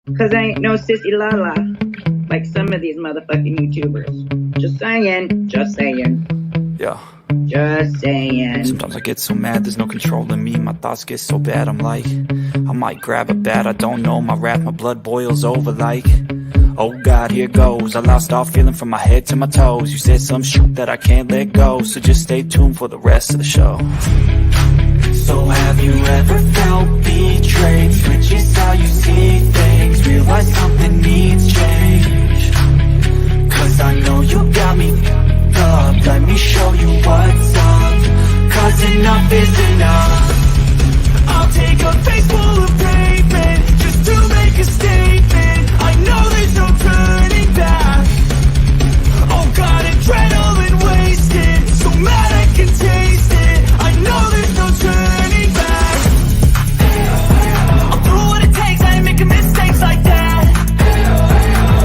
Cause I ain't no sissy la like some of these motherfucking YouTubers. Just saying. Just saying. Yeah. Just saying. Sometimes I get so mad, there's no controlling me. My thoughts get so bad, I'm like, I might grab a bat, I don't know. My wrath, my blood boils over like, oh God, here goes. I lost all feeling from my head to my toes. You said some shit that I can't let go, so just stay tuned for the rest of the show. So have you ever felt betrayed? Switches how you see things, realize something needs change. Cause I know you got me up, let me show you what's up. Cause enough is enough. I'll take a face full of pavement just to make a statement. I know there's no turning back. Oh God, adrenaline wasted, so mad I can taste it. I know there's no turning back. I'll do what it takes, I ain't making mistakes like that.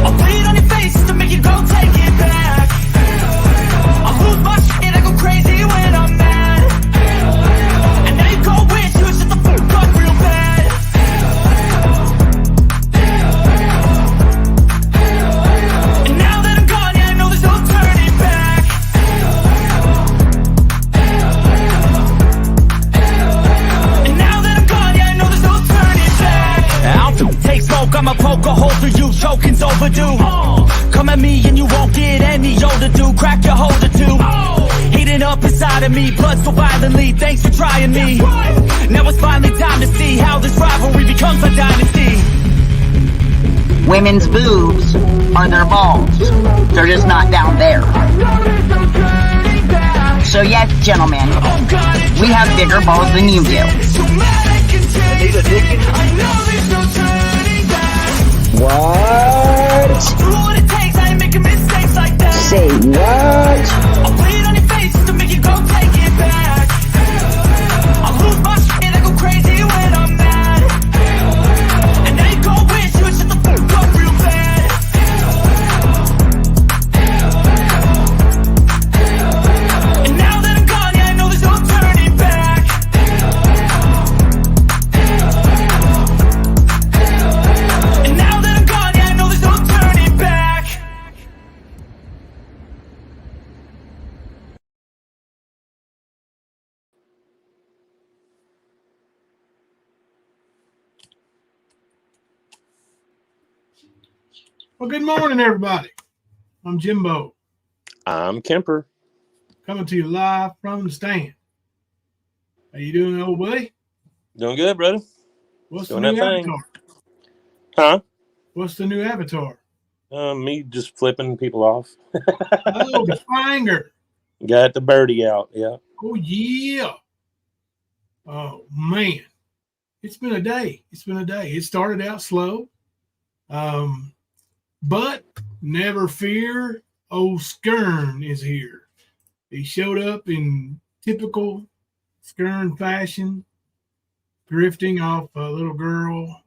I'll bleed on your face to make you go take it back. I'll lose my shit, I go crazy when I'm mad. And now you go wish you would shut the fuck up real bad. And now that I'm gone, yeah, I know there's no turning back. And now that I'm gone, yeah, I know there's no turning back. I'll take smoke, I'ma poke a hole through you, choking's overdue. Come at me and you won't get any older, dude. Crack your holder too. Heating up inside of me, blood so violently. Thanks for trying me. Now it's finally time to see how this rivalry becomes a dynasty. Women's boobs are their balls. They're just not down there. So yes, gentlemen, we have bigger balls than you do. What? Say what? I'll bleed on your face to make you go take it back. I'll lose my shit, I go crazy when I'm mad. And now you go wish you would shut the fuck up real bad. And now that I'm gone, yeah, I know there's no turning back. And now that I'm gone, yeah, I know there's no turning back. Well, good morning, everybody. I'm Jimbo, I'm Kemper. coming to you live from the stand. How you doing, old buddy? Doing good, brother. What's Doing the new that thing. avatar? Huh? What's the new avatar? Me just flipping people off. Oh, the finger. Got the birdie out. Yeah. Oh, yeah. Oh, man. It's been a day. It's been a day. It started out slow. But never fear, old Skern is here. He showed up in typical Skern fashion, drifting off a little girl,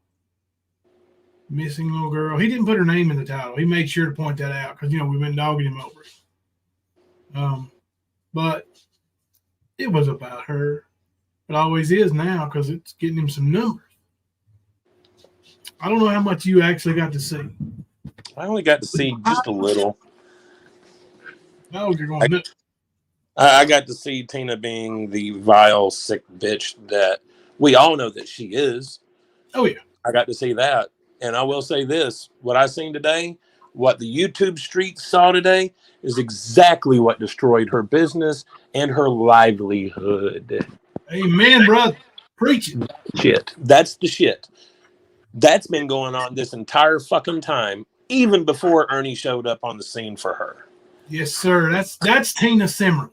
missing little girl. He didn't put her name in the title. He made sure to point that out because, we've been dogging him over it. But it was about her. It always is now because it's getting him some numbers. I don't know how much you actually got to see. I only got to see just a little. Oh, you're going nuts. I got to see Tina being the vile, sick bitch that we all know that she is. Oh, yeah. I got to see that. And I will say this, what I seen today, what the YouTube streets saw today is exactly what destroyed her business and her livelihood. Amen, brother. Preach it. Shit. That's the shit. That's been going on this entire fucking time, even before Ernie showed up on the scene for her. Yes, sir. That's Tina Simmerly.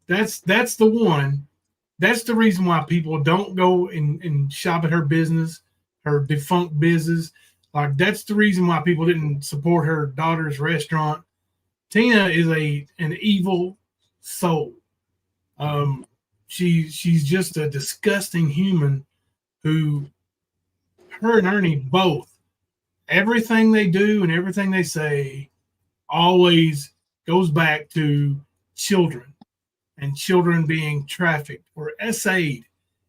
That's the one. That's the reason why people don't go and shop at her business, her defunct business. Like, that's the reason why people didn't support her daughter's restaurant. Tina is an evil soul. She's just a disgusting human who, her and Ernie both, everything they do and everything they say always goes back to children and children being trafficked or essayed.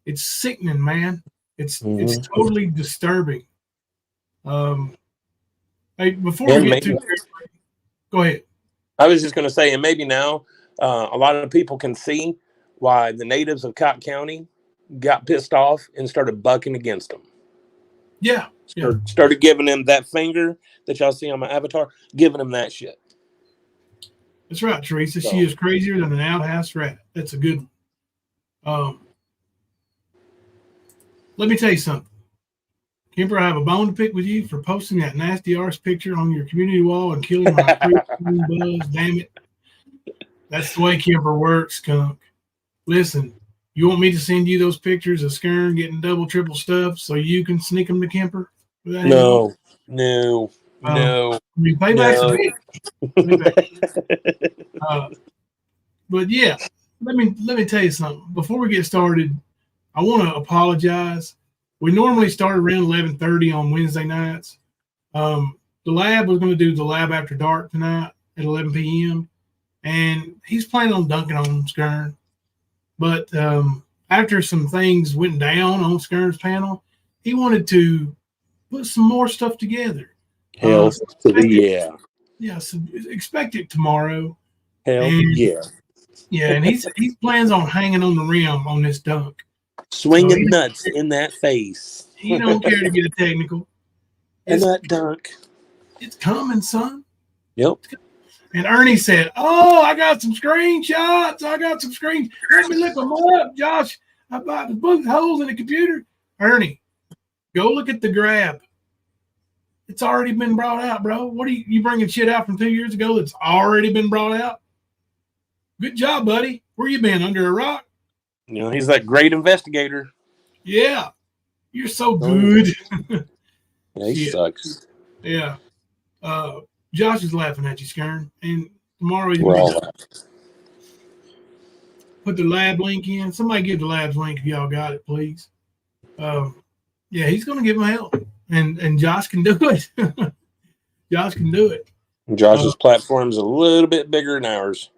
It's sickening, man. It's totally disturbing. Hey, before And we get maybe to, go ahead. I was just going to say, and maybe now a lot of people can see why the natives of Cotton County got pissed off and started bucking against them. Yeah, yeah, Started giving them that finger that y'all see on my avatar, giving them that shit. that's right, Teresa. So, She is crazier than an outhouse rat. That's a good one. Let me tell you something. Kemper, I have a bone to pick with you for posting that nasty arse picture on your community wall and killing my buzz. Damn it. That's the way Kemper works, skunk. Listen, you want me to send you those pictures of Skern getting double, triple stuff so you can sneak them to Kemper? no. I mean, payback's a bitch. But yeah, let me tell you something. Before we get started, I want to apologize. We normally start around 11:30 on Wednesday nights. The lab was going to do the lab after dark tonight at 11 p.m. and he's planning on dunking on Skern. But after some things went down on Skern's panel, he wanted to put some more stuff together. Hell to the yeah. Yeah, so expect it tomorrow. Hell and, yeah. Yeah, and he plans on hanging on the rim on this dunk. Swinging nuts in that face. He don't care to get a technical. And that dunk. It's coming, son. Yep. And Ernie said, "Oh, I got some screenshots. I got some screens. Let me look them up, Josh. About the book holes in the computer." Ernie, go look at the grab. It's already been brought out, bro. What are you bringing shit out from 2 years ago that's already been brought out? Good job, buddy. Where you been, under a rock? You know, he's that great investigator. Yeah. You're so good. Yeah, he sucks. Yeah. Josh is laughing at you, Skern. And tomorrow We're all laughing. Put the lab link in. Somebody give the lab's link if y'all got it, please. Yeah, he's going to give him help. And Josh can do it. Josh can do it. Josh's platform's a little bit bigger than ours.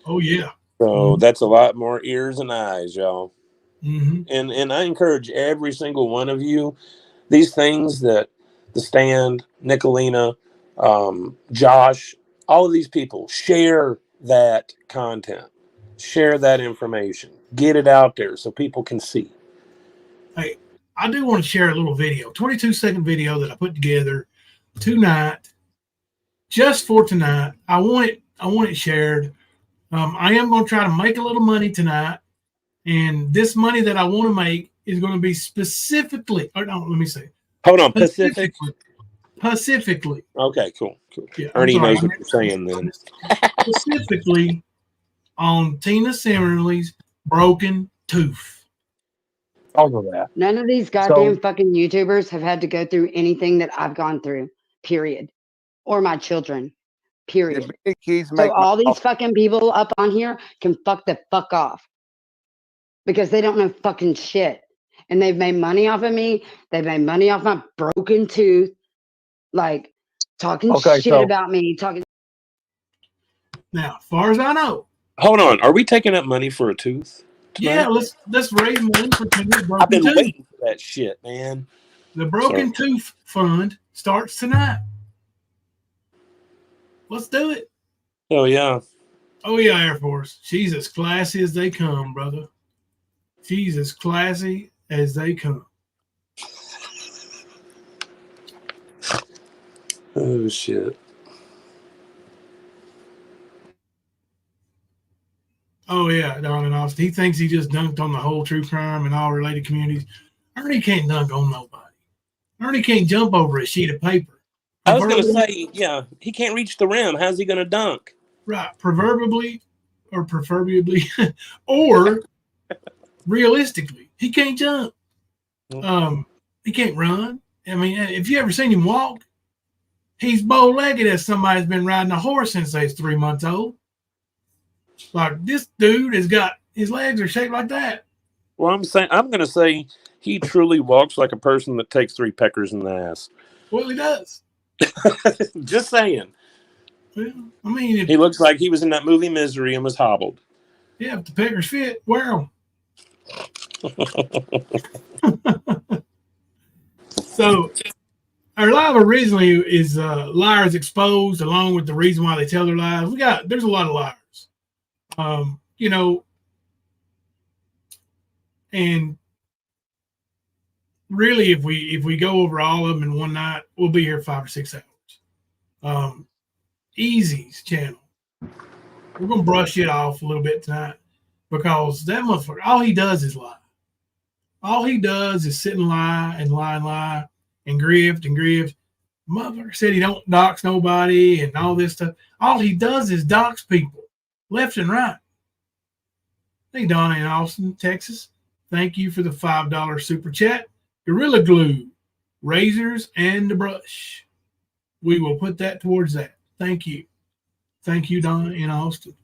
Oh, yeah. So that's a lot more ears and eyes, y'all. Mm-hmm. And I encourage every single one of you, these things that the Stand, Nicolina, Josh, all of these people, share that content. Share that information. Get it out there so people can see. Hey, I do want to share a little video, 22-second video that I put together tonight, just for tonight. I want it shared. I am going to try to make a little money tonight, and this money that I want to make is going to be specifically. Or no, let me say. Hold on, Pacifically. Okay, cool. Yeah, Ernie knows what you're saying then. Specifically on Tina Simmerly's broken tooth. I'll go that. None of these goddamn fucking YouTubers have had to go through anything that I've gone through, period. Or my children, period. So all these fucking people up on here can fuck the fuck off. Because they don't know fucking shit. And they've made money off of me. They've made money off my broken tooth. Like, talking shit about me. Now, as far as I know. Hold on. Are we taking up money for a tooth tonight? Yeah, let's raise money for Tina's broken I've been tooth. waiting for that shit, man. The Broken Tooth Fund starts tonight. Let's do it. Oh, yeah. Oh, yeah, Air Force. She's as classy as they come, brother. She's as classy as they come. Oh, shit. Oh, yeah, Don Austin. He thinks he just dunked on the whole true crime and all related communities. Ernie can't dunk on nobody. Ernie can't jump over a sheet of paper. I was going to say, yeah, he can't reach the rim. How's he going to dunk? Right. Proverbially, or or realistically, he can't jump. He can't run. I mean, if you ever seen him walk, he's bow-legged as somebody's been riding a horse since they's 3 months old. Like, this dude has got, his legs are shaped like that. Well, I'm going to say he truly walks like a person that takes 3 peckers in the ass. Well, he does. Just saying. Well, I mean, he looks like he was in that movie Misery and was hobbled. Yeah, if the peckers fit, wear them. So, our live originally is Liars Exposed, along with the reason why they tell their lies. There's a lot of liars. You know, and really, if we go over all of them in one night, we'll be here 5 or 6 hours. Easy's channel. We're gonna brush it off a little bit tonight because that motherfucker, all he does is lie. All he does is sit and lie and lie and lie and grift and grift. Motherfucker said he don't dox nobody and all this stuff. All he does is dox people left and right. Hey, Donna in Austin, Texas. Thank you for the $5 super chat. Gorilla Glue, razors, and the brush. We will put that towards that. Thank you. Thank you, Donna in Austin.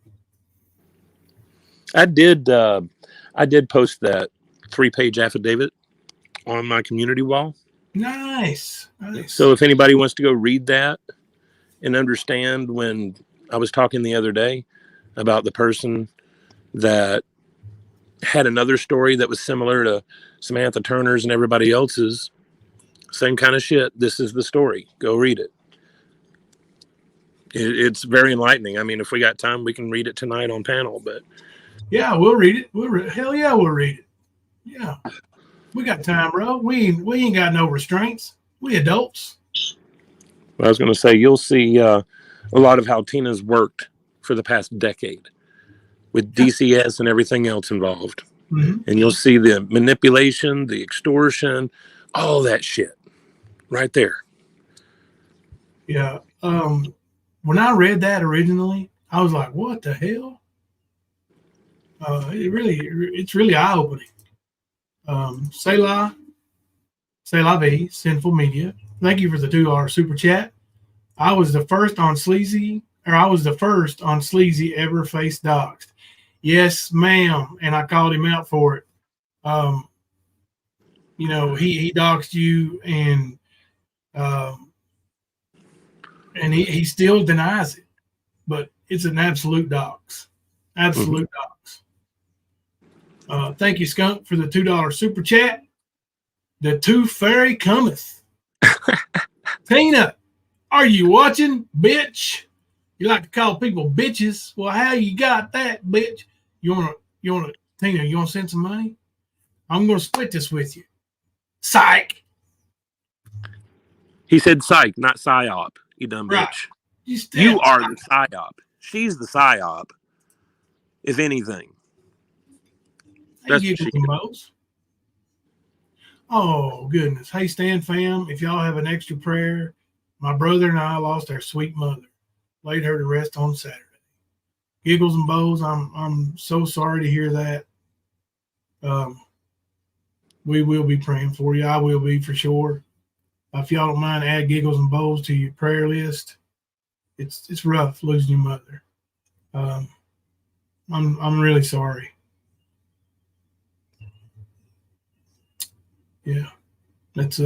I did post that 3-page affidavit on my community wall. Nice. So if anybody wants to go read that and understand, when I was talking the other day about the person that had another story that was similar to Samantha Turner's and everybody else's, same kind of shit. This is the story. Go read it. It's very enlightening. I mean, if we got time, we can read it tonight on panel. But yeah, we'll read it. Hell yeah, we'll read it. Yeah, we got time, bro. We ain't got no restraints. We adults. I was going to say, you'll see a lot of how Tina's worked for the past decade with DCS and everything else involved. Mm-hmm. And you'll see the manipulation, the extortion, all that shit right there. Yeah. When I read that originally, I was like, what the hell? It's really eye-opening. Selah V, Sinful Media. Thank you for the $2 super chat. I was the first on Sleazy ever faced doxed. Yes, ma'am. And I called him out for it. You know, he doxed you, and he still denies it. But it's an absolute dox. Absolute dox. Thank you, Skunk, for the $2 super chat. The Tooth Fairy cometh. Tina, are you watching, bitch? You like to call people bitches. Well, how you got that, bitch? You wanna, Tina, you wanna send some money? I'm gonna split this with you. Psych. He said psych, not psyop, you dumb Right. bitch. You are the psyop. She's the psyop, if anything. That's what she knows. Oh, goodness. Hey, Stan fam, if y'all have an extra prayer, my brother and I lost our sweet mother. Laid her to rest on Saturday. Giggles and Bows, I'm so sorry to hear that. We will be praying for you. I will be, for sure. If y'all don't mind, add Giggles and Bows to your prayer list. It's rough losing your mother. I'm really sorry. Yeah, that's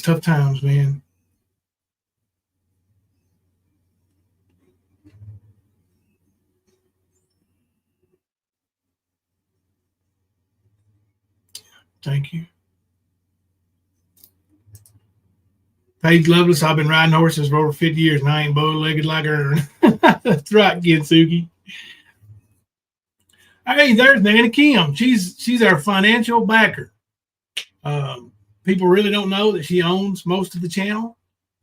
tough times, man. Thank you. Paige Lovelace, I've been riding horses for over 50 years and I ain't bow-legged like her. That's right, Gitsuki. Hey, there's Nana Kim. She's our financial backer. People really don't know that she owns most of the channel.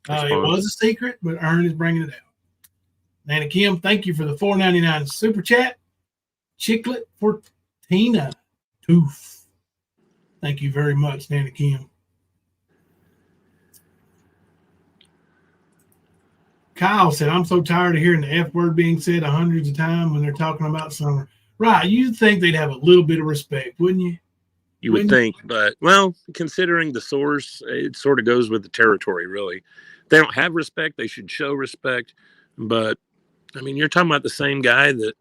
It was a secret, but Ern is bringing it out. Nana Kim, thank you for the $4.99 super chat. Chicklet for Tina Tooth. Thank you very much, Nana Kim. Kyle said, I'm so tired of hearing the F word being said hundreds of times when they're talking about summer. Right. You'd think they'd have a little bit of respect, wouldn't you? You would think, but, well, considering the source, it sort of goes with the territory, really. They don't have respect. They should show respect. But, I mean, you're talking about the same guy that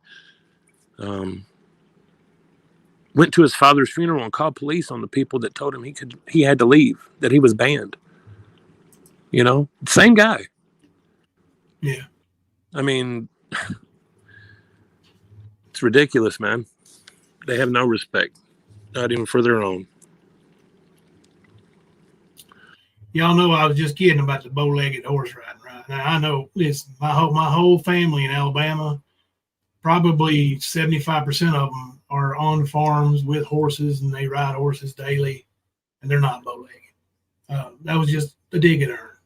went to his father's funeral and called police on the people that told him he had to leave, that he was banned. You know, same guy. Yeah. I mean, it's ridiculous, man. They have no respect, not even for their own. y'all know I was just kidding about the bow-legged horse riding, right? Now I know. Listen, my whole family in Alabama, probably 75% of them are on farms with horses, and they ride horses daily, and they're not bow-legged. That was just a dig at her.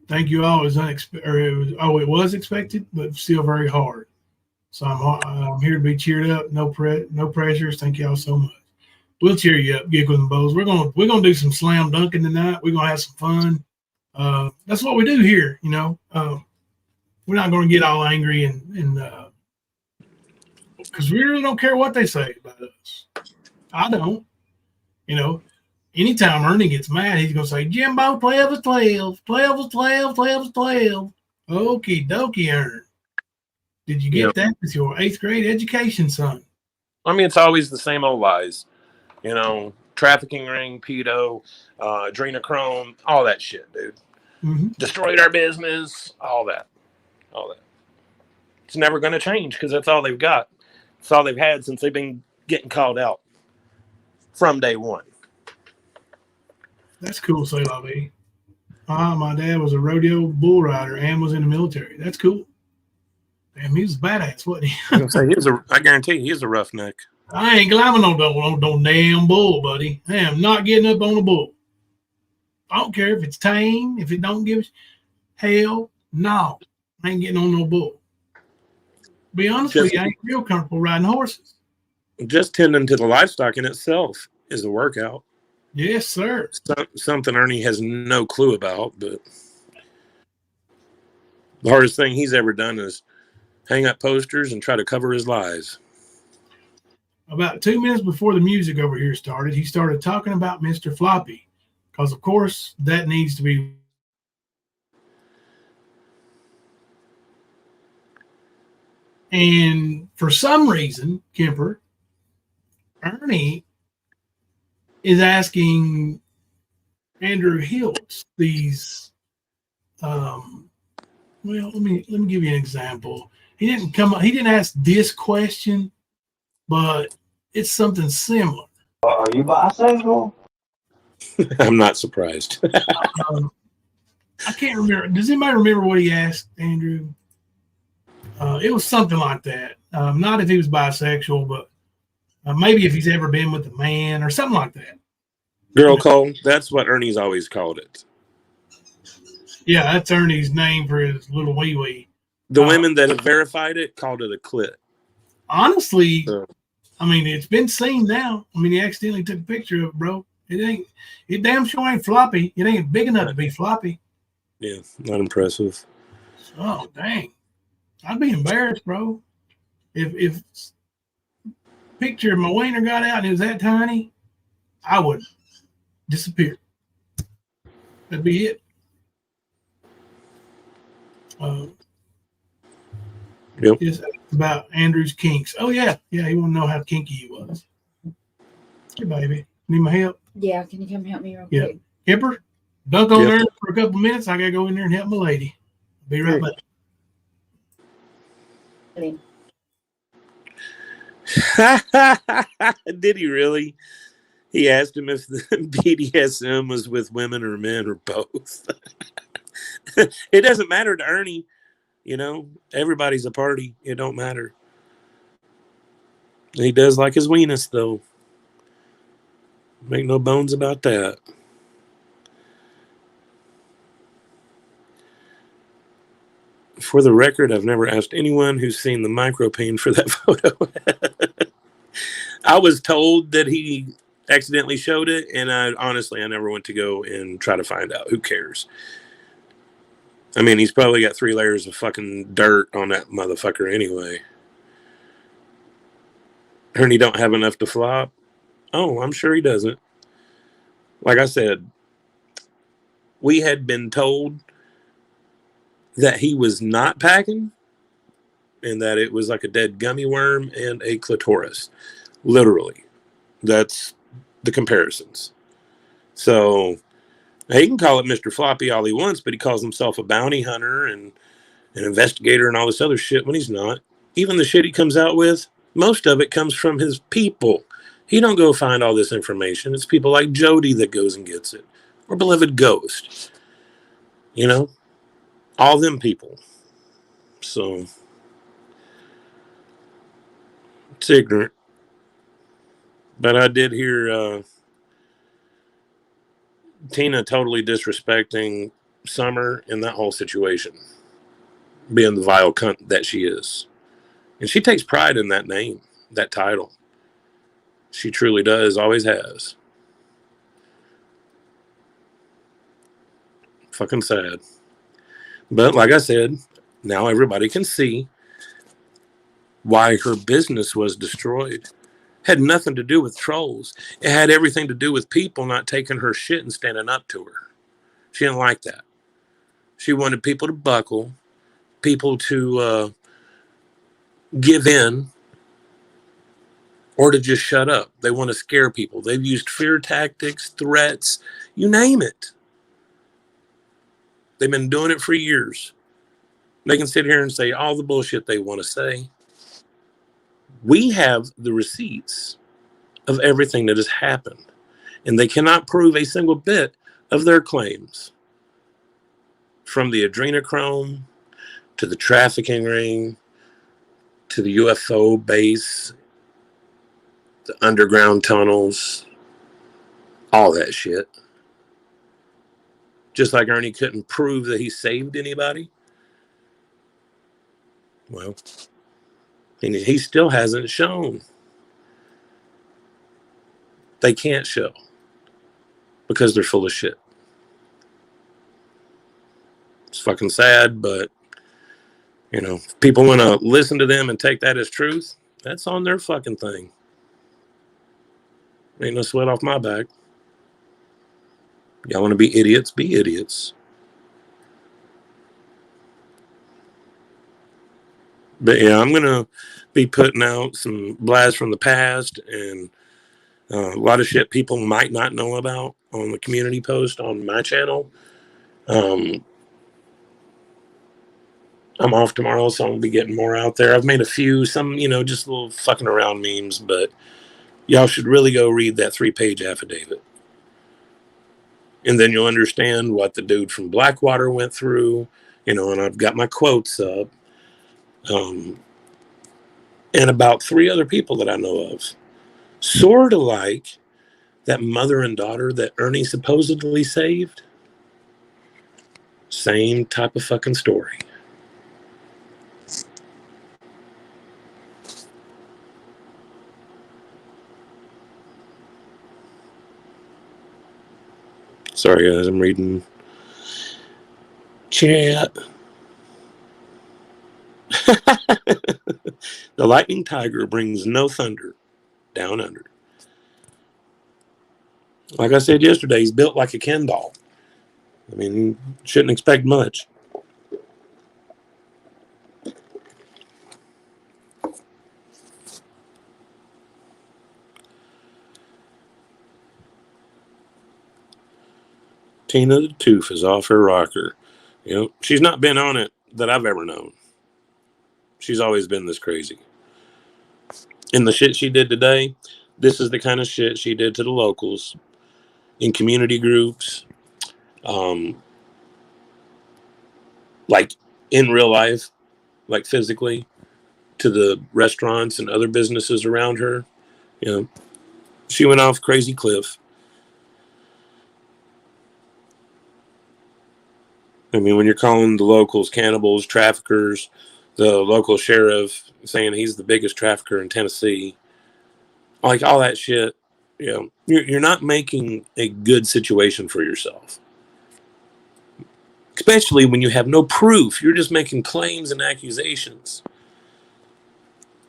Thank you all. It was expected, but still very hard. So I'm here to be cheered up. No pressures. Thank y'all so much. We'll cheer you up, Giggles and Bows. We're gonna do some slam dunking tonight. We're gonna have some fun. That's what we do here. You know, we're not gonna get all angry and because we really don't care what they say about us. I don't. You know, anytime Ernie gets mad, he's gonna say, "Jimbo, 12 is 12, 12 is 12, 12 is 12." Okie dokie, Ern. Did you get that with your 8th grade education, son? I mean, it's always the same old lies. You know, trafficking ring, pedo, adrenochrome, all that shit, dude. Mm-hmm. Destroyed our business, all that. It's never going to change because that's all they've got. It's all they've had since they've been getting called out from day one. That's cool, say la vie. My dad was a rodeo bull rider and was in the military. That's cool. Damn, he was a badass, wasn't he? I guarantee he was a roughneck. I ain't climbing no damn bull, buddy. I am not getting up on a bull. I don't care if it's tame, if it don't give hell, no. I ain't getting on no bull. Be honest with you, I ain't real comfortable riding horses. Just tending to the livestock in itself is a workout. Yes, sir. Something Ernie has no clue about, but the hardest thing he's ever done is hang up posters and try to cover his lies. About 2 minutes before the music over here started, he started talking about Mr. Floppy. Because, of course, that needs to be. And for some reason, Kemper, Ernie is asking Andrew Hiltz these. Well, let me give you an example. He didn't ask this question, but it's something similar. Are you bisexual? I'm not surprised. I can't remember. Does anybody remember what he asked Andrew? It was something like that. Not if he was bisexual, but maybe if he's ever been with a man or something like that. Girl code. That's what Ernie's always called it. Yeah, that's Ernie's name for his little wee wee. The women that have verified it called it a clit. Honestly, I mean, it's been seen now. I mean, he accidentally took a picture of it, bro. It damn sure ain't floppy. It ain't big enough to be floppy. Yeah, not impressive. Oh, dang. I'd be embarrassed, bro. If picture of my wiener got out and it was that tiny, I would disappear. That'd be it. Yep. It's about Andrew's kinks. Oh, yeah. Yeah, he want to know how kinky he was. Hey, baby. Need my help? Yeah, can you come help me real quick? Kipper, dunk on there for a couple minutes. I got to go in there and help my lady. Be right back. Did he really? He asked him if the BDSM was with women or men or both. It doesn't matter to Ernie. You know, everybody's a party. It don't matter. He does like his weenus, though. Make no bones about that. For the record, I've never asked anyone who's seen the micropain for that photo. I was told that he accidentally showed it, and I never went to go and try to find out. Who cares? I mean, he's probably got 3 layers of fucking dirt on that motherfucker anyway. Ernie don't have enough to flop. Oh, I'm sure he doesn't. Like I said, we had been told that he was not packing and that it was like a dead gummy worm and a clitoris. Literally. That's the comparisons. So he can call it Mr. Floppy all he wants, but he calls himself a bounty hunter and an investigator and all this other shit when he's not. Even the shit he comes out with, most of it comes from his people. He don't go find all this information. It's people like Jody that goes and gets it. Or Beloved Ghost. You know? All them people. So, it's ignorant. But I did hear Tina totally disrespecting Summer in that whole situation. Being the vile cunt that she is. And she takes pride in that name, that title. She truly does, always has. Fucking sad. But like I said, now everybody can see why her business was destroyed. Had nothing to do with trolls. It had everything to do with people not taking her shit and standing up to her. She didn't like that. She wanted people to buckle, people to give in, or to just shut up. They want to scare people. They've used fear tactics, threats, you name it. They've been doing it for years. They can sit here and say all the bullshit they want to say. We have the receipts of everything that has happened, and they cannot prove a single bit of their claims. From the adrenochrome to the trafficking ring to the UFO base, the underground tunnels, all that shit. Just like Ernie couldn't prove that he saved anybody. Well, and he still hasn't shown. They can't show because they're full of shit. It's fucking sad, but you know, if people want to listen to them and take that as truth, that's on their fucking thing. Ain't no sweat off my back. Y'all want to be idiots? Be idiots. But yeah, I'm going to be putting out some blasts from the past and a lot of shit people might not know about on the community post on my channel. I'm off tomorrow, so I'll be getting more out there. I've made a few, some, you know, just little fucking around memes, but y'all should really go read that 3-page affidavit. And then you'll understand what the dude from Blackwater went through, you know, and I've got my quotes up. And about 3 other people that I know of. Sort of like that mother and daughter that Ernie supposedly saved. Same type of fucking story. Sorry guys, I'm reading chat. The lightning tiger brings no thunder down under. Like I said yesterday, he's built like a Ken doll. I mean, shouldn't expect much. Tina the Tooth is off her rocker. You know, she's not been on it that I've ever known. She's always been this crazy. And the shit she did today, this is the kind of shit she did to the locals in community groups, like in real life, like physically, to the restaurants and other businesses around her. You know, she went off crazy cliff. I mean, when you're calling the locals cannibals, traffickers, the local sheriff saying he's the biggest trafficker in Tennessee, like all that shit, you know, you're not making a good situation for yourself. Especially when you have no proof. You're just making claims and accusations.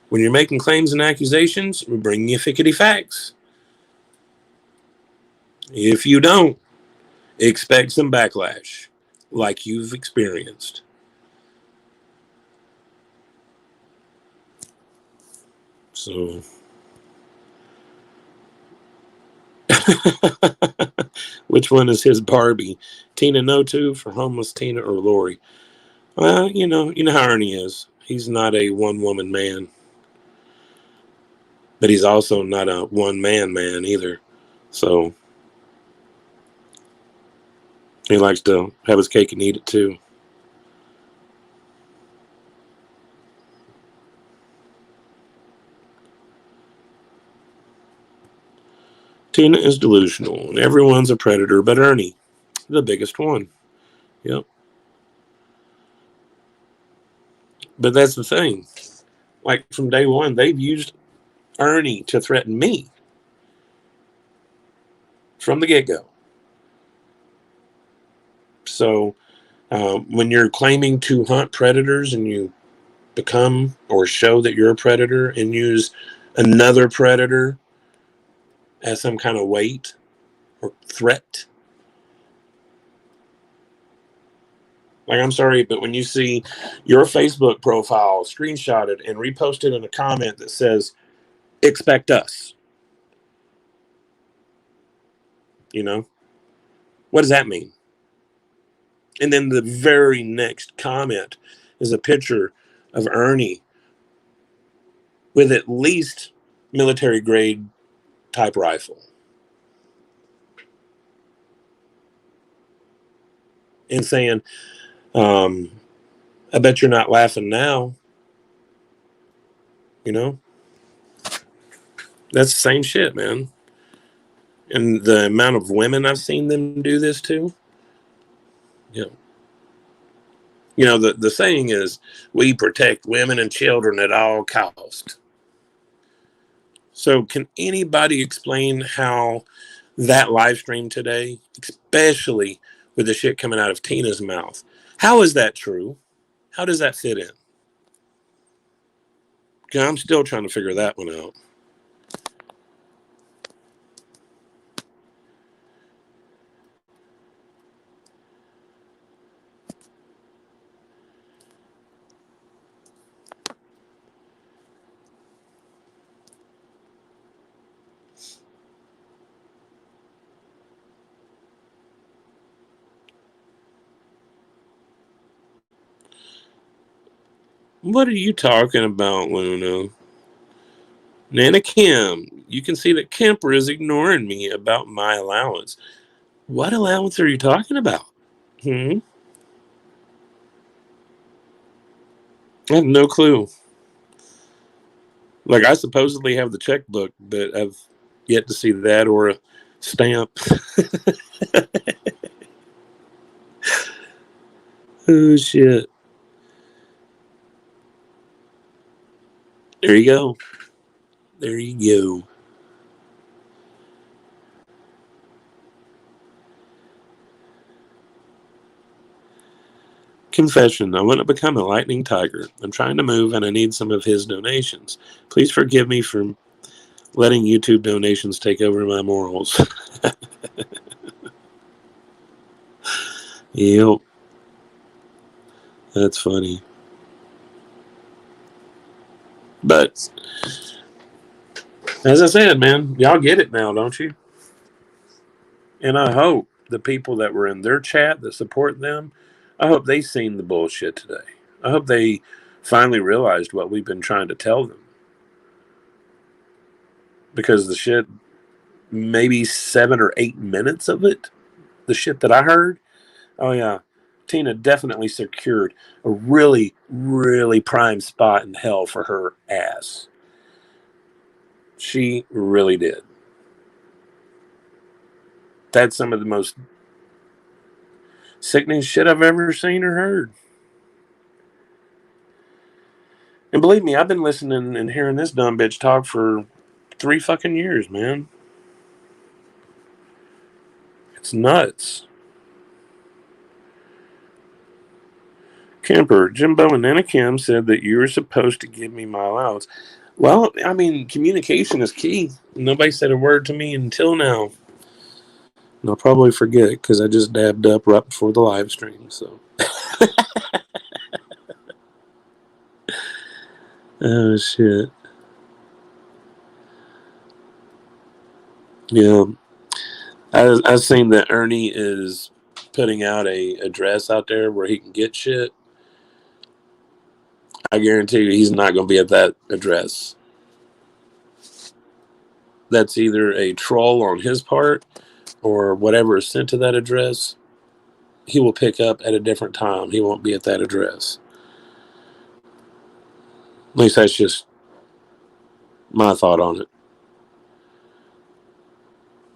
When you're making claims and accusations, we're bringing you fickety facts. If you don't, expect some backlash like you've experienced. So, which one is his Barbie? Tina No2 for homeless Tina or Lori? Well, you know how Ernie is. He's not a one-woman man. but he's also not a one-man man either. So he likes to have his cake and eat it too. Tina is delusional, and everyone's a predator but Ernie, the biggest one. Yep. But that's the thing. Like, from day one, they've used Ernie to threaten me from the get-go. So when you're claiming to hunt predators and you become or show that you're a predator and use another predator as some kind of weight or threat, like, I'm sorry, but when you see your Facebook profile screenshotted and reposted in a comment that says, expect us, you know, what does that mean? And then the very next comment is a picture of Ernie with at least military grade type rifle. And saying, I bet you're not laughing now. You know? That's the same shit, man. And the amount of women I've seen them do this to. Yeah. You know, the saying is, we protect women and children at all cost. So can anybody explain how that live stream today, especially with the shit coming out of Tina's mouth, how is that true? How does that fit in? I'm still trying to figure that one out. What are you talking about, Luna? Nana Kim, you can see that Kemper is ignoring me about my allowance. What allowance are you talking about? I have no clue. Like, I supposedly have the checkbook, but I've yet to see that or a stamp. Oh, shit. There you go. There you go. Confession, I want to become a lightning tiger. I'm trying to move and I need some of his donations. Please forgive me for letting YouTube donations take over my morals. Yep. That's funny. But as I said, man, y'all get it now, don't you? And I hope the people that were in their chat that support them, I hope they seen the bullshit today. I hope they finally realized what we've been trying to tell them. Because the shit, maybe 7 or 8 minutes of it, the shit that I heard, oh yeah, Tina definitely secured a really, really prime spot in hell for her ass. She really did. That's some of the most sickening shit I've ever seen or heard. And believe me, I've been listening and hearing this dumb bitch talk for 3 fucking years, man. It's nuts. Kemper, Jimbo and Nana Kim said that you were supposed to give me my allowance. Well, I mean, communication is key. Nobody said a word to me until now. And I'll probably forget because I just dabbed up right before the live stream. So, oh shit. Yeah, I've seen that Ernie is putting out a address out there where he can get shit. I guarantee you, he's not going to be at that address. that's either a troll on his part or whatever is sent to that address, he will pick up at a different time. He won't be at that address. At least that's just my thought on it.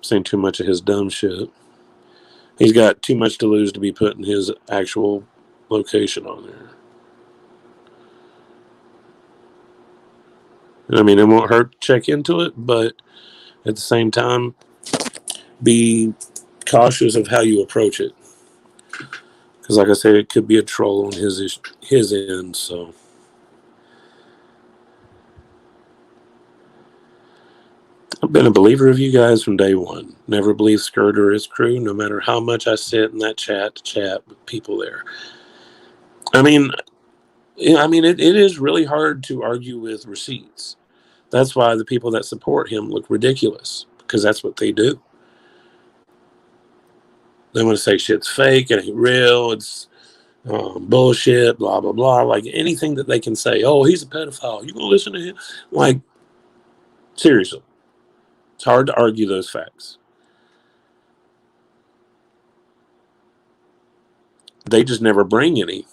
Seen too much of his dumb shit. He's got too much to lose to be putting his actual location on there. I mean, it won't hurt to check into it, but at the same time, be cautious of how you approach it. Because, like I said, it could be a troll on his end. So, I've been a believer of you guys from day one. Never believe Skirt or his crew, no matter how much I sit in that chat to chat with people there. I mean, it is really hard to argue with receipts. That's why the people that support him look ridiculous, because that's what they do. They want to say shit's fake, it ain't real, it's bullshit, blah, blah, blah. Like anything that they can say, oh, he's a pedophile, you gonna listen to him? Like, seriously. It's hard to argue those facts. They just never bring any.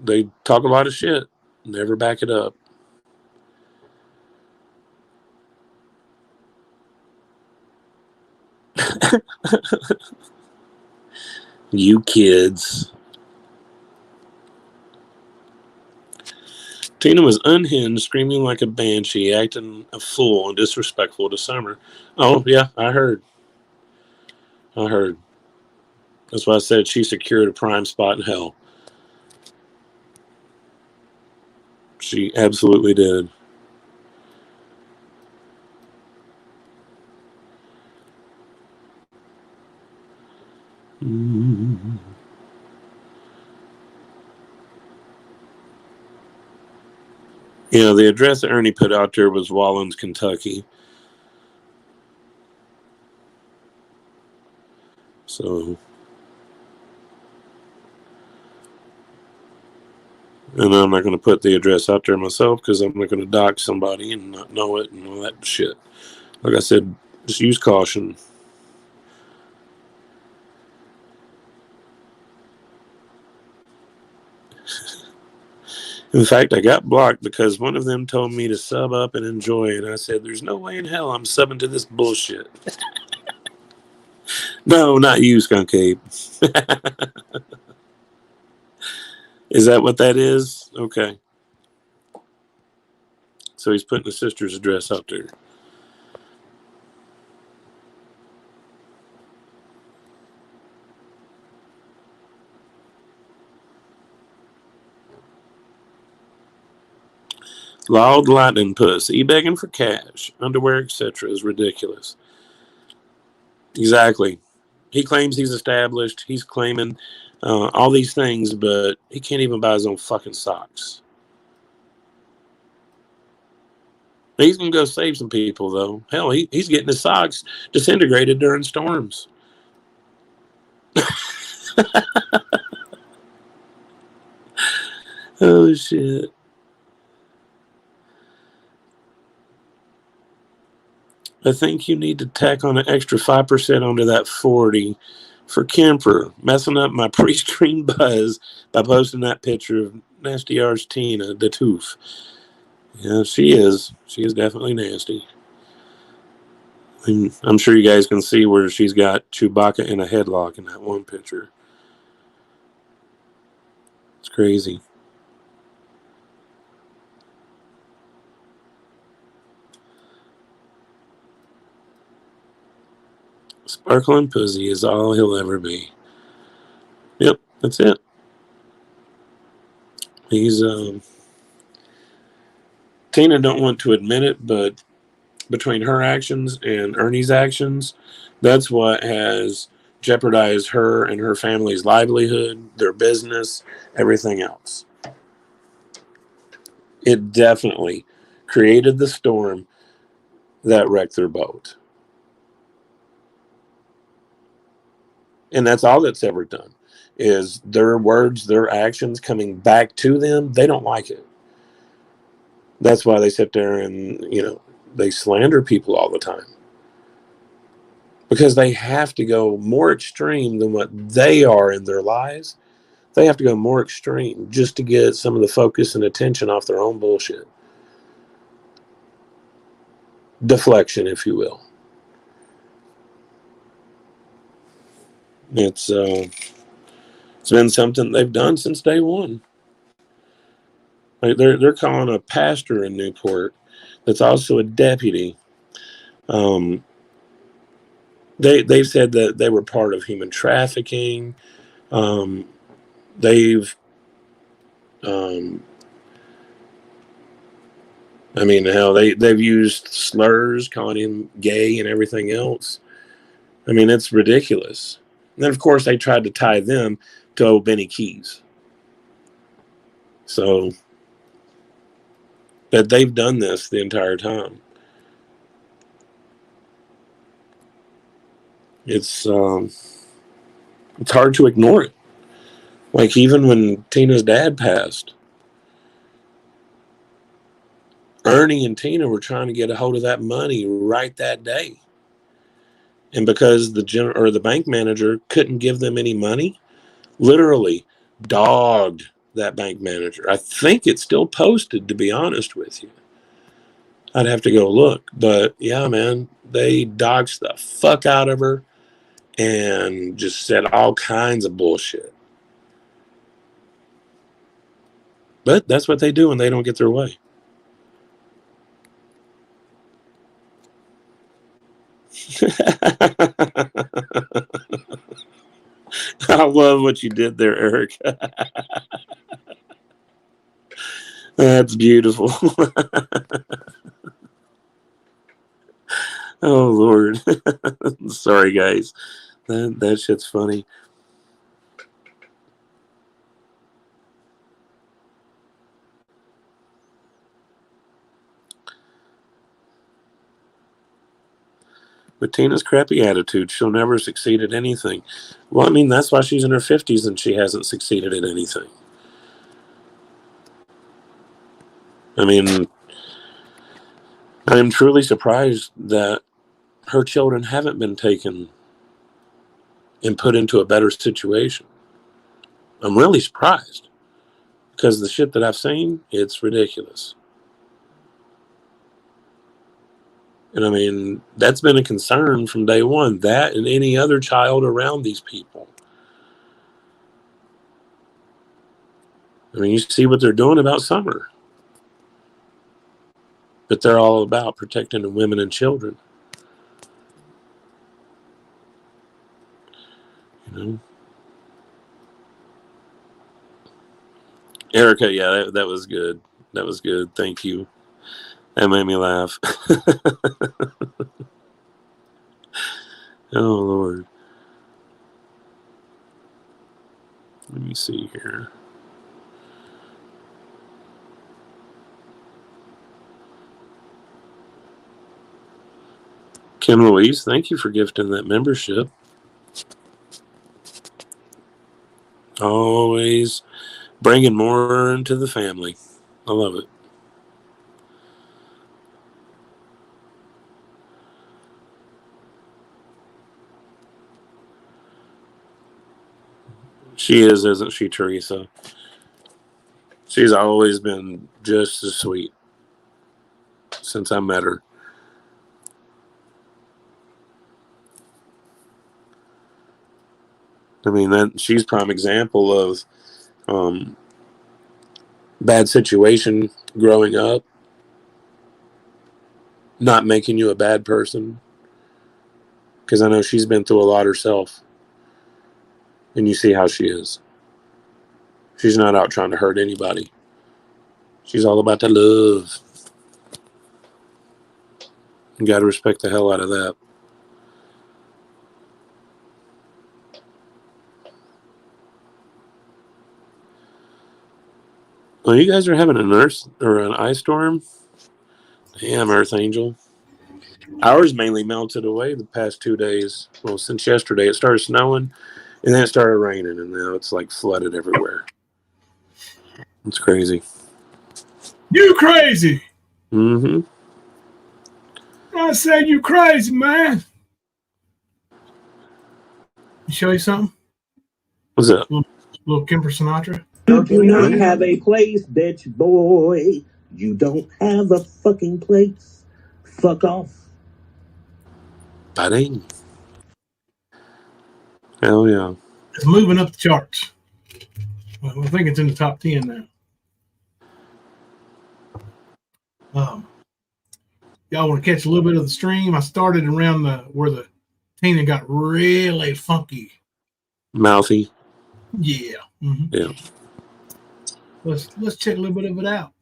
They talk a lot of shit, never back it up. You kids. Tina was unhinged, screaming like a banshee, acting a fool and disrespectful to Summer. Oh, yeah, I heard. That's why I said she secured a prime spot in hell. She absolutely did. Mm-hmm. You know, the address that Ernie put out there was Wallens, Kentucky. So, and I'm not going to put the address out there myself because I'm not going to dox somebody and not know it and all that shit. Like I said, just use caution. In fact, I got blocked because one of them told me to sub up and enjoy, and I said, there's no way in hell I'm subbing to this bullshit. No, not you, Skunk Ape. Is that what that is? Okay. So he's putting his sister's address out there. Loud lightning puss, e-begging for cash, underwear, etc. is ridiculous. Exactly. He claims he's established. He's claiming all these things, but he can't even buy his own fucking socks. He's going to go save some people, though. Hell, he's getting his socks disintegrated during storms. Oh, shit. I think you need to tack on an extra 5% onto that 40 for Kemper, messing up my pre-stream buzz by posting that picture of Nasty Arse Tina, the tooth. Yeah, she is. She is definitely nasty. And I'm sure you guys can see where she's got Chewbacca in a headlock in that one picture. It's crazy. Sparkling pussy is all he'll ever be. Yep, that's it. He's Tina don't want to admit it, but between her actions and Ernie's actions, that's what has jeopardized her and her family's livelihood, their business, everything else. It definitely created the storm that wrecked their boat. And that's all that's ever done is their words, their actions coming back to them. They don't like it. That's why they sit there and, they slander people all the time. because they have to go more extreme than what they are in their lives. They have to go more extreme just to get some of the focus and attention off their own bullshit. Deflection, if you will. It's been something they've done since day one. Like they're calling a pastor in Newport that's also a deputy. They've said that they were part of human trafficking. They've I mean, hell, they've used slurs, calling him gay and everything else. I mean, it's ridiculous. And then, of course, they tried to tie them to old Benny Keys. So, but they've done this the entire time. It's hard to ignore it. Like even when Tina's dad passed, Ernie and Tina were trying to get a hold of that money right that day. And because the bank manager couldn't give them any money, literally dogged that bank manager. I think it's still posted, to be honest with you. I'd have to go look. But yeah, man, they dogged the fuck out of her and just said all kinds of bullshit. But that's what they do when they don't get their way. I love what you did there, Eric. That's beautiful. Oh, Lord. Sorry, guys. That shit's funny. With Tina's crappy attitude, she'll never succeed at anything. Well, I mean, that's why she's in her 50s and she hasn't succeeded at anything. I mean, I'm truly surprised that her children haven't been taken and put into a better situation. I'm really surprised because the shit that I've seen, it's ridiculous. And I mean, that's been a concern from day one, that and any other child around these people. I mean, you see what they're doing about Summer. But they're all about protecting the women and children. You know? Erica, yeah, that was good. That was good. Thank you. That made me laugh. Oh, Lord. Let me see here. Kim Louise, thank you for gifting that membership. Always bringing more into the family. I love it. She is, isn't she, Teresa? She's always been just as sweet since I met her. I mean, she's prime example of bad situation growing up, not making you a bad person. Because I know she's been through a lot herself. And you see how she is. She's not out trying to hurt anybody. She's all about the love. You got to respect the hell out of that. Well, you guys are having an ice storm? Damn, Earth Angel. Ours mainly melted away the past 2 days. Well, since yesterday, it started snowing, and then it started raining, and now it's like flooded everywhere. It's crazy. You crazy. Mm-hmm. I said you crazy, man. Show you something? What's that? Little Kimber Sinatra. You do not have a place, bitch boy. You don't have a fucking place. Fuck off. Bang. Hell yeah. It's moving up the charts. Well, I think it's in the top 10 now. Y'all want to catch a little bit of the stream? I started around where the Tina got really funky. Mouthy. Yeah. Mm-hmm. Yeah. Let's check a little bit of it out.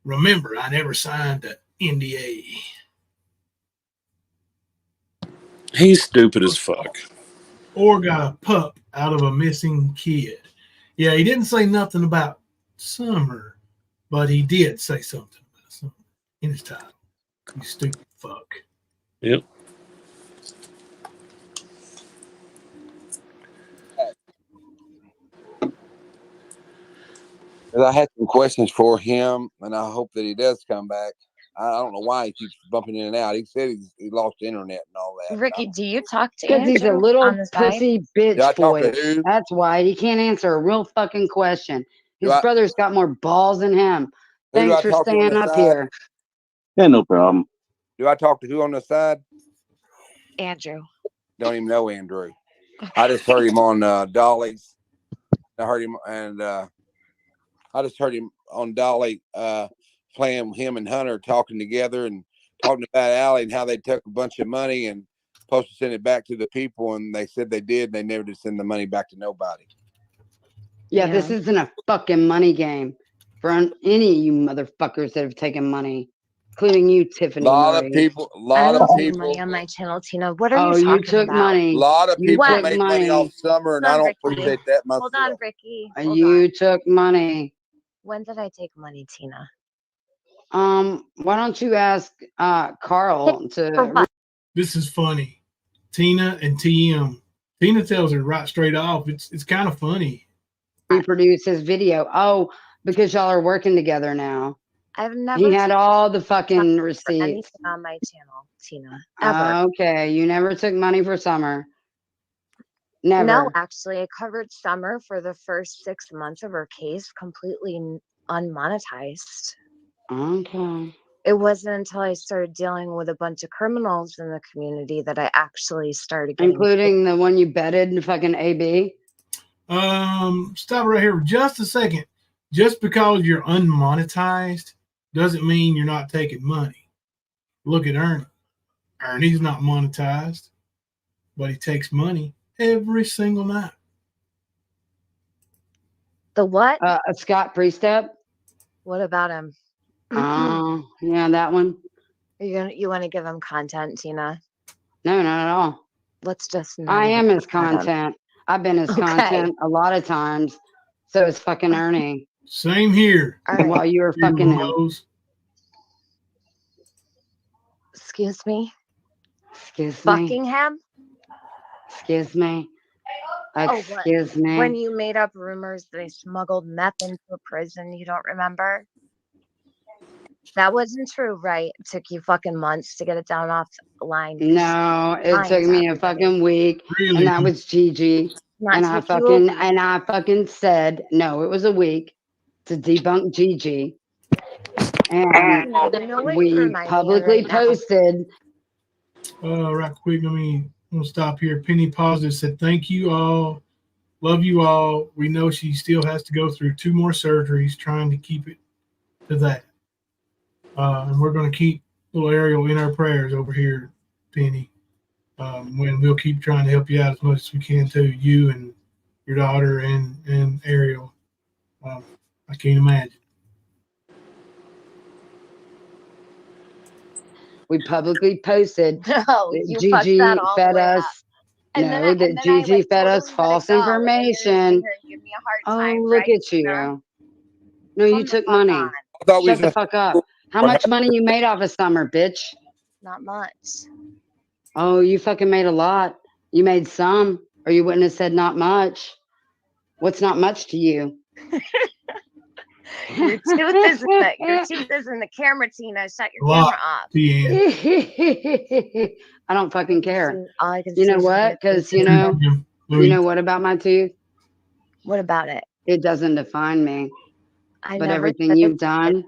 Remember, I never signed the NDA. He's stupid as fuck. Or got a pup out of a missing kid. Yeah, he didn't say nothing about Summer, but he did say something about Summer in his title. You stupid fuck. Yep. I had some questions for him, and I hope that he does come back. I don't know why he keeps bumping in and out. He said he lost the internet and all that. Ricky, do you talk to Because he's a little on the side? pussy bitch voice. That's why he can't answer a real fucking question. His brother's got more balls than him. Thanks for staying up here. Yeah, no problem. Do I talk to who on the side? Andrew. Don't even know Andrew. I just heard him on Dolly's. I heard him, and I just heard him on Dolly playing him and Hunter talking together and talking about Allie and how they took a bunch of money and supposed to send it back to the people, and they said they did. They never did send the money back to nobody. Yeah, this isn't a fucking money game for any of you motherfuckers that have taken money, including you, Tiffany. A lot of people. Money on my channel, Tina. What are you talking you took about? money. A lot of people took made money off Summer, and I don't Ricky. appreciate that myself. Hold on, Ricky. You took money. When did I take money, Tina? Why don't you ask Carl to? This is funny. Tina and TM. Tina tells her right straight off. It's kind of funny. Reproduce his video. Oh, because y'all are working together now. I've never. He had all the fucking receipts. Anything on my channel, Tina. Ever. Okay, you never took money for Summer. Never. No, actually, I covered Summer for the first 6 months of her case, completely unmonetized. Okay. It wasn't until I started dealing with a bunch of criminals in the community that I actually started getting, including the one you betted in fucking AB. Stop right here for just a second. Just because you're unmonetized doesn't mean you're not taking money. Look at Ernie. Ernie's not monetized, but he takes money every single night. The what? Scott Priestep. What about him? Oh, yeah, that one. You want to give him content, Tina? No, not at all. Let's just. I am his content. I've been his content a lot of times. So it's fucking Ernie. Same here. Right. While you were fucking him. Excuse me. Excuse fucking me. him. Excuse me. Excuse me. When you made up rumors they smuggled meth into a prison, you don't remember? That wasn't true, right? It took you fucking months to get it down off the line. No, it took me a fucking week, and that was Gigi. And I fucking said no. It was a week to debunk Gigi, and we publicly posted. Right quick, I'm gonna stop here. Penny Positive said, "Thank you all, love you all. We know she still has to go through 2 more surgeries, trying to keep it to that." And we're going to keep little Ariel in our prayers over here, Penny. When we'll keep trying to help you out as much as we can too, you and your daughter and Ariel. I can't imagine. We publicly posted that Gigi fed us. That Gigi fed us false information. Oh, look at you. No, you took money. Shut the fuck up. How much money you made off of Summer, bitch? Not much. Oh, you fucking made a lot. You made some, or you wouldn't have said not much. What's not much to you? Your tooth is in the camera, Tina. Shut your camera off. I don't fucking care. All I can You see know is what? Because you know what about my tooth? What about it? It doesn't define me. I But never everything said you've done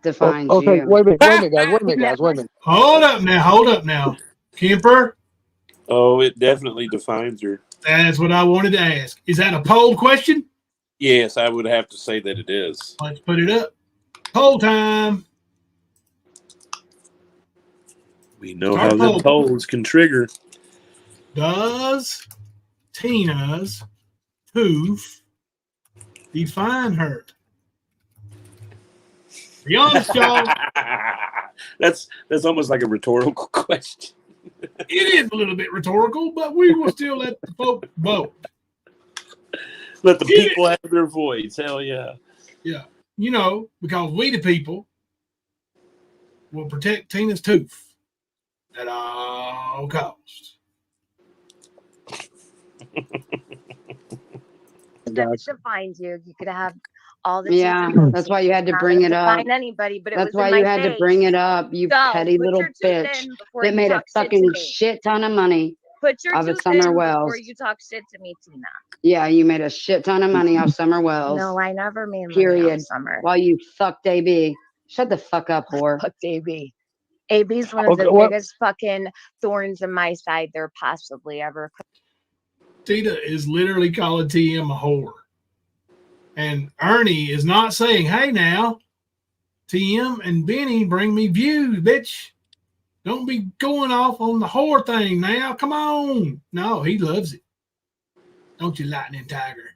defines Okay, you. wait a minute, guys. Wait a minute. Hold up now. Kemper, Oh, it definitely defines her. that's what I wanted to ask. Is that a poll question? Yes, I would have to say that it is. Let's put it up. Poll time. We know how the polls can trigger. Does Tina's tooth define her? Be honest, y'all. That's almost like a rhetorical question. It is a little bit rhetorical, but we will still let the folk vote. Let the people have their voice. Hell yeah. Yeah. Because we the people will protect Tina's tooth at all costs. That defines you. You could have all the that's why you had to bring it up. Define anybody, but that's why you had to bring it up. You petty little bitch that made a fucking shit ton of money. Put your off of tooth Summer in Wells. before you talk shit to me, Tina. Yeah, you made a shit ton of money off Summer Wells. No, I never made money period. off Summer. While you fucked AB. Shut the fuck up, whore. Fucked AB. AB's one of the biggest fucking thorns in my side there possibly ever. Tina is literally calling TM a whore. And Ernie is not saying, hey now, TM and Benny bring me views, bitch. Don't be going off on the whore thing now. Come on. No, he loves it. Don't you, Lightning Tiger?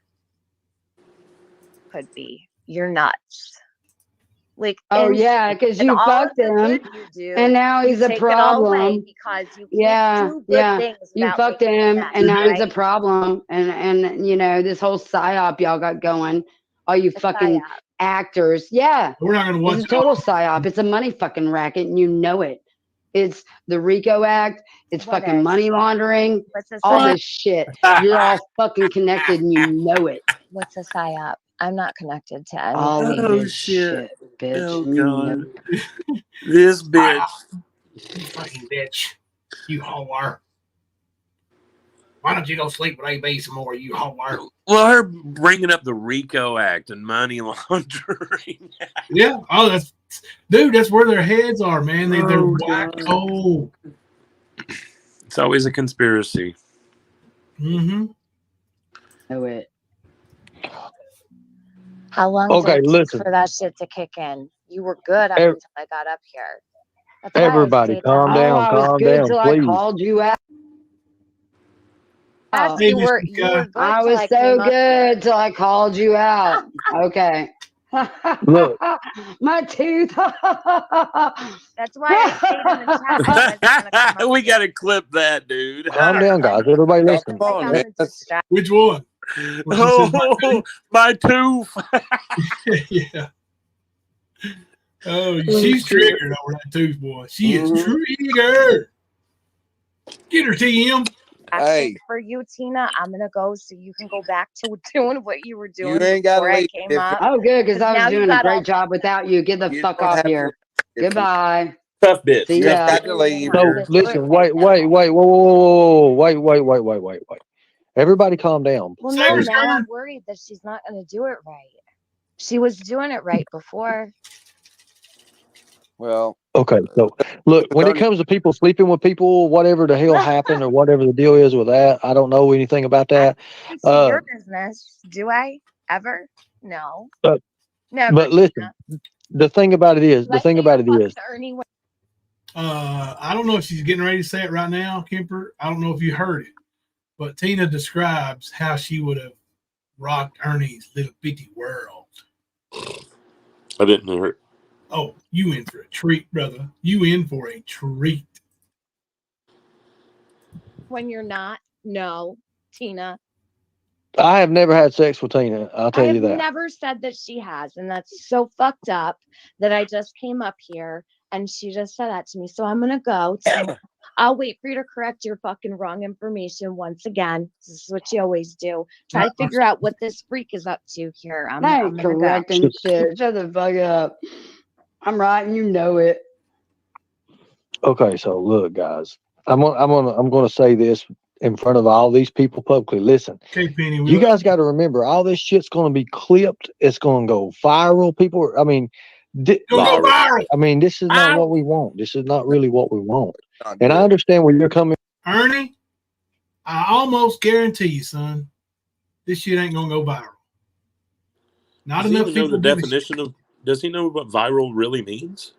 Could be. You're nuts. Like, because you fucked him, and now he's a problem. Because you can't do good things. You fucked him, and now he's a problem. And this whole psyop y'all got going. All you fucking actors. Yeah, we're not gonna watch. It's a total psyop. It's a money fucking racket, and you know it. It's the RICO Act. It's fucking money laundering. All this shit. You're all fucking connected, and you know it. What's a psyop? I'm not connected to anything. All of this shit, bitch. Oh, God. This bitch. You fucking bitch. You whore. Why don't you go sleep with AB some more, you whore? Well, her bringing up the RICO Act and money laundering. Yeah. Oh, that's where their heads are, man. They're whack cold. It's always a conspiracy. Mm-hmm. Know it. How long did it take for that shit to kick in? You were good up until I got up here. Everybody, calm down, calm down, please. I called you out. You were good. I was so good till I called you out. Okay. Look. My tooth. That's why I stayed in the chat. We got to clip that, dude. Calm down, guys. Everybody listen. Which one? Oh, my tooth. Yeah. Oh, she's triggered over that tooth, boy. She is triggered. Get her, TM. Hey, for you, Tina, I'm gonna go so you can go back to doing what you were doing. You ain't got to leave. Oh, good, because I was doing a great job without you. Get the fuck off here. Goodbye. Tough bitch. See ya. Got to leave. So listen, wait, whoa. Everybody calm down. Well, no, now I'm worried that she's not gonna do it right. She was doing it right before. Well, okay. So look, when it comes to people sleeping with people, whatever the hell happened or whatever the deal is with that, I don't know anything about that. It's your business. Do I ever? No. Never. But listen, the thing about it is, I don't know if she's getting ready to say it right now, Kemper. I don't know if you heard it, but Tina describes how she would have rocked Ernie's little bitty world. I didn't hear it. Oh, you in for a treat, brother. You in for a treat. When you're not, no, Tina. I have never had sex with Tina. I'll tell you that. I've never said that she has, and that's so fucked up that I just came up here and she just said that to me. So I'm gonna go. I'll wait for you to correct your fucking wrong information once again. This is what you always do. Try to figure out what this freak is up to here. I'm ain't gonna correcting go. shit. Shut the fuck up. I'm right, and you know it. Okay, so look, guys, I'm gonna say this in front of all these people publicly. Listen, Okay, Penny. you guys got to remember, all this shit's gonna be clipped. It's gonna go viral. People, I mean, go viral. I mean, this is not what we want. This is not really what we want. Not And I good. understand where you're coming. Ernie, I almost guarantee you, son, this shit ain't gonna go viral. Not Does he enough even know people the give a definition of? Does he know what viral really means?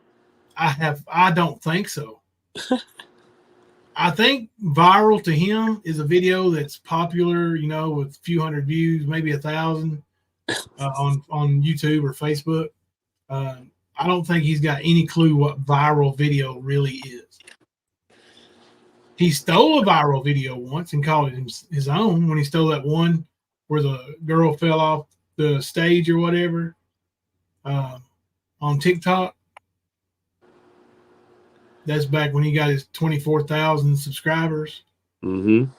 I don't think so. I think viral to him is a video that's popular, you know, with a few hundred views, maybe 1,000 on YouTube or Facebook. I don't think he's got any clue what viral video really is. He stole a viral video once and called it his own when he stole that one where the girl fell off the stage or whatever on TikTok. That's back when he got his 24,000 subscribers. Mm-hmm.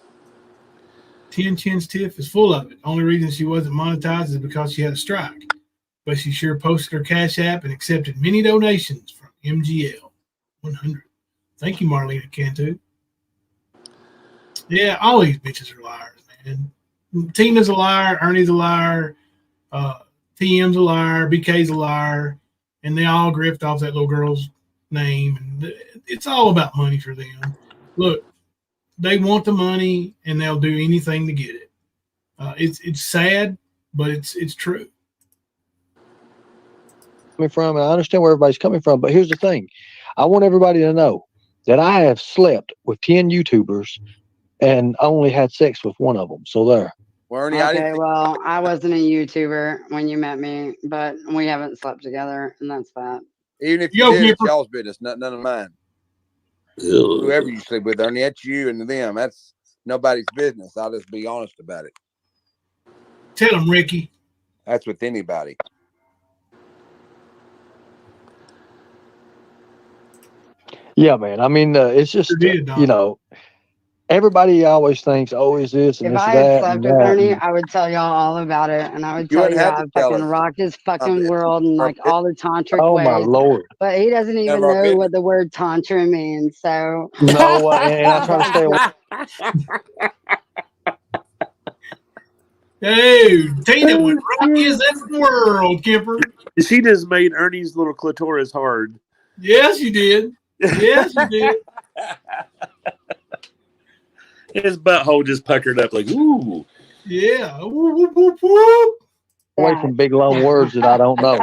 10 Chin's Tiff is full of it. Only reason she wasn't monetized is because she had a strike. But she sure posted her Cash App and accepted many donations from MGL 100. Thank you, Marlena Cantu. Yeah, all these bitches are liars, man. Tina's a liar, Ernie's a liar, TM's a liar, BK's a liar, and they all grift off that little girl's name. And it's all about money for them. Look, they want the money and they'll do anything to get it. It's sad, but it's true. Coming from, and I understand where everybody's coming from, but here's the thing: I want everybody to know that I have slept with 10 YouTubers and only had sex with one of them. So there. Well, Ernie, Okay, well, I wasn't a YouTuber when you met me, but we haven't slept together, and that's that. Even if you did, it's y'all's business, none of mine. Whoever you sleep with, Ernie, that's you and them. That's nobody's business. I'll just be honest about it. Tell him, Ricky. That's with anybody. Yeah, man. I mean, it's just, you know, everybody always thinks, oh, is this and If this I and had that. slept with Ernie, I would tell y'all all about it, and I would tell you how I fucking rocked his fucking world and like all the tantric Oh, ways. my Lord. But he doesn't even Never know been. what the word tantra means. So no, and I try to stay away. Hey, Tina would rock his in the world, Kipper. She just made Ernie's little clitoris hard. Yes, you did. Yes, you did. His butthole just puckered up like, ooh. Yeah. Whoop, whoop, whoop. Away from big long words that I don't know.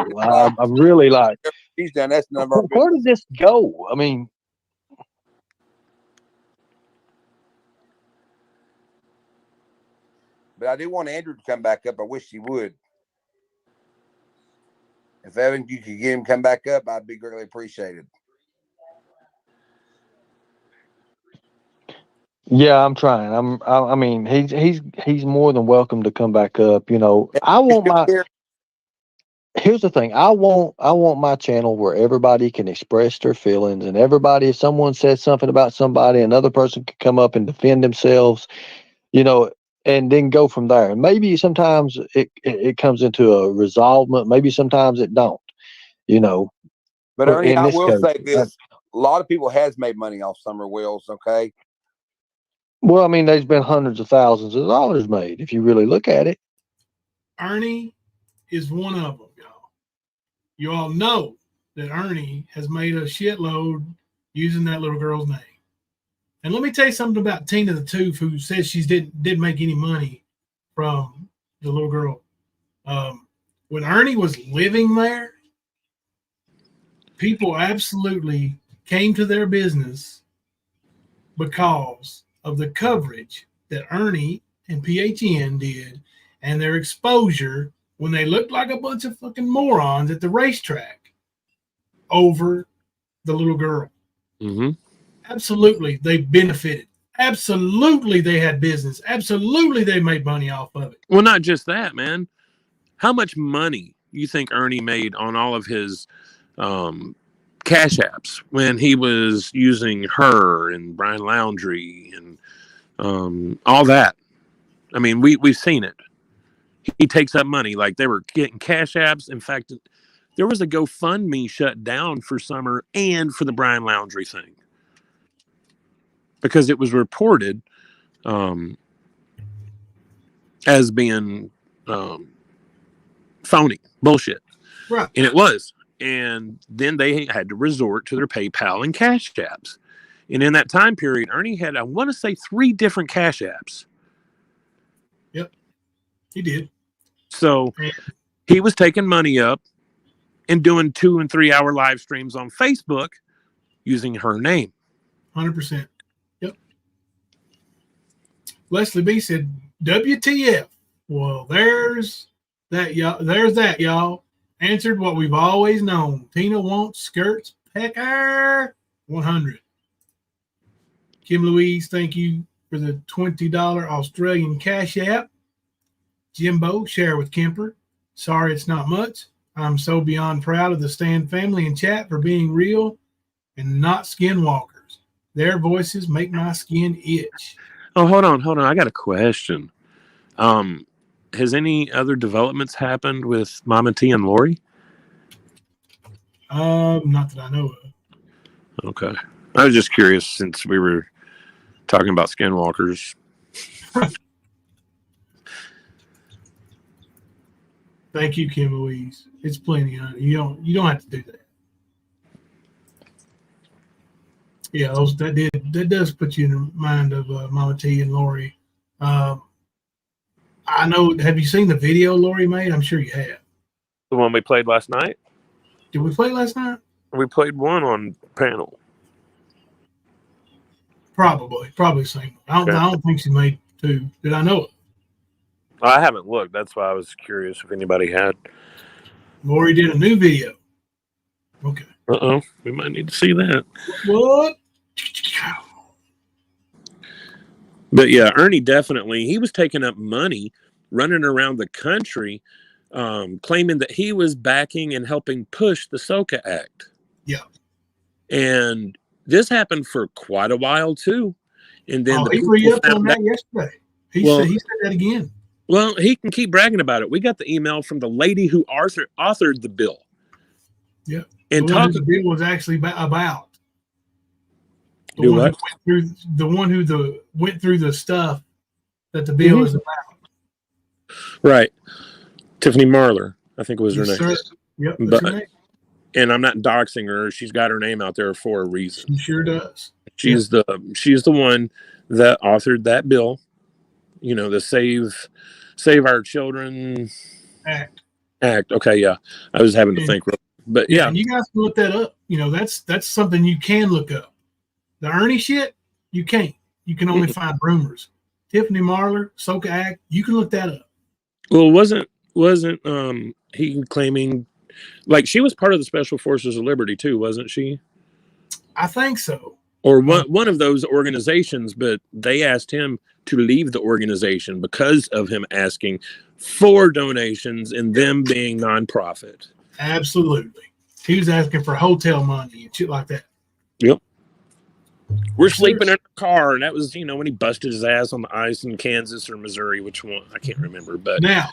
I'm really like, he's done. That's none of our where did this go? I mean, but I do want Andrew to come back up. I wish he would. If Evan, you could get him come back up, I'd be greatly appreciated. yeah, I'm trying. I mean, he's more than welcome to come back up. You know, I want my. Here's the thing. I want my channel where everybody can express their feelings, and everybody, if someone says something about somebody, another person can come up and defend themselves. You know, and then go from there. And maybe sometimes it comes into a resolvement. Maybe sometimes it don't. You know. But Ernie, I will case, say this: a lot of people has made money off summer wheels. Okay. Well, I mean, there's been hundreds of thousands of dollars made if you really look at it. Ernie is one of them, y'all. You all know that Ernie has made a shitload using that little girl's name. And let me tell you something about Tina the Tooth, who says she didn't make any money from the little girl. When Ernie was living there, people absolutely came to their business because of the coverage that Ernie and PHN did and their exposure when they looked like a bunch of fucking morons at the racetrack over the little girl. Mm-hmm. Absolutely, they benefited. Absolutely, they had business. Absolutely, they made money off of it. Well, not just that, man. How much money you think Ernie made on all of his cash apps when he was using her and Brian Laundrie and all that. I mean, we've seen it. He takes up money like they were getting cash apps. In fact, there was a GoFundMe shut down for Summer and for the Brian Laundrie thing because it was reported as being phony bullshit. Right. And it was. And then they had to resort to their PayPal and cash apps. And in that time period, Ernie had, I want to say, 3 different cash apps. Yep, he did. So he was taking money up and doing 2 and 3 hour live streams on Facebook using her name. 100%. Yep. Leslie B said, WTF. Well, there's that, y'all. Answered what we've always known. Tina wants skirts. Pecker. 100. Kim Louise, thank you for the $20 Australian cash app. Jimbo, share with Kemper. Sorry it's not much. I'm so beyond proud of the Stan family and chat for being real and not skinwalkers. Their voices make my skin itch. Oh, hold on. I got a question. Has any other developments happened with Mama T and Lori? Not that I know of. Okay. I was just curious since we were talking about skinwalkers. Thank you, Kim Louise. It's plenty, honey. You don't have to do that. Yeah, that does put you in the mind of Mama T and Lori. I know. Have you seen the video Lori made? I'm sure you have. The one we played last night? Did we play last night? We played one on panel. Probably the same one. I don't think she made 2. Did I know it? I haven't looked. That's why I was curious if anybody had. Lori did a new video. Okay. Uh-oh. We might need to see that. What? But yeah, Ernie definitely, he was taking up money, running around the country, claiming that he was backing and helping push the SOCA Act. Yeah. And this happened for quite a while too. And then he re-upped on that yesterday. He said that again. Well, he can keep bragging about it. We got the email from the lady who authored the bill. Yeah. And the bill was actually about. The one who went through the stuff that the bill is about. Right. Tiffany Marler, I think was her name. Sir. Yep, that's her name. And I'm not doxing her. She's got her name out there for a reason. She sure does. She's the one that authored that bill. You know, the Save Our Children Act. Okay, yeah. I was having to think, but yeah. And you guys can look that up. You know, that's something you can look up. The Ernie shit, you can't. You can only find rumors. Tiffany Marler, SOCA Act, you can look that up. Well, wasn't he claiming, like, she was part of the Special Forces of Liberty too, wasn't she? I think so. Or one of those organizations, but they asked him to leave the organization because of him asking for donations and them being nonprofit. Absolutely. He was asking for hotel money and shit like that. Yep. We're sleeping in a car, and that was, when he busted his ass on the ice in Kansas or Missouri, which one? I can't remember. But now,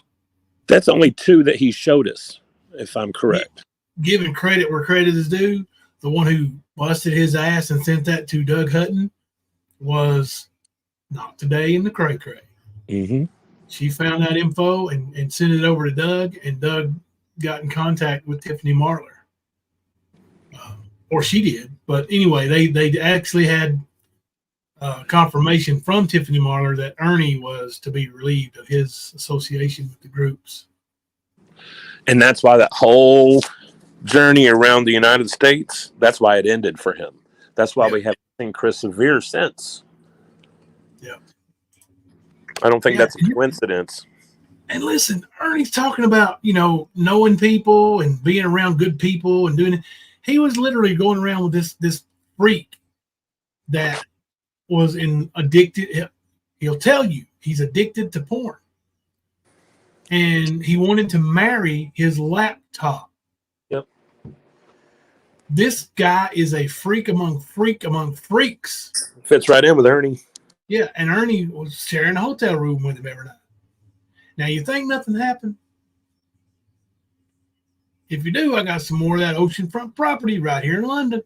that's only 2 that he showed us, if I'm correct. Giving credit where credit is due, the one who busted his ass and sent that to Doug Hutton was Not Today in the Cray Cray. Mm-hmm. She found that info and sent it over to Doug, and Doug got in contact with Tiffany Marler. Or she did. But anyway, they actually had confirmation from Tiffany Marler that Ernie was to be relieved of his association with the groups. And that's why that whole journey around the United States, that's why it ended for him. That's why we haven't seen Chris Severe since. Yeah. I don't think that's a coincidence. And listen, Ernie's talking about, knowing people and being around good people and doing it. He was literally going around with this freak that was addicted. He'll tell you he's addicted to porn. And he wanted to marry his laptop. Yep. This guy is a freak among freaks. Fits right in with Ernie. Yeah, and Ernie was sharing a hotel room with him every night. Now, you think nothing happened? If you do, I got some more of that oceanfront property right here in London.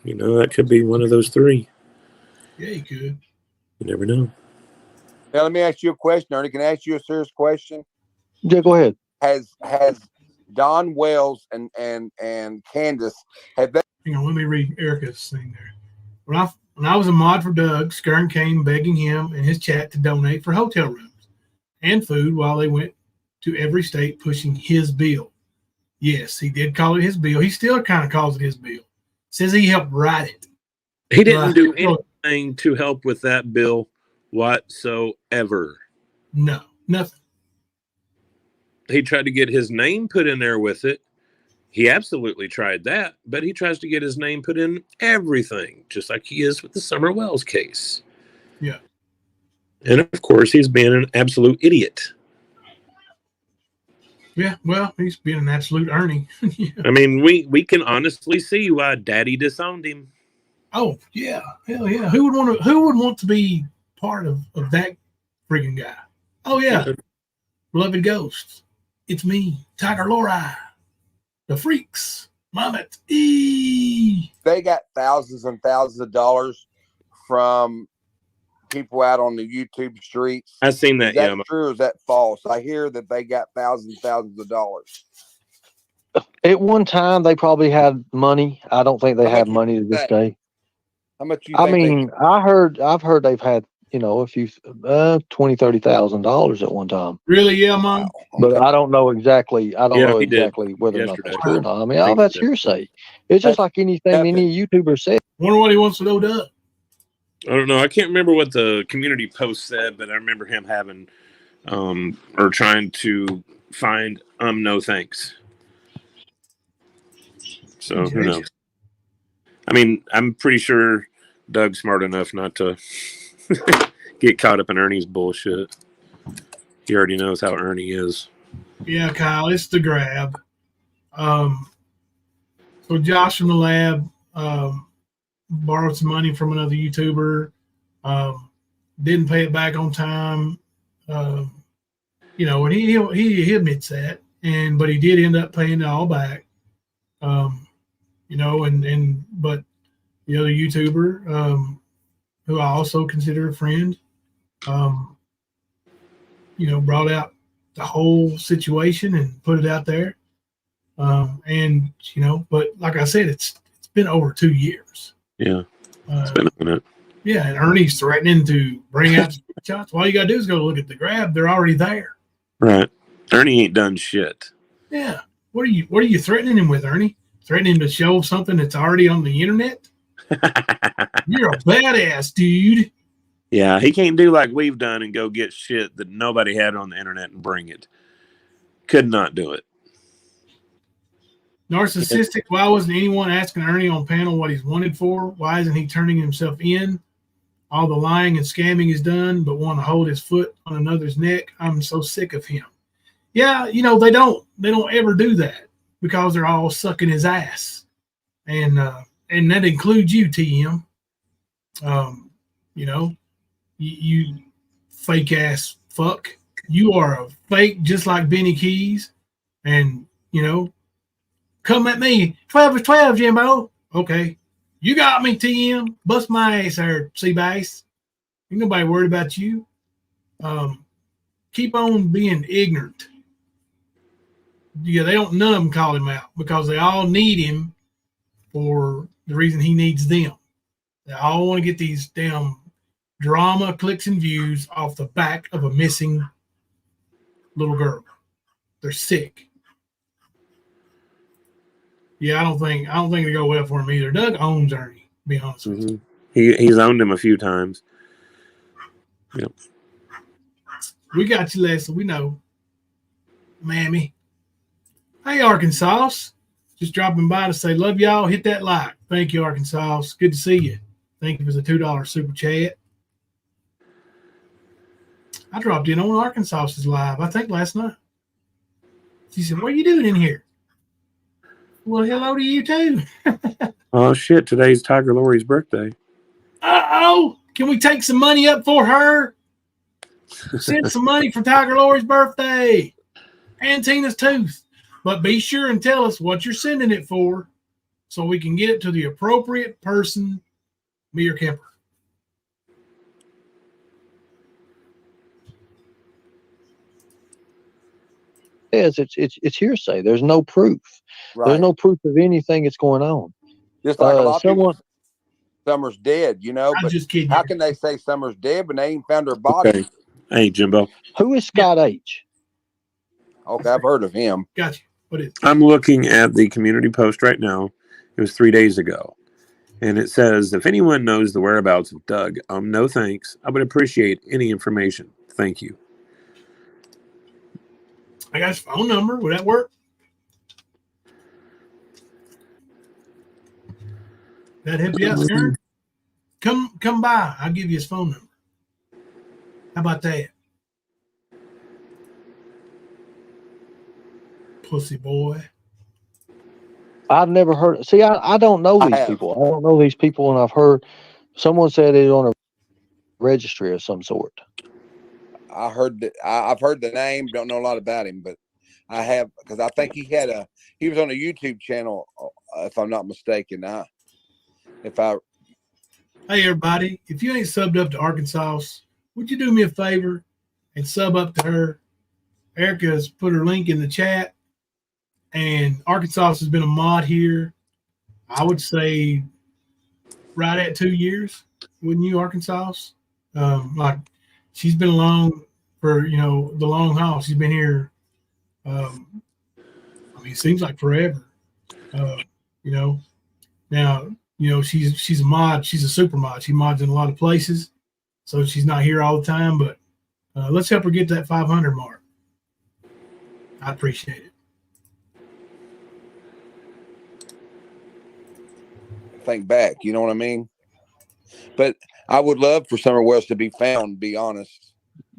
You know, that could be one of those three. Yeah, you could. You never know. Now, let me ask you a question, Ernie. Can I ask you a serious question? Yeah, go ahead. Has Don Wells and Candace, have they? Hang on, let me read Erica's thing there. When I was a mod for Doug, Skern came begging him and his chat to donate for hotel rooms and food while they went to every state pushing his bill. Yes, he did call it his bill. He still kind of calls it his bill. Says he helped write it. He didn't do anything to help with that bill whatsoever. No, nothing. He tried to get his name put in there with it. He absolutely tried that, but he tries to get his name put in everything, just like he is with the Summer Wells case. Yeah. And of course, he's being an absolute idiot. Yeah, well, he's being an absolute Ernie. Yeah. I mean, we can honestly see why Daddy disowned him. Oh, yeah. Hell yeah. Who would want to be part of that freaking guy? Oh, yeah. Beloved Ghosts. It's me, Tiger Lori. The Freaks. Mummit. They got thousands and thousands of dollars from people out on the YouTube streets. I've seen that. Is that true or is that false? I hear that they got thousands and thousands of dollars. At one time, they probably had money. I don't think they have money to this day. How much you I think mean, I've heard they've had, a few $20,000-$30,000 at one time. Really? Yeah, Mom. But I don't know exactly. I don't know exactly whether or not that's true or not. I mean, all that's hearsay. It's just like anything any YouTuber said. Wonder what he wants to know, Doug. I don't know. I can't remember what the community post said, but I remember him having or trying to find no thanks. So who knows? I mean, I'm pretty sure Doug's smart enough not to get caught up in Ernie's bullshit. He already knows how Ernie is. Yeah, Kyle, it's the grab. So Josh from the lab borrowed some money from another YouTuber. Didn't pay it back on time. And he admits that. But he did end up paying it all back. But the other YouTuber, who I also consider a friend, brought out the whole situation and put it out there. But like I said, it's been over 2 years. Yeah. It's been a minute. Yeah, and Ernie's threatening to bring out shots. All you gotta do is go look at the grab. They're already there. Right. Ernie ain't done shit. Yeah. What are you threatening him with, Ernie? Threatening to show something that's already on the internet? You're a badass, dude. Yeah, he can't do like we've done and go get shit that nobody had on the internet and bring it. Could not do it. Narcissistic. Why wasn't anyone asking Ernie on panel what he's wanted for? Why isn't he turning himself in? All the lying and scamming is done, but want to hold his foot on another's neck. I'm so sick of him. Yeah, they don't ever do that because they're all sucking his ass. And that includes you, TM. You fake ass fuck. You are a fake just like Benny Keys. And, come at me. 12 is 12, Jimbo. Okay. You got me, TM. Bust my ass there, Seabass. Ain't nobody worried about you. Keep on being ignorant. Yeah, none of them call him out because they all need him for the reason he needs them. They all want to get these damn drama, clicks, and views off the back of a missing little girl. They're sick. Yeah, I don't think they go well for him either. Doug owns Ernie, to be honest with you. He's owned him a few times. Yep. We got you, Leslie. We know. Mammy. Hey, Arkansas. Just dropping by to say love y'all. Hit that like. Thank you, Arkansas. Good to see you. Thank you for the $2 super chat. I dropped in on Arkansas's live, I think last night. She said, what are you doing in here? Well, hello to you too. Oh shit! Today's Tiger Lori's birthday. Uh-oh! Can we take some money up for her? Send some money for Tiger Lori's birthday and Tina's tooth. But be sure and tell us what you're sending it for so we can get it to the appropriate person, me or Kemper. Yes, it's hearsay. There's no proof. Right. There's no proof of anything that's going on. Just like a lot of someone, people, Summer's dead, you know. I'm But just kidding. how can they say Summer's dead when they ain't found her body? Okay. Hey, Jimbo. who is Scott H? Okay, I've heard of him. Gotcha. What is it? I'm looking at the community post right now. It was 3 days ago. And it says, if anyone knows the whereabouts of Doug, no thanks. I would appreciate any information. Thank you. I got his phone number. Would that work? That help you out, Stern? Come by. I'll give you his phone number. How about that? Pussy boy. I've never heard. See, I don't know these people. I don't know these people, and I've heard someone said it's on a registry of some sort. I heard that. I've heard the name. Don't know a lot about him, but I have because I think he was on a YouTube channel, if I'm not mistaken. Hey everybody, if you ain't subbed up to Arkansas, would you do me a favor and sub up to her? Erica's put her link in the chat, and Arkansas has been a mod here. I would say right at 2 years. Wouldn't you, Arkansas? Like she's been along for the long haul. She's been here. I mean, it seems like forever. Now she's a mod. She's a super mod. She mods in a lot of places, so she's not here all the time. But let's help her get that 500 mark. I appreciate it. Think back, you know what I mean? But I would love for Summer Wells to be found, be honest.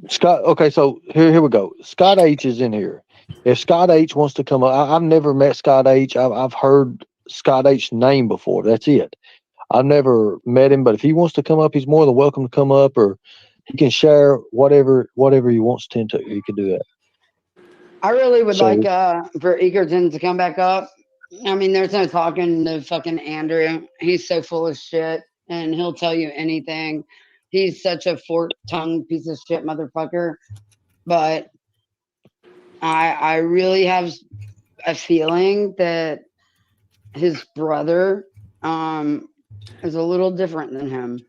Scott, okay, so here we go. Scott H is in here. If Scott H wants to come up, I've never met Scott H. I've heard Scott H's name before. That's it. I've never met him, but if he wants to come up, he's more than welcome to come up, or he can share whatever he wants to. He can do that. I really would like for Egerton to come back up. I mean, there's no talking to fucking Andrew. He's so full of shit, and he'll tell you anything. He's such a fork-tongued piece of shit motherfucker. But I really have a feeling that his brother is a little different than him.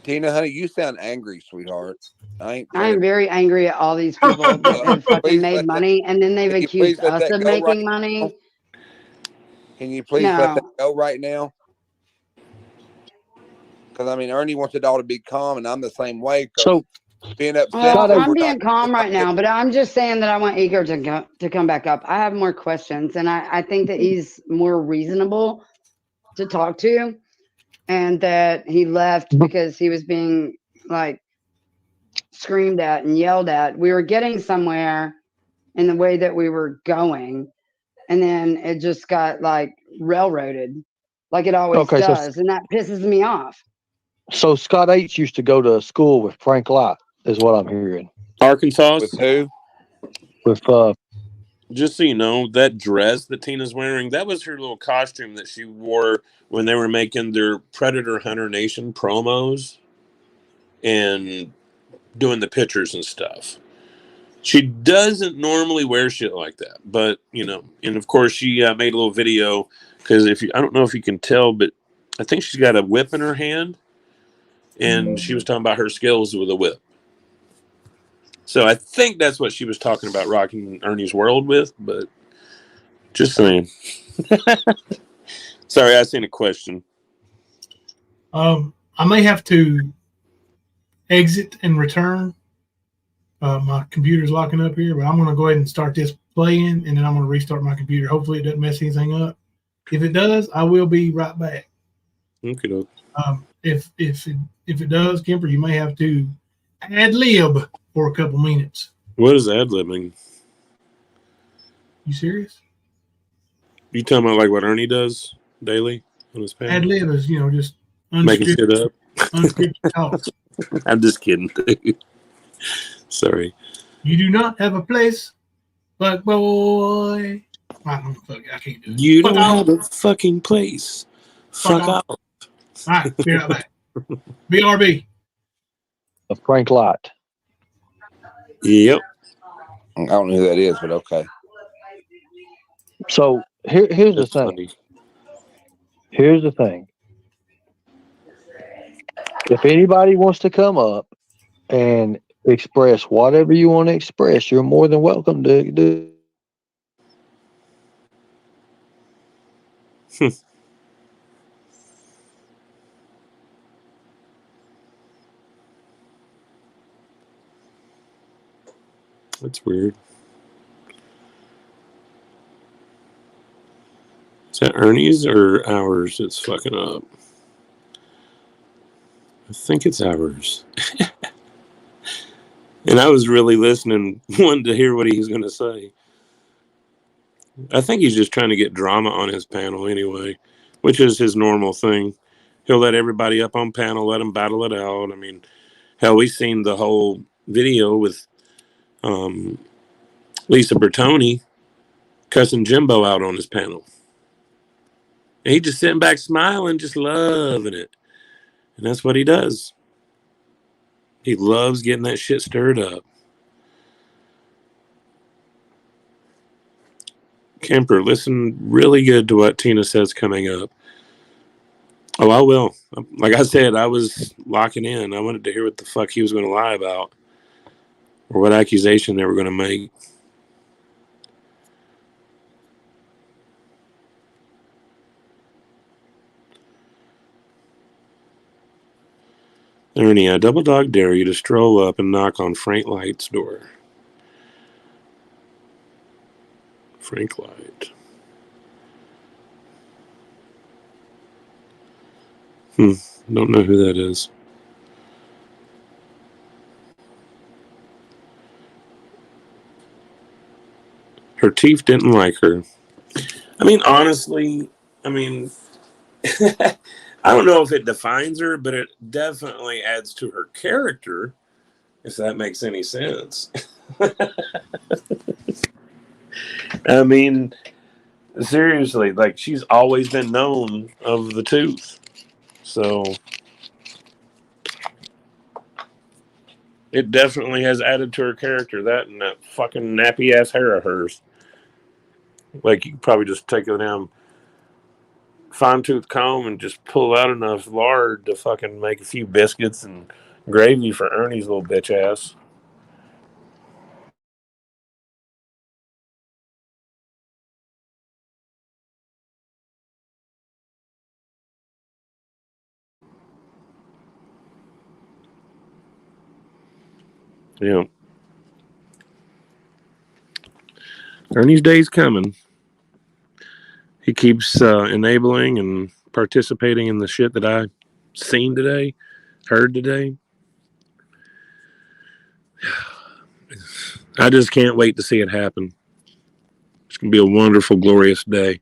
Tina, honey, you sound angry, sweetheart. I am very angry at all these people that have fucking made money, and then they've accused us of making money. Can you please let that go right now? Because, I mean, Ernie wants it all to be calm, and I'm the same way. So, being upset. I'm being calm right now, but I'm just saying that I want Eager to come back up. I have more questions, and I think that he's more reasonable to talk to, and that he left because he was being, like, screamed at and yelled at. We were getting somewhere in the way that we were going, and then it just got, like, railroaded, like it always does, and that pisses me off. So Scott H used to go to school with Frank Lott, is what I'm hearing. Arkansas? With who? With just so you know, that dress that Tina's wearing, that was her little costume that she wore when they were making their Predator Hunter Nation promos and doing the pictures and stuff. She doesn't normally wear shit like that, but and of course she made a little video because I don't know if you can tell, but I think she's got a whip in her hand, and she was talking about her skills with a whip. So I think that's what she was talking about rocking Ernie's World with, but just saying. Sorry, I seen a question. I may have to exit and return. My computer's locking up here, but I'm going to go ahead and start this playing, and then I'm going to restart my computer. Hopefully it doesn't mess anything up. If it does, I will be right back. Okay. If it does, Kemper, you may have to ad-lib for a couple minutes. What is ad-libbing? You serious? You talking about like what Ernie does daily on his panel? Ad lib is, just Making shit up. unscripted talk. I'm just kidding. Sorry. You do not have a place, but boy. I can't do it. You don't have a fucking place. Fuck off. All right, be right back. BRB. Frank Light. Yep. I don't know who that is, but okay. So here's the thing. Funny. Here's the thing. If anybody wants to come up and express whatever you want to express, you're more than welcome to do. That's weird. Is that Ernie's or ours that's fucking up? I think it's ours. And I was really listening, wanting to hear what he was going to say. I think he's just trying to get drama on his panel anyway, which is his normal thing. He'll let everybody up on panel, let them battle it out. I mean, hell, we've seen the whole video with Lisa Bertoni cussing Jimbo out on his panel. And he just sitting back smiling, just loving it. And that's what he does. He loves getting that shit stirred up. Kemper, listen really good to what Tina says coming up. Oh, I will. Like I said, I was locking in. I wanted to hear what the fuck he was going to lie about or what accusation they were going to make. Ernie, I double dog dare you to stroll up and knock on Frank Light's door. Frank Light. Don't know who that is. Her teeth didn't like her. I mean, honestly, I don't know if it defines her, but it definitely adds to her character, if that makes any sense. I mean, seriously, like she's always been known of the tooth. So it definitely has added to her character, that and that fucking nappy ass hair of hers. Like you could probably just take a damn fine tooth comb and just pull out enough lard to fucking make a few biscuits and gravy for Ernie's little bitch ass. Yeah. Ernie's day's coming. He keeps enabling and participating in the shit that I seen today, heard today. I just can't wait to see it happen. It's going to be a wonderful, glorious day.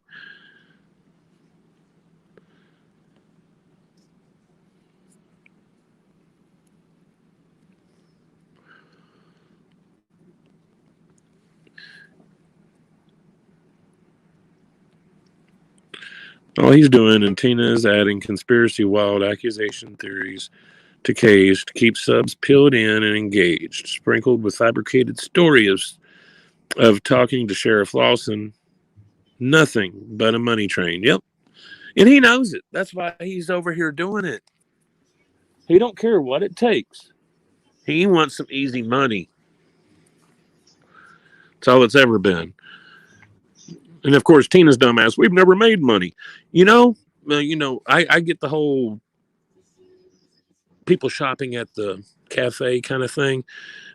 All he's doing, and Tina is adding conspiracy wild accusation theories to Cage to keep subs peeled in and engaged, sprinkled with fabricated stories of talking to Sheriff Lawson. Nothing but a money train. Yep. And he knows it. That's why he's over here doing it. He don't care what it takes. He wants some easy money. That's all it's ever been. And of course, Tina's dumbass, we've never made money. I get the whole people shopping at the cafe kind of thing.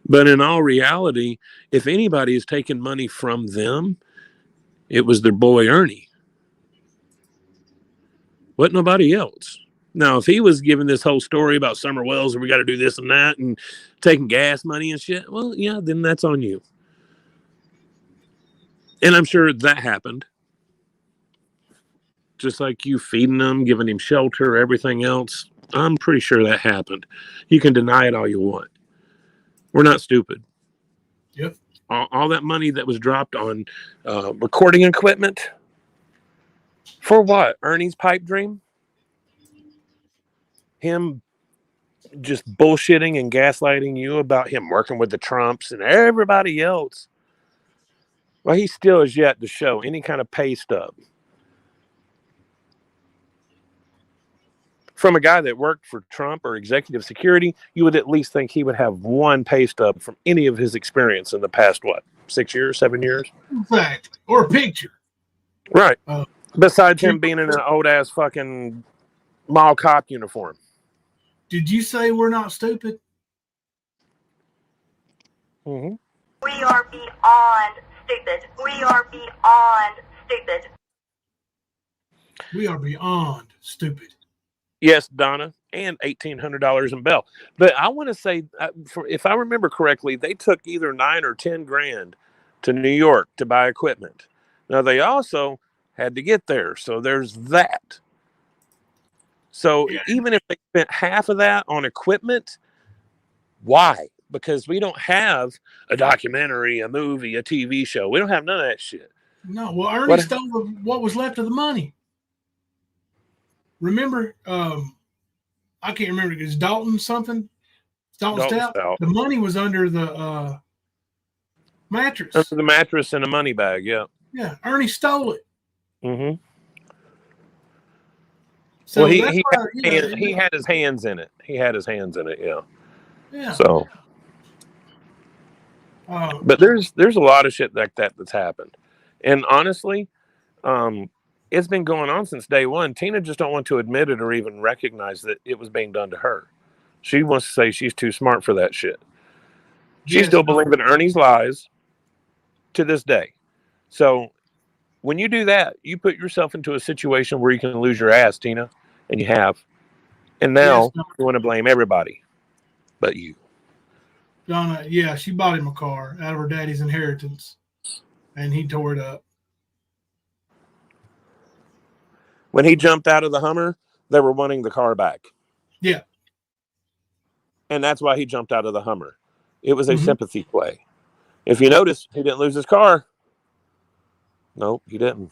But in all reality, if anybody is taking money from them, it was their boy Ernie. Wasn't nobody else. Now, if he was giving this whole story about Summer Wells and we got to do this and that and taking gas money and shit, well, yeah, then that's on you. And I'm sure that happened. just like you feeding him, giving him shelter, everything else. I'm pretty sure that happened. You can deny it all you want. We're not stupid. Yep. All that money that was dropped on recording equipment for what? Ernie's pipe dream? Him just bullshitting and gaslighting you about him working with the Trumps and everybody else. Well, he still has yet to show any kind of pay stub from a guy that worked for Trump or executive security. You would at least think he would have one pay stub from any of his experience in the past, 6 years, 7 years? Exactly. Or a picture. Right. Besides him being in an old ass fucking mall cop uniform. Did you say we're not stupid? Mm-hmm. We are beyond stupid. We are beyond stupid. We are beyond stupid. Yes, Donna, and $1,800 in bail. But I want to say, if I remember correctly, they took either 9 or 10 grand to New York to buy equipment. Now, they also had to get there, so there's that. So even if they spent half of that on equipment, why? Because we don't have a documentary, a movie, a TV show. We don't have none of that shit. No, well, Ernie stole what was left of the money. Remember, I can't remember. Is Dalton something? Dalton Stout? The money was under the mattress. Under the mattress in a money bag, yeah. Yeah, Ernie stole it. Mm-hmm. So well, he had his hands in it. He had his hands in it, yeah. Yeah. So, but there's a lot of shit like that that's happened, and honestly, it's been going on since day one. Tina just don't want to admit it or even recognize that it was being done to her. She wants to say she's too smart for that shit. She's still believing Ernie's lies to this day. So when you do that, you put yourself into a situation where you can lose your ass, Tina, and you have. And now you want to blame everybody but you. Donna, yeah, she bought him a car out of her daddy's inheritance, and he tore it up. When he jumped out of the Hummer, they were wanting the car back. Yeah. And that's why he jumped out of the Hummer. It was a sympathy play. If you notice, he didn't lose his car. Nope, he didn't.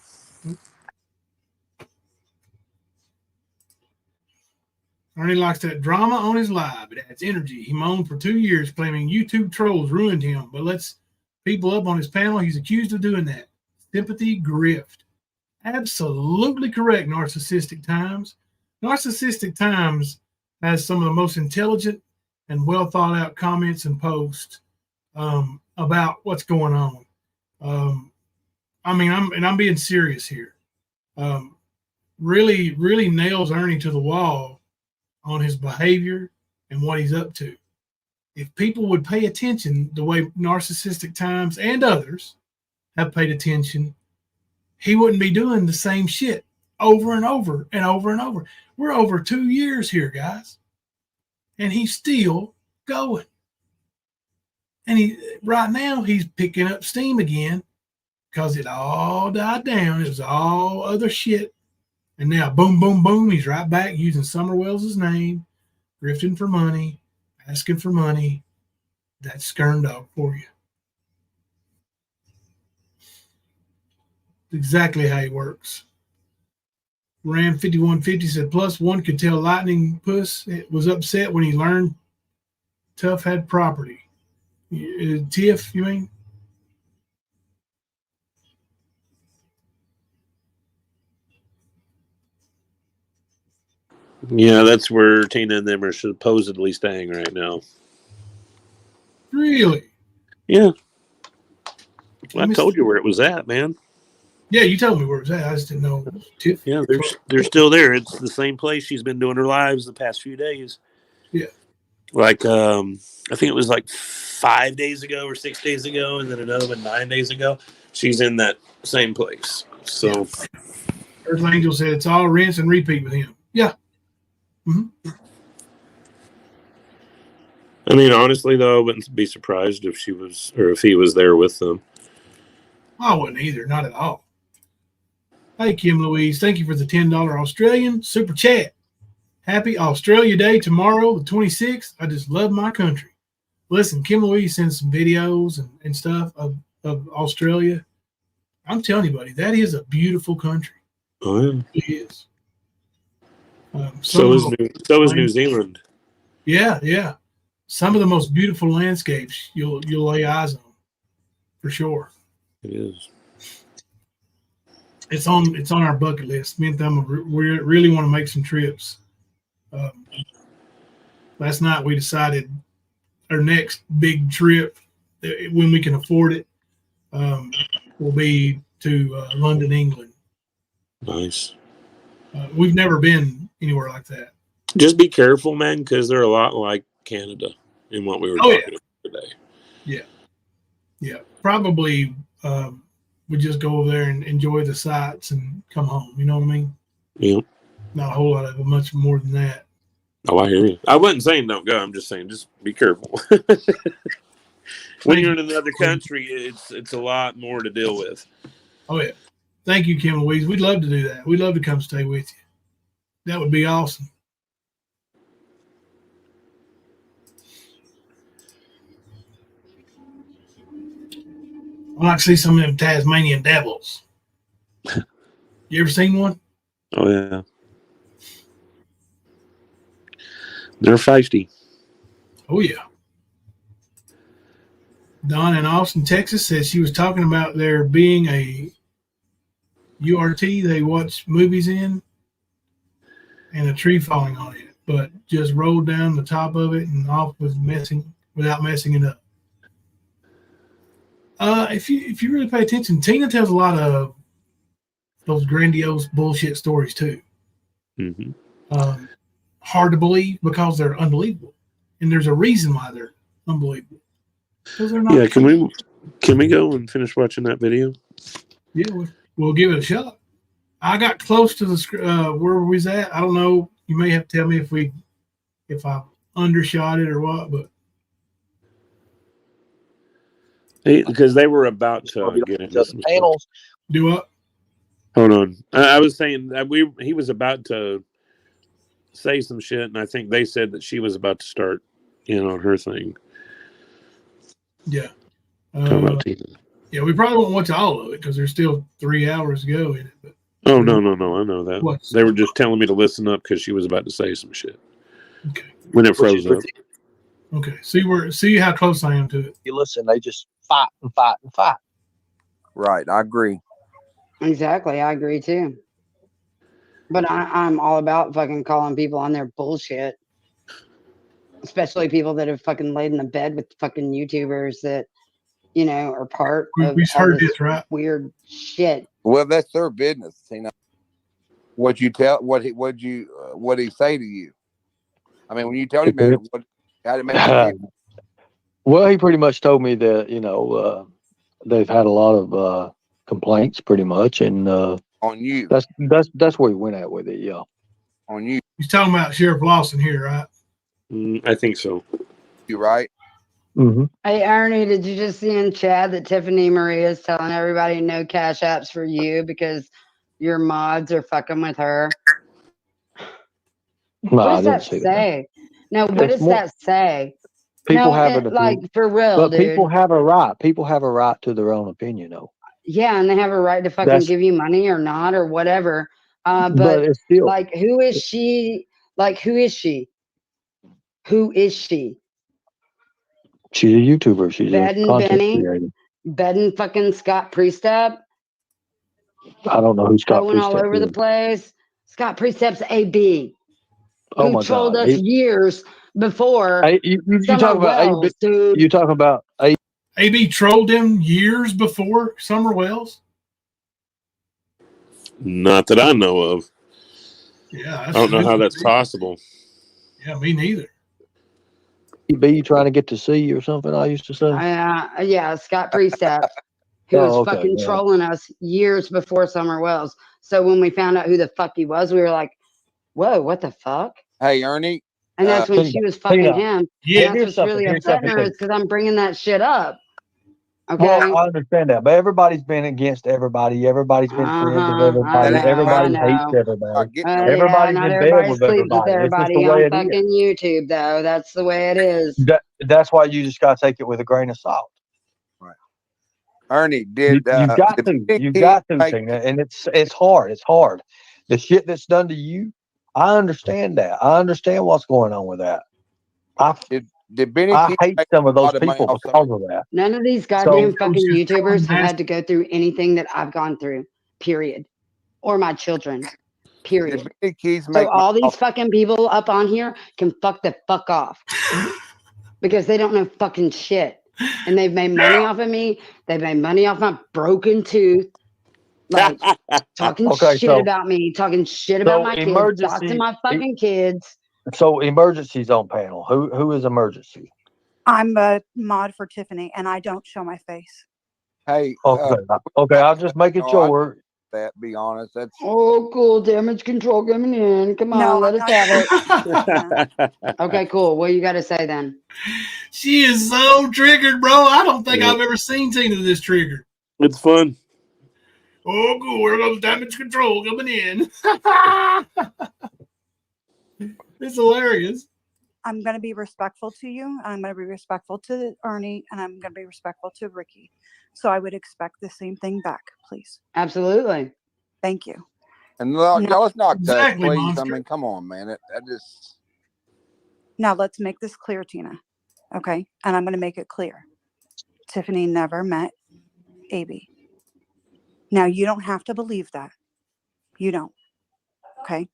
Ernie likes that drama on his live. It adds energy. He moaned for 2 years, claiming YouTube trolls ruined him, but lets people up on his panel. He's accused of doing that. Sympathy grift. Absolutely correct, Narcissistic Times. Narcissistic Times has some of the most intelligent and well thought out comments and posts about what's going on. I'm being serious here. Really, really nails Ernie to the wall on his behavior and what he's up to. If people would pay attention the way Narcissistic Times and others have paid attention, he wouldn't be doing the same shit over and over and over and over. We're over 2 years here, guys, and he's still going. And right now he's picking up steam again because it all died down. It was all other shit. And now, boom, boom, boom, he's right back using Summer Wells' name, grifting for money, asking for money. That's Skern Dog for you. Exactly how he works. Ram 5150 said, plus one could tell Lightning Puss was upset when he learned Tough had property. Tiff, you mean? Yeah, that's where Tina and them are supposedly staying right now. Really? Yeah. Well, I told you where it was at, man. Yeah, you told me where it was at. I just didn't know. Tiff. Yeah, they're still there. It's the same place she's been doing her lives the past few days. Yeah. Like, I think it was like 5 days ago or 6 days ago, and then another one 9 days ago. She's in that same place. So, Earth Angel said it's all rinse and repeat with him. Yeah. Mm-hmm. I mean, honestly, though, I wouldn't be surprised if she was, or if he was there with them. I wouldn't either. Not at all. Hey, Kim Louise, thank you for the $10 Australian super chat. Happy Australia Day tomorrow, the 26th. I just love my country. Listen, Kim Louise sends some videos and stuff of Australia. I'm telling you, buddy, that is a beautiful country. Oh, yeah. It is. So is New Zealand. Yeah, yeah. Some of the most beautiful landscapes you'll lay eyes on, for sure. It is. It's on our bucket list. Me and Thumb, we really want to make some trips. Last night we decided our next big trip, when we can afford it, will be to London, England. Nice. We've never been anywhere like that. Just be careful, man, because they're a lot like Canada in what we were talking about today. Yeah. Yeah. Probably we just go over there and enjoy the sights and come home. You know what I mean? Yeah. Not a whole lot of much more than that. Oh, I hear you. I wasn't saying don't go. I'm just saying just be careful. When you're in another country, it's a lot more to deal with. Oh, yeah. Thank you, Kim Louise. We'd love to do that. We'd love to come stay with you. That would be awesome. I'd like to see some of them Tasmanian devils. You ever seen one? Oh, yeah. They're feisty. Oh, yeah. Dawn in Austin, Texas says she was talking about there being a URT they watch movies in and a tree falling on it, but just rolled down the top of it and off without messing it up. If you really pay attention, Tina tells a lot of those grandiose bullshit stories too. Mm-hmm. Hard to believe because they're unbelievable, and there's a reason why they're unbelievable. Because they're not. Yeah, can we go and finish watching that video? Yeah, we'll give it a shot. I got close to the where we was at. I don't know. You may have to tell me if I undershot it or what, but. Because they were about to get into some panels. Do what? Hold on. I was saying that he was about to say some shit, and I think they said that she was about to start, on her thing. Yeah. Talk about Tina. Yeah, we probably won't watch all of it because there's still 3 hours to go in it. But oh no! I know that. They were just telling me to listen up because she was about to say some shit. Okay. When it froze up. Okay. See how close I am to it. You listen, they just fight and fight and fight. Right, I agree. Exactly, I agree too. But I'm all about fucking calling people on their bullshit. Especially people that have fucking laid in the bed with fucking YouTubers that, are part of We've all heard this this, right? weird shit. Well, that's their business. What he say to you? I mean, when you tell him that, how did it make you feel? Well, he pretty much told me that they've had a lot of complaints, pretty much, and on you. That's where he went at with it. Yeah, on you. He's talking about Sheriff Lawson here, right? I think so. You right? Mm-hmm. Hey, Ernie, did you just see in chat that Tiffany Marie is telling everybody no cash apps for you because your mods are fucking with her? No, what does I that didn't see say? No, what does that say? People no, have an opinion. like for real, but dude. people have a right. People have a right to their own opinion, though. Yeah, and they have a right to fucking give you money or not or whatever. But it's still, like, who is she? Like, who is she? Who is she? She's a YouTuber. She's a content creator. Bedding fucking Scott Priestep. I don't know who Scott Going all Priestep over is. the place. Scott Priestep's AB. Oh who my trolled God. us years before. You talking about Wells, dude. You talking about AB trolled him years before Summer Wells? Not that I know of. Yeah, I don't know how that's possible. Yeah, me neither. AB trying to get to see or something, I used to say. Yeah, Scott Priestep, who was fucking trolling us years before Summer Wells. So when we found out who the fuck he was, we were like, whoa, what the fuck? Hey, Ernie. And that's when she was fucking him. Yeah, and that's what's really upsetting her is because I'm bringing that shit up. Okay. Well, I understand that, but everybody's been against everybody. Everybody's been friends with I everybody. know, Everybody I hates know. everybody. Yeah, Everybody's not in bed everybody with sleeps with everybody. It's just the everybody way on it is. fucking YouTube, though. That's the way it is. That's why you just got to take it with a grain of salt. Right. Ernie, You got to, Tina, and it's hard. It's hard. The shit that's done to you, I understand that. I understand what's going on with that. Did Benny I King hate make some of a those lot of money people off because of that. None of these So goddamn fucking YouTubers have had to go through anything that I've gone through, period. Or my children, period. Did Benny Keys So make all money these off? fucking people up on here can fuck the fuck off because they don't know fucking shit. And they've made money off of me. They've made money off my broken tooth. Like, talking Okay, shit about me, talking shit about my kids, doxing my fucking kids. So emergency's on panel. Who is emergency? I'm a mod for Tiffany, and I don't show my face. Hey. Okay. I'll just make it sure. That be honest. That's Oh, cool. Damage control coming in. Come on, let us have it. Okay, cool. What you got to say then? She is so triggered, bro. I don't think I've ever seen Tina this triggered. It's fun. Oh, cool. Where goes damage control coming in? It's hilarious. I'm going to be respectful to you. I'm going to be respectful to Ernie, and I'm going to be respectful to Ricky. So I would expect the same thing back, please. Absolutely. Thank you. And y'all, let's not touch, Exactly, please. monster. I mean, come on, man. That just. Now let's make this clear, Tina. Okay, and I'm going to make it clear. Tiffany never met AB. Now you don't have to believe that. You don't. Okay,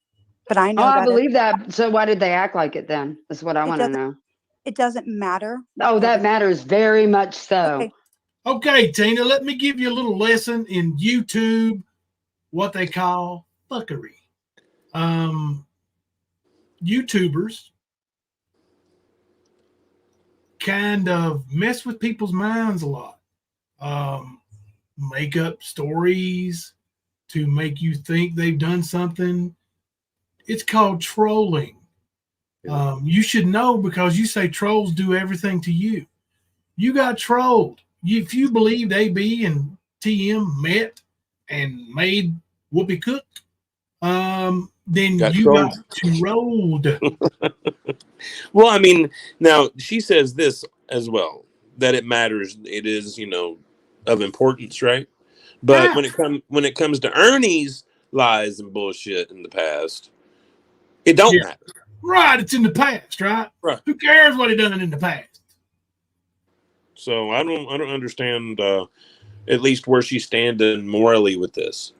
but I know I that. believe that. So why did they act like it then? That's what I want to know. It doesn't matter. Oh, that matters very much so. Okay, Tina, let me give you a little lesson in YouTube, what they call fuckery. YouTubers kind of mess with people's minds a lot. Make up stories to make you think they've done something. It's called trolling. You should know because you say trolls do everything to you. You got trolled. If you believed AB and TM met and made Whoopi Cook, then you got trolled. Well, I mean, now she says this as well, that it matters. It is, of importance, right? But when it comes to Ernie's lies and bullshit in the past, it don't matter. Right, it's in the past, right? Right. Who cares what he done in the past? So I don't understand at least where she's standing morally with this.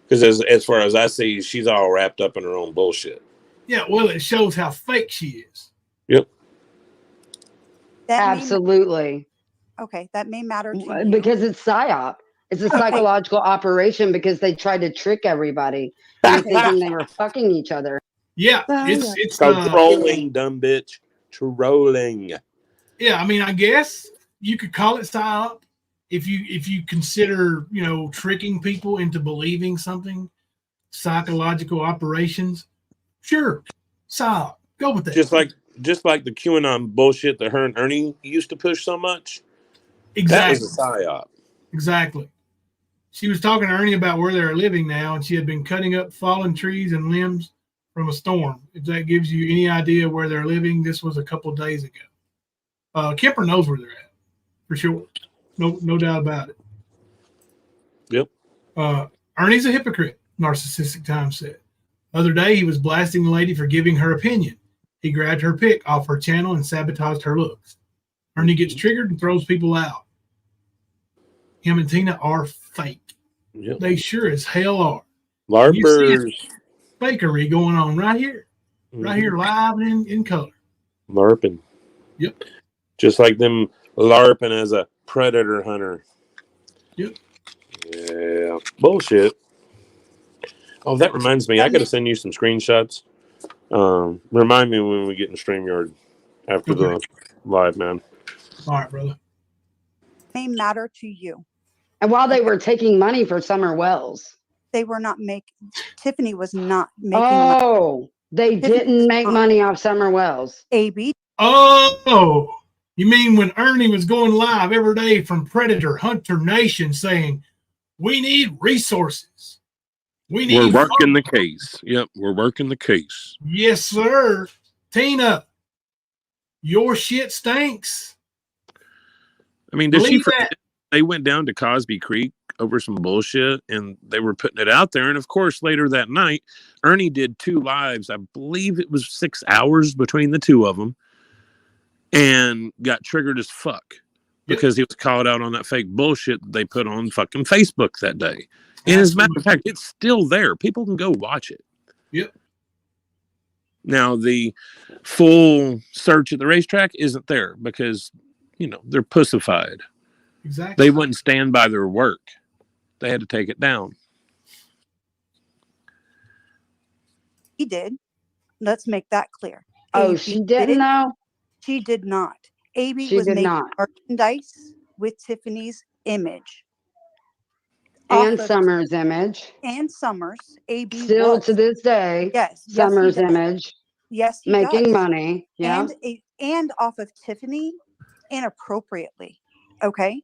Because as far as I see, she's all wrapped up in her own bullshit. Yeah, well, it shows how fake she is. Yep. Absolutely. Okay, that may matter to you. Because it's PSYOP. It's a psychological operation because they tried to trick everybody into thinking they were fucking each other. Yeah, it's trolling, dumb bitch. Trolling. Yeah, I mean, I guess you could call it PSYOP if you consider, tricking people into believing something, psychological operations. Sure, PSYOP. Go with that. Just like the QAnon bullshit that her and Ernie used to push so much. Exactly. That was a PSYOP. Exactly. She was talking to Ernie about where they're living now, and she had been cutting up fallen trees and limbs from a storm. If that gives you any idea where they're living, this was a couple of days ago. Kemper knows where they're at, for sure. No doubt about it. Yep. Ernie's a hypocrite, Narcissistic Times said. Other day, he was blasting the lady for giving her opinion. He grabbed her pic off her channel and sabotaged her looks. Ernie gets triggered and throws people out. Him and Tina are fake. Yep. They sure as hell are. LARPers. Fakery going on right here. Right here, live and in color. LARPing. Yep. Just like them LARPing as a predator hunter. Yep. Yeah. Bullshit. Oh, that reminds me. I got to send you some screenshots. Remind me when we get in StreamYard after the live, man. All right, brother. May matter to you. And while they were taking money for Summer Wells. They were not Tiffany was not making money. They didn't make money off Summer Wells. AB. Oh, You mean when Ernie was going live every day from Predator Hunter Nation saying, we need resources. We're working the case. Yep, we're working the case. Yes, sir. Tina, your shit stinks. I mean, does she forget they went down to Cosby Creek over some bullshit and they were putting it out there? And of course, later that night, Ernie did 2 lives. I believe it was 6 hours between the two of them, and got triggered as fuck because he was called out on that fake bullshit that they put on fucking Facebook that day. And as a matter of fact, it's still there. People can go watch it. Yep. Now, the full search at the racetrack isn't there because, you know, they're pussified. Exactly. They wouldn't stand by their work. They had to take it down. He did. Let's make that clear. Oh, she didn't know? She did not. AB She was did making not. merchandise with Tiffany's image. And Summer's image. And Summer's. AB Still was. to this day. Yes. Summer's yes, image. Yes, he making does. money. Yeah. And off of Tiffany inappropriately. Okay.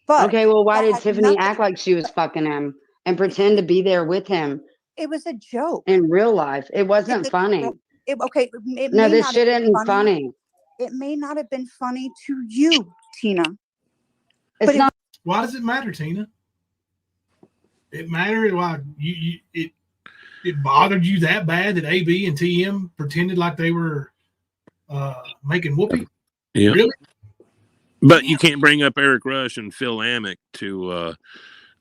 But okay, well, why did Tiffany act like she was fucking him and pretend to be there with him? It was a joke. In real life. It wasn't funny. No, this shit isn't funny. It may not have been funny to you, Tina. It's not. Why does it matter, Tina? It mattered. Why it bothered you that bad that AB and TM pretended like they were making whoopee? Yeah. Really? But you can't bring up Eric Rush and Phil Amick to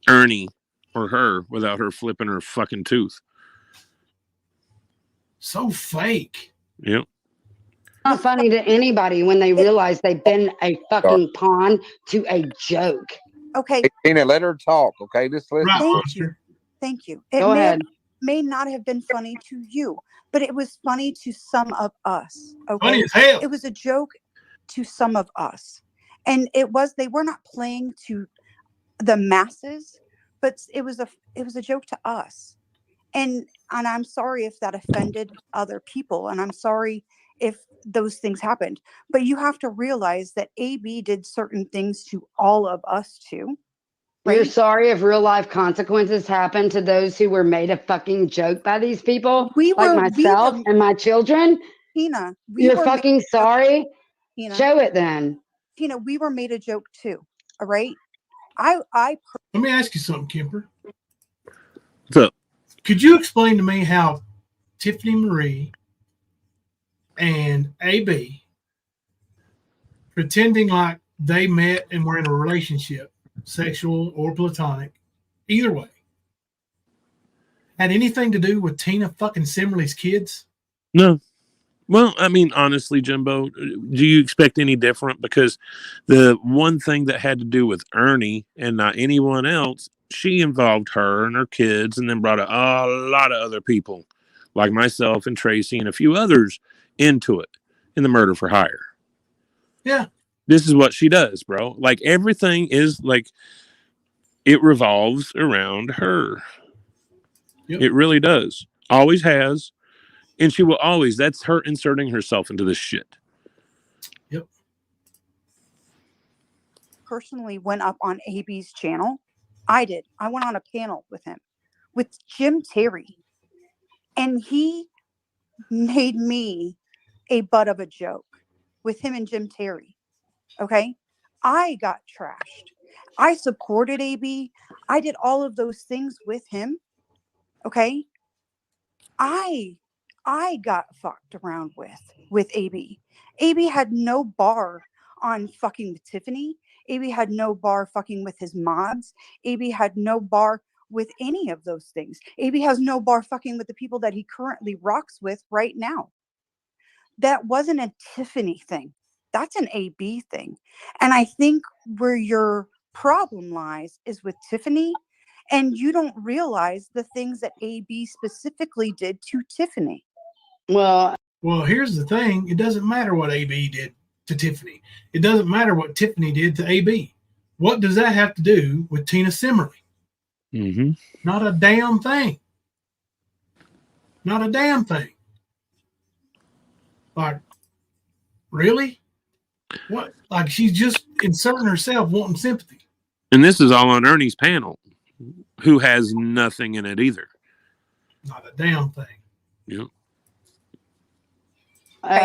Ernie or her without her flipping her fucking tooth. So fake. Yep. Not funny to anybody when they realize they've been a fucking pawn to a joke. Okay. Hey, Tina, let her talk, okay? Just listen. Thank you. Go ahead. May not have been funny to you, but it was funny to some of us. Okay. Funny as hell. It was a joke to some of us. And they were not playing to the masses, but it was a joke to us. And I'm sorry if that offended other people. And I'm sorry if those things happened. But you have to realize that AB did certain things to all of us too. Right? You're sorry if real life consequences happen to those who were made a fucking joke by these people? Like myself and my children? Tina, you're fucking sorry? Tina, show it then. Tina, we were made a joke too. All right. Let me ask you something, Kemper. What's up? Could you explain to me how Tiffany Marie and AB pretending like they met and were in a relationship, sexual or platonic, either way, had anything to do with Tina fucking Simmerly's kids? No. Well, I mean, honestly, Jimbo, do you expect any different? Because the one thing that had to do with Ernie and not anyone else, she involved her and her kids and then brought a lot of other people like myself and Tracy and a few others into it in the murder for hire. Yeah. This is what she does, bro. Like everything is like, it revolves around her. Yep. It really does. Always has. And she will always, that's her inserting herself into this shit. Yep. Personally went up on AB's channel. I did. I went on a panel with him, with Jim Terry. And he made me a butt of a joke with him and Jim Terry. Okay? I got trashed. I supported AB. I did all of those things with him. Okay? I got fucked around with AB. AB had no bar on fucking with Tiffany. AB had no bar fucking with his mods. AB had no bar with any of those things. AB has no bar fucking with the people that he currently rocks with right now. That wasn't a Tiffany thing. That's an AB thing. And I think where your problem lies is with Tiffany, and you don't realize the things that AB specifically did to Tiffany. Well, here's the thing. It doesn't matter what AB did to Tiffany. It doesn't matter what Tiffany did to AB. What does that have to do with Tina Simmerly? Mm-hmm. Not a damn thing. Not a damn thing. Like, really? What? Like she's just inserting herself, wanting sympathy. And this is all on Ernie's panel, who has nothing in it either. Not a damn thing. Yeah.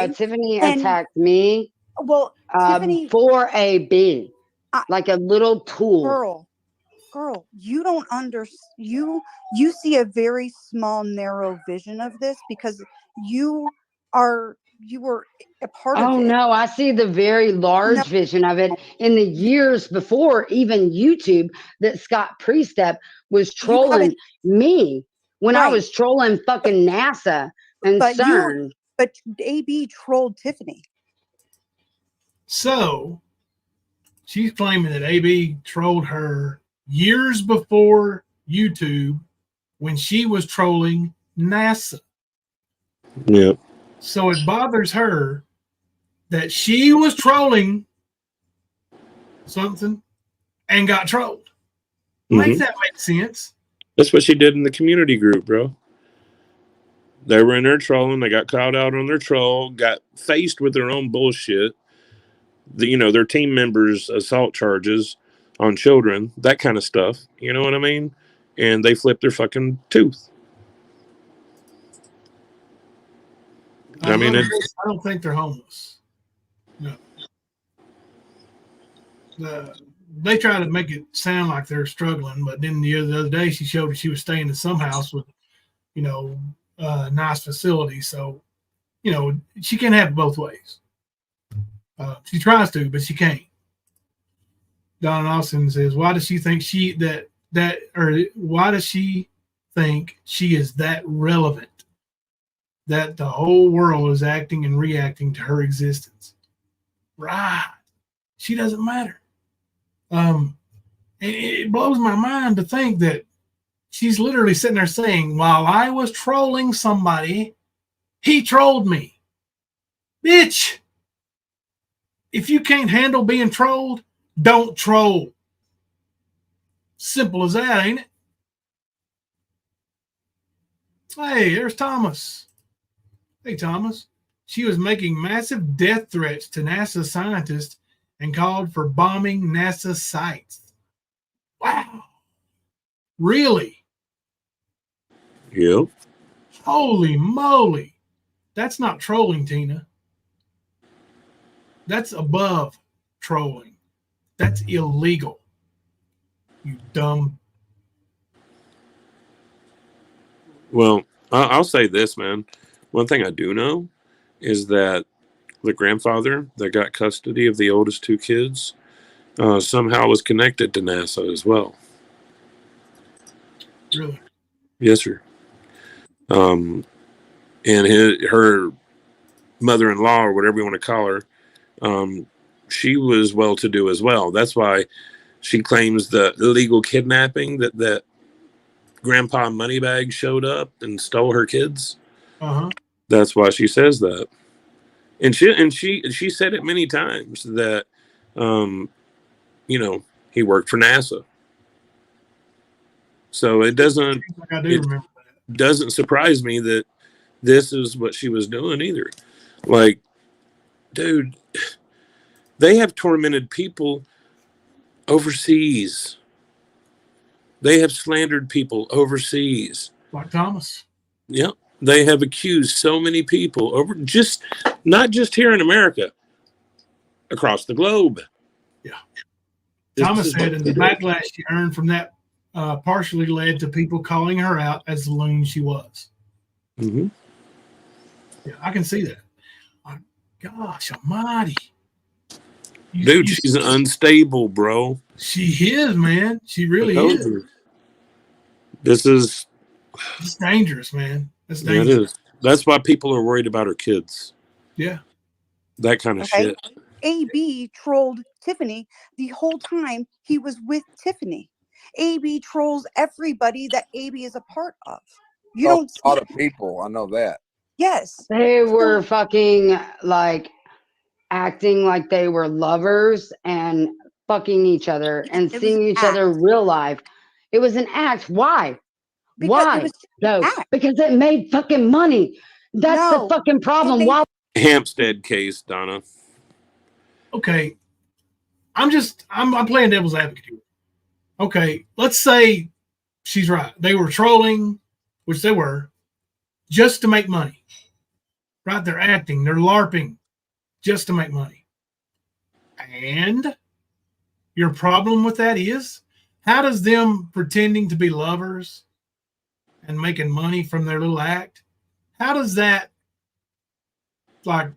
Tiffany And- attacked me. Well, Tiffany, for a B, like a little tool. Girl, you don't you see a very small, narrow vision of this because you were a part of it. Oh no, I see the very large vision of it in the years before even YouTube, that Scott Priestep was trolling me when I was trolling fucking NASA and CERN. But AB trolled Tiffany. So she's claiming that AB trolled her years before YouTube when she was trolling NASA. Yeah. So it bothers her that she was trolling something and got trolled. Makes that make sense? That's what she did in the community group, bro. They were in there trolling. They got called out on their troll, got faced with their own bullshit. Their team members' assault charges on children, that kind of stuff. You know what I mean? And they flipped their fucking tooth. I don't think they're homeless. No. They try to make it sound like they're struggling, but then the other day she showed that she was staying in some house with, nice facility. So, she can't have it both ways. She tries to, but she can't. Don Austin says, "Why does she think why does she think she is that relevant that the whole world is acting and reacting to her existence?" Right. She doesn't matter. It blows my mind to think that she's literally sitting there saying, while I was trolling somebody, he trolled me. Bitch, if you can't handle being trolled, don't troll. Simple as that, ain't it? Hey, there's Thomas. Hey, Thomas. She was making massive death threats to NASA scientists and called for bombing NASA sites. Wow. Really? Yep. Holy moly. That's not trolling, Tina. That's above trolling. That's illegal. You dumb. Well, I'll say this, man. One thing I do know is that the grandfather that got custody of the oldest two kids somehow was connected to NASA as well. Really? Yes, sir. And her mother-in-law, or whatever you want to call her, she was well-to-do as well. That's why she claims the illegal kidnapping that Grandpa Moneybag showed up and stole her kids. Uh-huh. That's why she says that. And she said it many times that, he worked for NASA. So it doesn't surprise me that this is what she was doing either. Like, dude, they have tormented people overseas. They have slandered people overseas. Like Thomas. Yep. They have accused so many people not just here in America, across the globe. Yeah. Thomas said, and the backlash she earned from that partially led to people calling her out as the loon she was. Mm-hmm. Yeah, I can see that. Gosh almighty. Dude, she's unstable, bro. She is, man. She really is. This is... It's dangerous, man. That's dangerous. It is. That's why people are worried about her kids. Yeah. That kind of shit. AB trolled Tiffany the whole time he was with Tiffany. AB trolls everybody that AB is a part of. You don't see a lot of people. I know that. Yes. They were fucking like acting like they were lovers and fucking each other and seeing each other real life. It was an act. Why? Why? No, because it made fucking money. That's the fucking problem. Why? Hampstead case, Donna. okay, I'm playing devil's advocate here. Okay, let's say she's right. They were trolling, which they were, just to make money. Right? They're acting, they're LARPing just to make money. And your problem with that is, how does them pretending to be lovers and making money from their little act, how does that, like,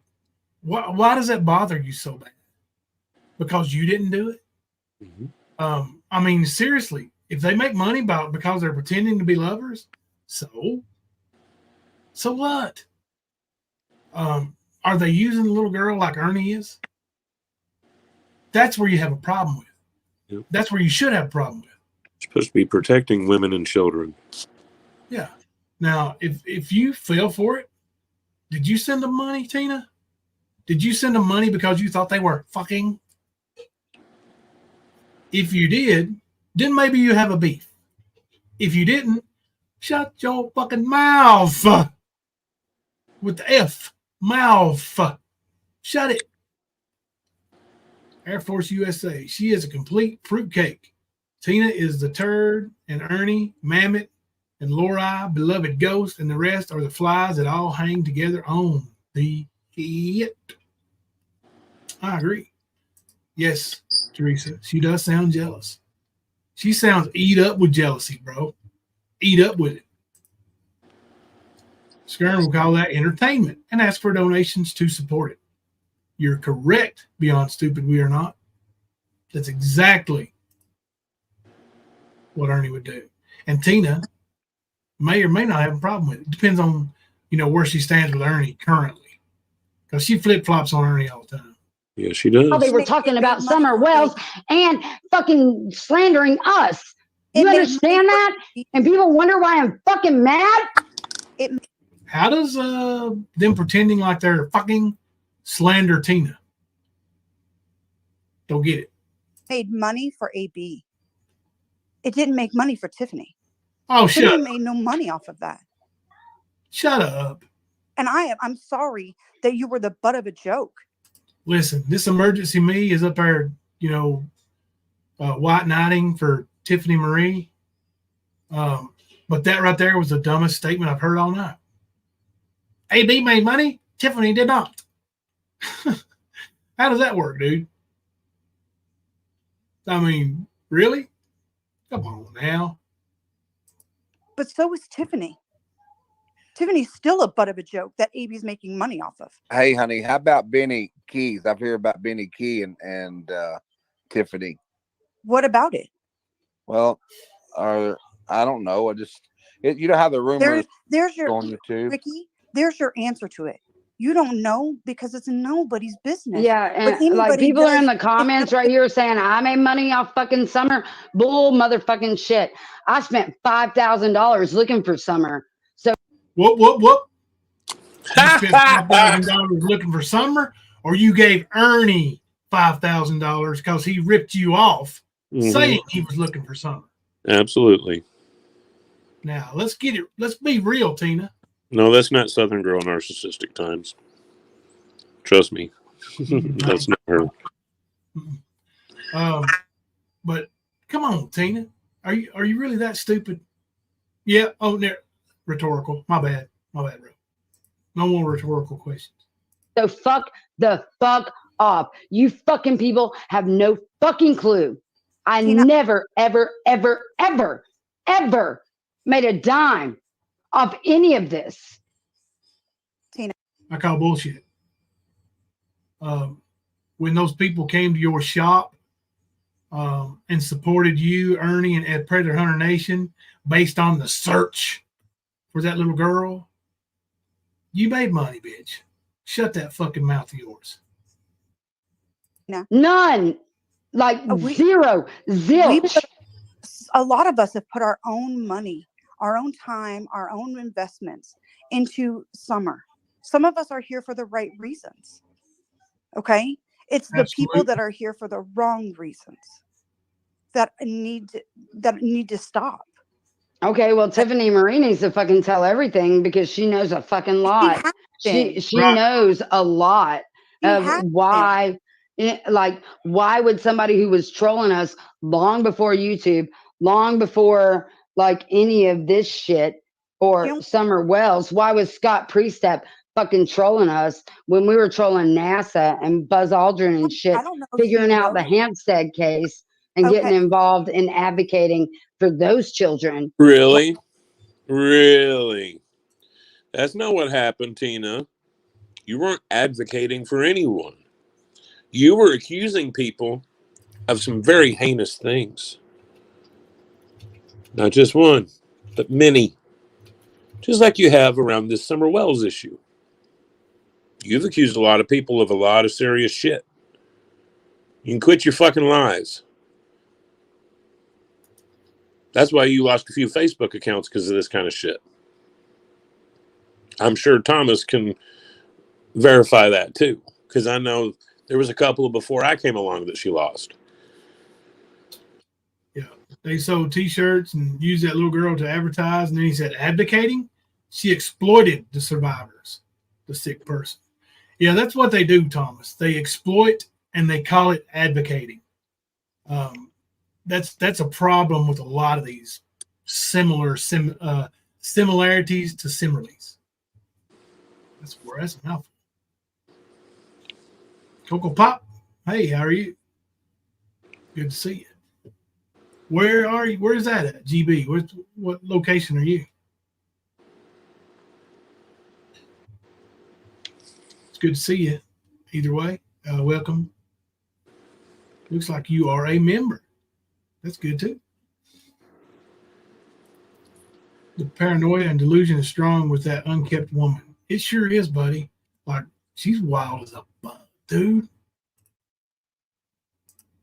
why does that bother you so bad? Because you didn't do it? Mm-hmm. I mean, seriously, if they make money because they're pretending to be lovers, so what? Are they using the little girl like Ernie is? That's where you have a problem with. Yep. That's where you should have a problem with. It's supposed to be protecting women and children. Yeah. Now, if you fell for it, did you send them money, Tina? Did you send them money because you thought they were fucking? If you did, then maybe you have a beef. If you didn't, shut your fucking mouth. With the F. Mouth. Shut it. Air Force USA. She is a complete fruitcake. Tina is the turd, and Ernie, Mammoth, and Lori, beloved ghost, and the rest are the flies that all hang together on the it. I agree. Yes, Teresa. She does sound jealous. She sounds eat up with jealousy, bro. Eat up with it. Skern will call that entertainment and ask for donations to support it. You're correct, Beyond Stupid We Are Not. That's exactly what Ernie would do. And Tina may or may not have a problem with it. Depends on, where she stands with Ernie currently. Because she flip-flops on Ernie all the time. Yeah, she does. Oh, they were talking about Summer Wells and fucking slandering us. You understand that? And people wonder why I'm fucking mad? How does them pretending like they're fucking slander Tina? Don't get it. Made money for AB. It didn't make money for Tiffany. Oh, Tiffany shut up. made no money off of that. Shut up. And I'm sorry that you were the butt of a joke. Listen, this emergency me is up there, white knighting for Tiffany Marie. But that right there was the dumbest statement I've heard all night. AB made money, Tiffany did not. How does that work, dude? I mean, really? Come on now. But so is Tiffany. Tiffany's still a butt of a joke that AB's making money off of. Hey, honey, how about Benny Keys? I've heard about Benny Key and Tiffany. What about it? Well, I don't know. You know how the rumors there's your on YouTube. Ricky, there's your answer to it. You don't know because it's nobody's business. Yeah, and like people are in the comments right here saying I made money off fucking Summer. Bull motherfucking shit. I spent $5,000 looking for Summer. So Whoop. You spent $5,000 looking for Summer, or you gave Ernie $5,000 because he ripped you off saying he was looking for Summer. Absolutely. Now let's be real, Tina. No, that's not Southern Girl narcissistic times. Trust me. That's not her. But come on, Tina. Are you really that stupid? Yeah. Oh, rhetorical. My bad, bro. No more rhetorical questions. So fuck the fuck off. You fucking people have no fucking clue. I never, ever, ever, ever, ever made a dime of any of this. Tina, I call bullshit. When those people came to your shop and supported you, Ernie, and at Predator Hunter Nation based on the search for that little girl, you made money, bitch. Shut that fucking mouth of yours. None. Like zero. Zilch. A lot of us have put our own money, our own time, our own investments into Summer. Some of us are here for the right reasons. Okay? It's the people that are here for the wrong reasons that need to stop. Okay, well, Tiffany Marie needs to fucking tell everything because she knows a fucking lot. She knows a lot of why Like, why would somebody who was trolling us long before YouTube, long before like any of this shit or Summer Wells, why was Scott Priestep fucking trolling us when we were trolling NASA and Buzz Aldrin and shit, figuring out the Hampstead case and getting involved in advocating for those children? Really? Really? That's not what happened, Tina. You weren't advocating for anyone. You were accusing people of some very heinous things. Not just one, but many. Just like you have around this Summer Wells issue. You've accused a lot of people of a lot of serious shit. You can quit your fucking lies. That's why you lost a few Facebook accounts because of this kind of shit. I'm sure Thomas can verify that too, because I know there was a couple before I came along that she lost. Yeah, they sold T-shirts and used that little girl to advertise, and then he said advocating. She exploited the survivors, the sick person. Yeah, that's what they do, Thomas. They exploit and they call it advocating. That's a problem with a lot of these similarities to similes. That's a mouthful. Coco Pop, hey, how are you? Good to see you. Where are you? Where's that at? GB, what location are you? It's good to see you. Either way, welcome. Looks like you are a member. That's good too. The paranoia and delusion is strong with that unkept woman. It sure is, buddy. Like, she's wild as a bug, dude.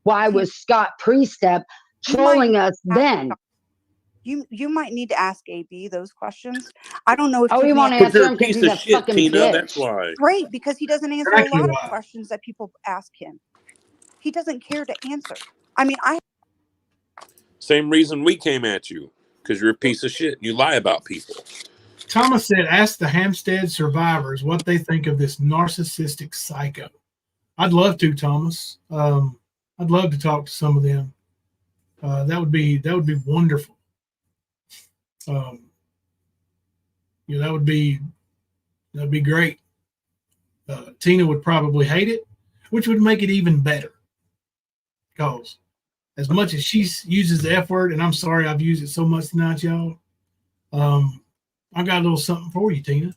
Why was Scott Priestep trolling us then? You might need to ask AB those questions. I don't know if he won't answer them because he's a shit, fucking Tina, bitch. that's why. Great, because he doesn't answer a lot of questions that people ask him. He doesn't care to answer. I mean, Same reason we came at you, because you're a piece of shit. You lie about people. Thomas said, ask the Hampstead survivors what they think of this narcissistic psycho. I'd love to, Thomas. I'd love to talk to some of them. That would be wonderful. That would be great. Tina would probably hate it, which would make it even better. Because as much as she uses the F word, and I'm sorry I've used it so much tonight, y'all, I got a little something for you, Tina.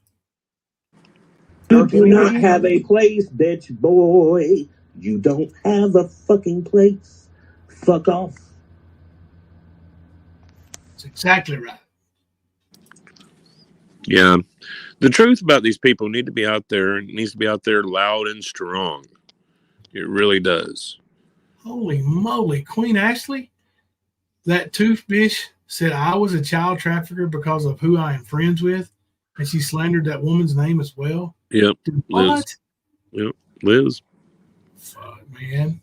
You do not have a place, bitch boy. You don't have a fucking place. Fuck off. That's exactly right. Yeah. The truth about these people need to be out there. It needs to be out there loud and strong. It really does. Holy moly. Queen Ashley, that toothbish said I was a child trafficker because of who I am friends with, and she slandered that woman's name as well. Yep. What? Liz. Yep. Liz. Fuck, man.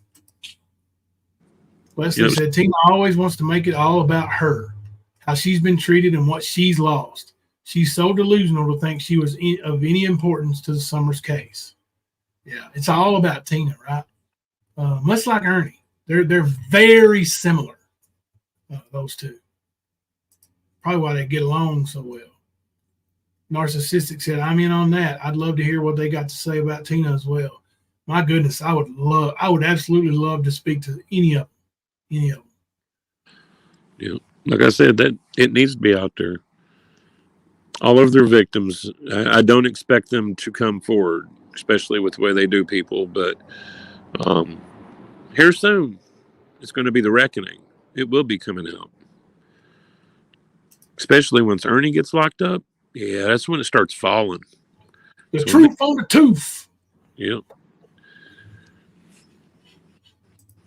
Leslie said Tina always wants to make it all about her, how she's been treated and what she's lost. She's so delusional to think she was of any importance to the Summers case. Yeah, it's all about Tina, right? Much like Ernie. They're very similar, those two. Probably why they get along so well. Narcissistic said, I'm in on that. I'd love to hear what they got to say about Tina as well. My goodness, I would absolutely love to speak to any of them. Yeah. Like I said, that it needs to be out there. All of their victims, I don't expect them to come forward, especially with the way they do people, but here soon, it's going to be the reckoning. It will be coming out. Especially once Ernie gets locked up. Yeah, that's when it starts falling. The truth on the tooth. Yep.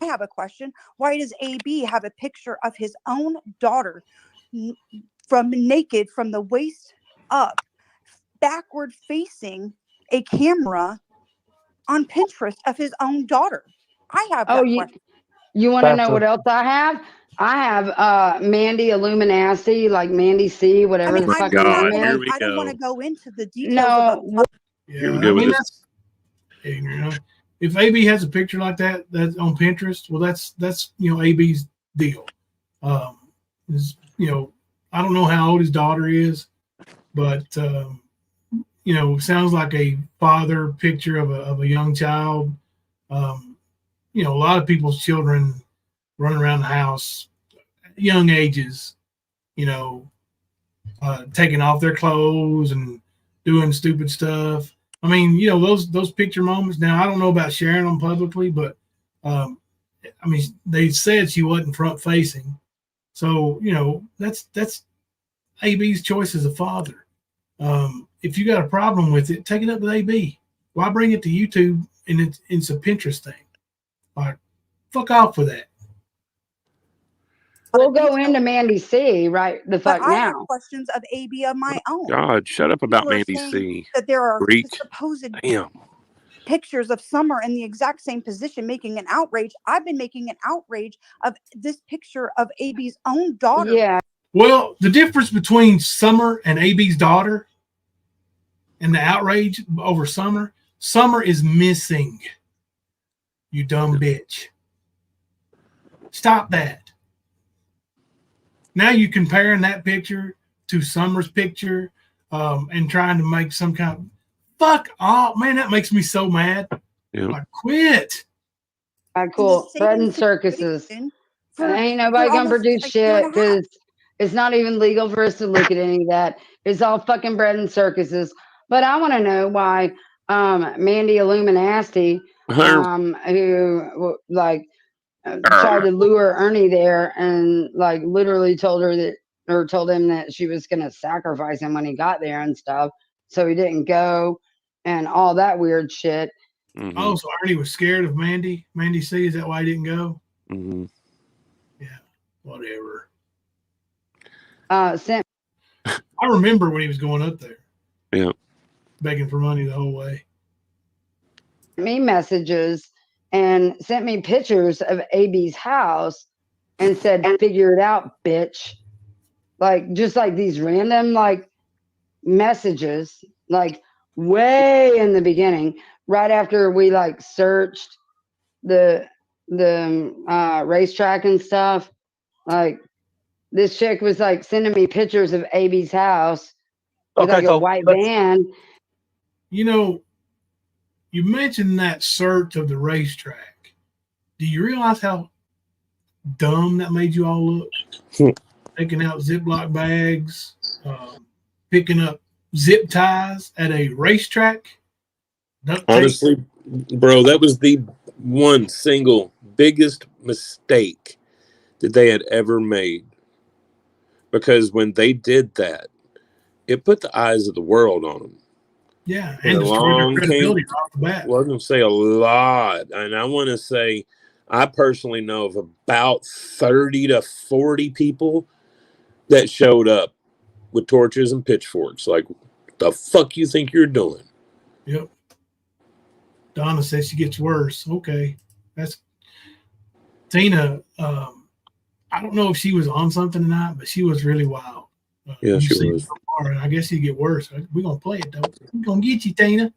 I have a question. Why does AB have a picture of his own daughter from naked from the waist up, backward facing a camera on Pinterest of his own daughter? I have that question. You want to know what else I have? I have Mandy Illuminati, like Mandy C, whatever the fuck her name is. I don't want to go into the details. Yeah, I mean, that's ignorant. if AB has a picture like that that's on Pinterest, well, that's AB's deal. I don't know how old his daughter is, but sounds like a father picture of a young child. A lot of people's children run around the house at young ages, taking off their clothes and doing stupid stuff. I mean, those picture moments. Now, I don't know about sharing them publicly, but they said she wasn't front facing, so that's AB's choice as a father. If you got a problem with it, take it up with AB. Why bring it to YouTube and it's a Pinterest thing? Like, fuck off with that. We'll go into Mandy C right the fuck But I now. have questions of AB of my own. God, shut up about People are Mandy saying C. that there are Greek. supposed Damn. pictures of Summer in the exact same position making an outrage. I've been making an outrage of this picture of AB's own daughter. Yeah. Well, the difference between Summer and AB's daughter and the outrage over Summer is missing. You dumb bitch. Stop that. Now you're comparing that picture to Summer's picture and trying to make some kind of fuck off. Man, that makes me so mad. Yeah. Like, quit. Cool. Bread and circuses. Ain't nobody gonna produce shit because it's not even legal for us to look at any of that. It's all fucking bread and circuses. But I want to know why Mandy Illuminati, who tried to lure Ernie there and like literally told him that she was gonna sacrifice him when he got there and stuff, so he didn't go and all that weird shit. Mm-hmm. Oh, so Ernie was scared of Mandy C. Is that why he didn't go? Mm-hmm. Yeah, whatever. I remember when he was going up there. Yeah. Begging for money the whole way. Me messages and sent me pictures of AB's house and said, "Figure it out, bitch." Like, just like these random like messages, like way in the beginning, right after we like searched the racetrack and stuff. Like, this chick was like sending me pictures of AB's house with like a white van. You mentioned that search of the racetrack. Do you realize how dumb that made you all look? Taking out Ziploc bags, picking up zip ties at a racetrack. Honestly, bro, that was the one single biggest mistake that they had ever made. Because when they did that, it put the eyes of the world on them. Yeah, and destroyed their credibility off the bat. Well, I'm going to say a lot. And I want to say, I personally know of about 30 to 40 people that showed up with torches and pitchforks. Like, the fuck you think you're doing? Yep. Donna says she gets worse. Okay. That's Tina. I don't know if she was on something or not, but she was really wild. Yeah, she was. So far, and I guess you get worse. We're going to play it, though. We're going to get you, Tina.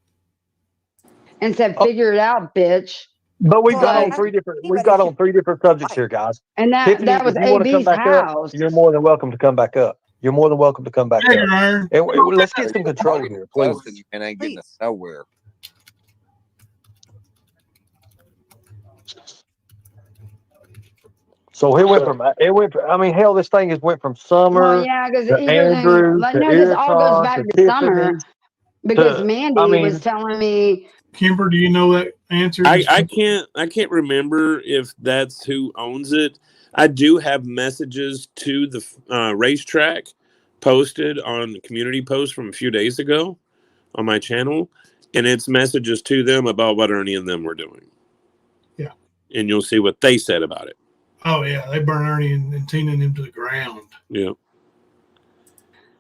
And said, "Figure it out, bitch." But we've got on three different subjects here, guys. And Tiffany, that was if you want to come AB's back house. up, you're more than welcome to come back up. You're more than welcome to come back up. And let's get some control here, please. And ain't getting us nowhere. So it went from. I mean, hell, this thing went from Summer. Well, yeah, because Andrew to this all goes back to Summer. Because Mandy was telling me. Kimber, do you know that answer? I can't remember if that's who owns it. I do have messages to the racetrack posted on the community post from a few days ago on my channel, and it's messages to them about what Ernie and them were doing. Yeah. And you'll see what they said about it. Oh, yeah. They burned Ernie and Tina and him to the ground. Yeah.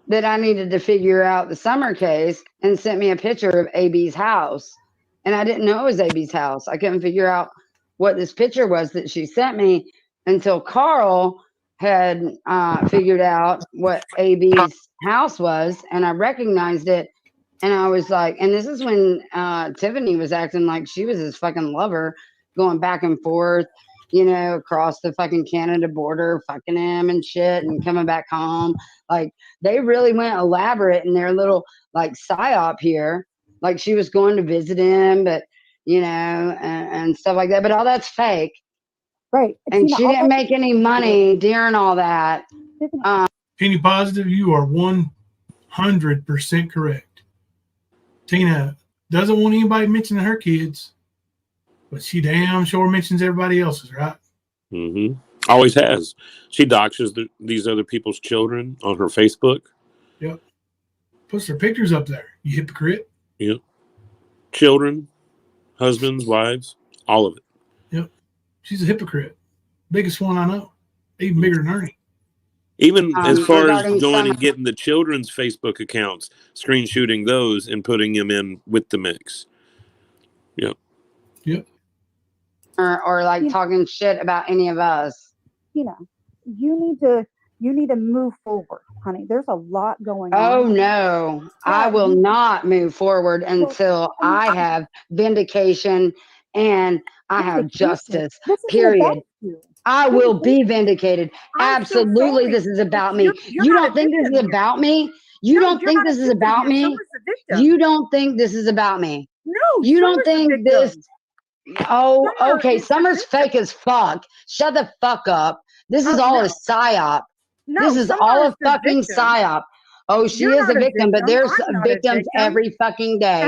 That I needed to figure out the Summer case and sent me a picture of AB's house. And I didn't know it was AB's house. I couldn't figure out what this picture was that she sent me until Carl had figured out what AB's house was. And I recognized it And I was like, and this is when Tiffany was acting like she was his fucking lover, going back and forth, across the fucking Canada border, fucking him and shit, and coming back home. Like, they really went elaborate in their little, like, psyop here. Like, she was going to visit him, but, and stuff like that. But all that's fake. Right. And she didn't make any money during all that. Penny Positive, you are 100% correct. Tina doesn't want anybody mentioning her kids, but she damn sure mentions everybody else's, right? Mm-hmm. Always has. She doxes these other people's children on her Facebook. Yep. Puts their pictures up there, you hypocrite. Yep. Children, husbands, wives, all of it. Yep. She's a hypocrite. Biggest one I know. Even bigger than Ernie. Even as far as regarding going some- and getting the children's Facebook accounts, screen shooting those and putting them in with the mix. Yep. Yep. Or like talking shit about any of us. You need to move forward, honey. There's a lot going on. Oh no, I will not move forward until I have vindication and I have justice. Period. I will be vindicated. Absolutely, this is about me. You don't think this is about me? You don't think this is about me? You don't think this is about me? No, you don't think this. Oh, okay. Summer's fake as fuck. Shut the fuck up. This is all a psyop. This is all a fucking psyop. Oh, she is a victim, but there's victims every fucking day.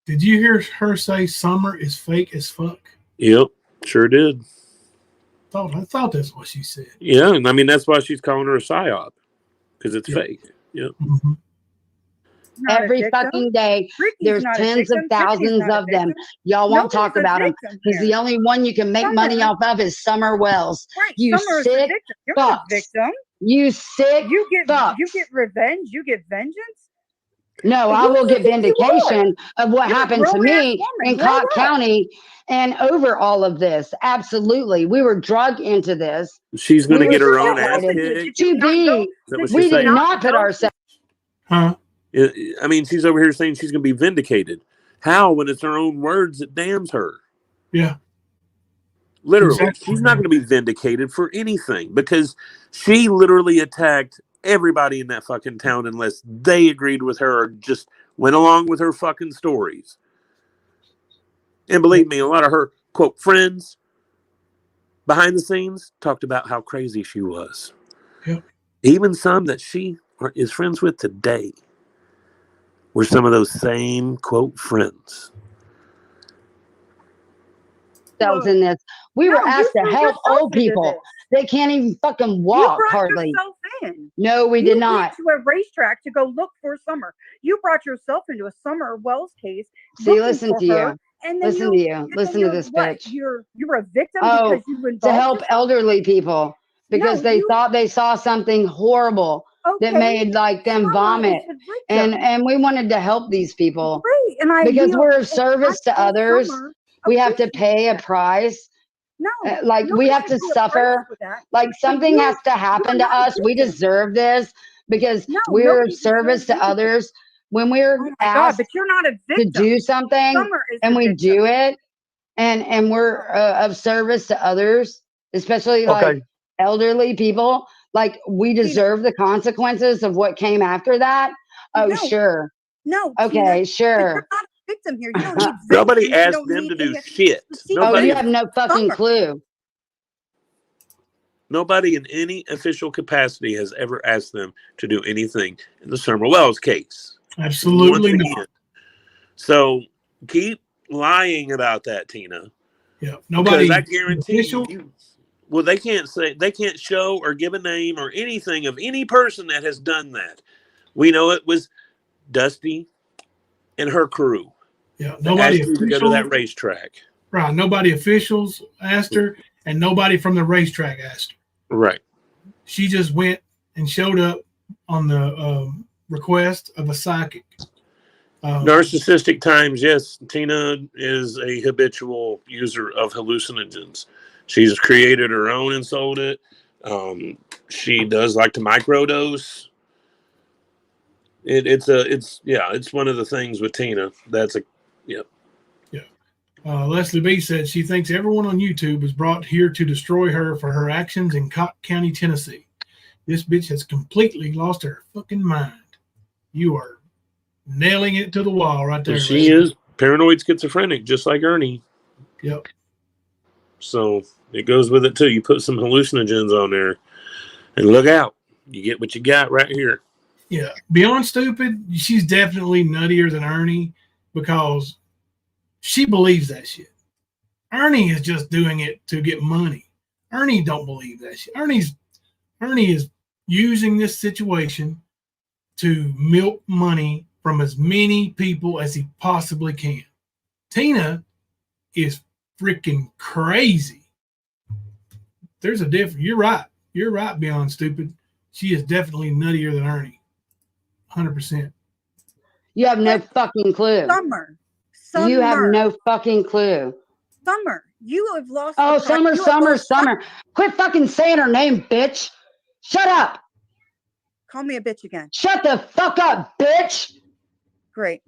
Did you hear her say Summer is fake as fuck? Yep, sure did. I thought that's what she said. Yeah, and I mean that's why she's calling her a psyop, because it's fake. Yep. Mm-hmm. Every fucking day, there's tens of thousands of them. Y'all won't talk about them because the only one you can make money off of is Summer Wells. You sick fucks. You sick fucks. You get revenge. You get vengeance. No, I will get vindication of what happened to me in Cobb County and over all of this. Absolutely. We were drugged into this. She's going to get her own ass kicked. We did not put ourselves. Huh? I mean, she's over here saying she's going to be vindicated. How, when it's her own words that damns her? Yeah. Literally. Exactly. She's not going to be vindicated for anything because she literally attacked everybody in that fucking town unless they agreed with her or just went along with her fucking stories. And believe me, a lot of her, quote, friends behind the scenes talked about how crazy she was. Yep. Even some that she is friends with today were some of those same, quote, friends. In this. We were asked to help old people. They can't even fucking walk hardly. No, we did not. You went to a racetrack to go look for Summer. You brought yourself into a Summer Wells case. See, listen to you. Listen to you. Listen to this bitch. You're a victim because you involved to help elderly people because they thought they saw something horrible that made like them vomit. And we wanted to help these people. Right. And because we're of service to others. We have to pay a price. No, like we have to suffer. Like something has to happen to us. We deserve this because we're of service to others. When we're asked but you're not a victim. to do something and we do it, and we're of service to others, especially like elderly people, like we deserve the consequences of what came after that. Oh, sure. No. Okay, sure. Victim here. You don't need Nobody asked them to do shit. You have no fucking clue. Nobody in any official capacity has ever asked them to do anything in the Summer Wells case. Absolutely not. So keep lying about that, Tina. Yeah, nobody. I guarantee you. Well, they can't show or give a name or anything of any person that has done that. We know it was Dusty and her crew. Yeah, nobody asked you to go to that racetrack. Right, nobody officials asked her, and nobody from the racetrack asked her. Right. She just went and showed up on the request of a psychic. Narcissistic times, yes. Tina is a habitual user of hallucinogens. She's created her own and sold it. She does like to microdose. It's one of the things with Tina. That's yeah. Leslie B said she thinks everyone on YouTube was brought here to destroy her for her actions in Cobb County, Tennessee. This bitch has completely lost her fucking mind. You are nailing it to the wall right there. She is paranoid schizophrenic, just like Ernie. Yep. So it goes with it too. You put some hallucinogens on there, and look out. You get what you got right here. Yeah. Beyond stupid, she's definitely nuttier than Ernie because she believes that shit. Ernie is just doing it to get money. Ernie don't believe that shit. Ernie is using this situation to milk money from as many people as he possibly can. Tina is freaking crazy. There's a difference. You're right. You're right, Beyond Stupid. She is definitely nuttier than Ernie. 100%. You have no fucking clue. Summer. You have no fucking clue. Summer. You have lost. Oh, Summer. Quit fucking saying her name, bitch. Shut up. Call me a bitch again. Shut the fuck up, bitch. Great.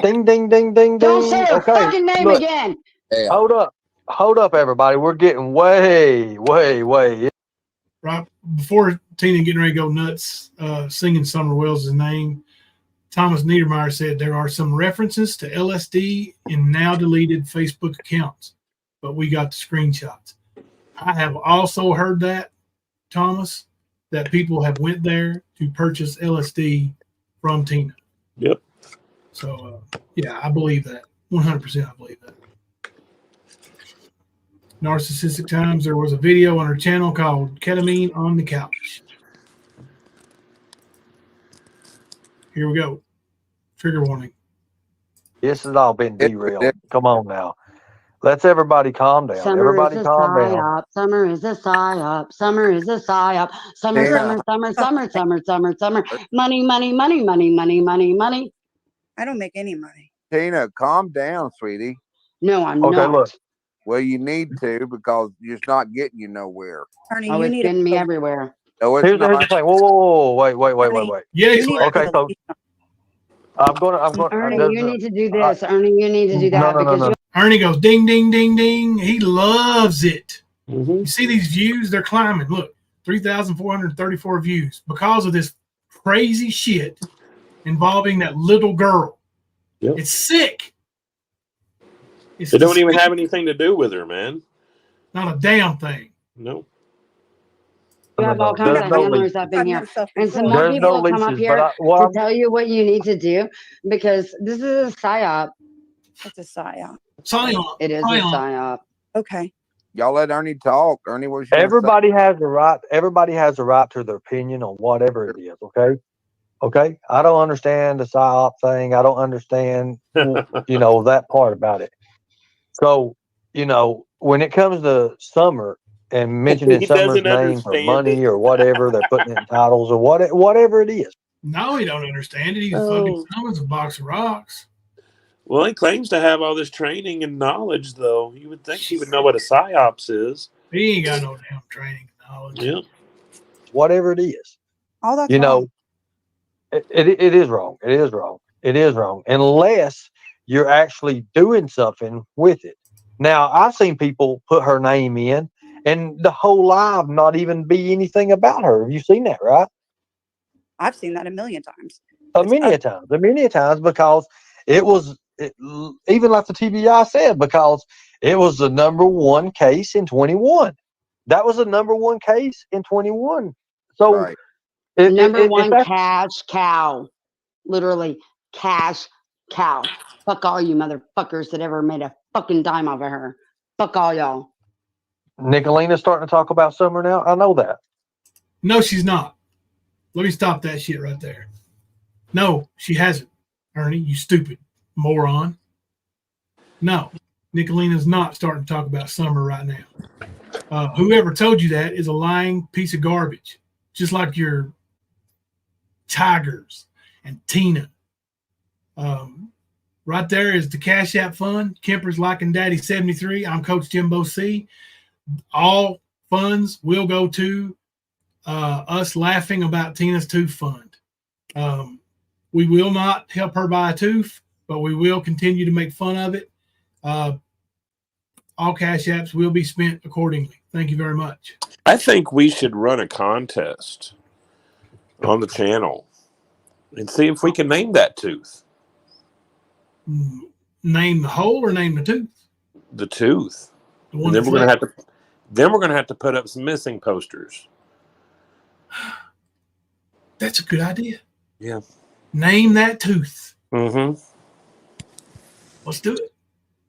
Ding, ding, ding, ding, ding. Don't say her Okay, fucking name look. again. Yeah. Hold up, everybody. We're getting way. Right before Tina getting ready to go nuts, singing Summer Wells' name, Thomas Niedermeyer said there are some references to LSD in now deleted Facebook accounts, but we got the screenshots. I have also heard that, Thomas, that people have went there to purchase LSD from Tina. Yep. So, yeah, I believe that. 100% I believe that. Narcissistic Times, there was a video on her channel called Ketamine on the Couch. Here we go. Trigger warning. This has all been derailed. Come on now. Let's everybody calm down. Everybody calm down. Summer is a psyop. Summer is a psyop. Summer. Money. I don't make any money. Tina, calm down, sweetie. No, I'm Okay, not. look. Well, you need to because it's not getting you nowhere. Ernie, Oh, you it's need getting me everywhere. No, it's Here's the not. thing. Whoa. Wait. Yes. Okay, so I'm gonna. Ernie, you need to do this. Ernie, you need to do that No. Ernie goes ding, ding, ding, ding. He loves it. Mm-hmm. You see these views? They're climbing. Look, 3,434 views because of this crazy shit involving that little girl. Yep. It's sick. They don't even have anything to do with her, man. Not a damn thing. No. You have all kinds of handlers up in here. And some more people will come up here to tell you what you need to do because this is a psyop. It's a psyop. Psyop. It is a psyop. Okay. Y'all let Ernie talk. Ernie, what's Everybody has the right. Everybody has the right to their opinion on whatever it is. Okay. I don't understand the psyop thing. I don't understand, that part about it. So, when it comes to Summer and mentioning Summer's name for money or whatever, they're putting it in titles or whatever it is. No, he don't understand it. He's fucking Summer's a box of rocks. Well, he claims to have all this training and knowledge, though. You would think he would know what a psyops is. He ain't got no damn training and knowledge. Yeah. Whatever it is. All that's wrong. It is wrong. It is wrong. Unless you're actually doing something with it. Now, I've seen people put her name in and the whole live not even be anything about her. Have you seen that, right? I've seen that a million times. A many times because even like the TBI said, because it was the number one case in 21. That was the number one case in 21. So right. Number one cash cow. Literally cash cow. Fuck all you motherfuckers that ever made a fucking dime off of her. Fuck all y'all. Nicolina's starting to talk about Summer now. I know that. No, she's not. Let me stop that shit right there. No, she hasn't. Ernie, you stupid moron. No, Nicolina's not starting to talk about Summer right now. Whoever told you that is a lying piece of garbage. Just like your Tigers and Tina. Right there is the Cash App Fund. Kemper's Liking Daddy 73. I'm Coach Jimbo C. All funds will go to us laughing about Tina's tooth fund. We will not help her buy a tooth, but we will continue to make fun of it. All cash apps will be spent accordingly. Thank you very much. I think we should run a contest on the channel and see if we can name that tooth. Name the hole or name the tooth? The tooth. The And one then that's we're left. gonna have to put up some missing posters. That's a good idea. Yeah. Name that tooth. Mm-hmm. Let's do it.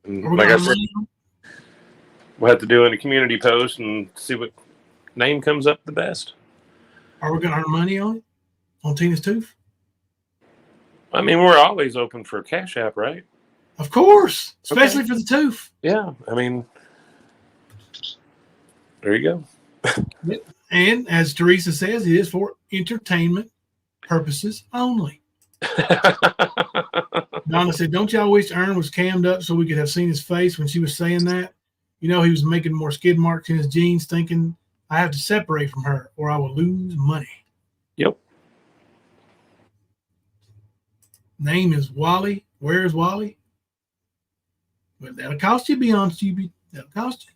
Like I said, we'll have to do it in a community post and see what name comes up the best. Are we going to earn money on it? On Tina's tooth? I mean, we're always open for a cash app, right? Of course, especially for the tooth. Yeah, I mean, there you go. And as Teresa says, it is for entertainment purposes only. Donna said, don't y'all wish Ern was cammed up so we could have seen his face when she was saying that? You know, he was making more skid marks in his jeans, thinking I have to separate from her or I will lose money. Yep. Name is Wally. Where is Wally? But that'll cost you, beyond stupid. That'll cost you.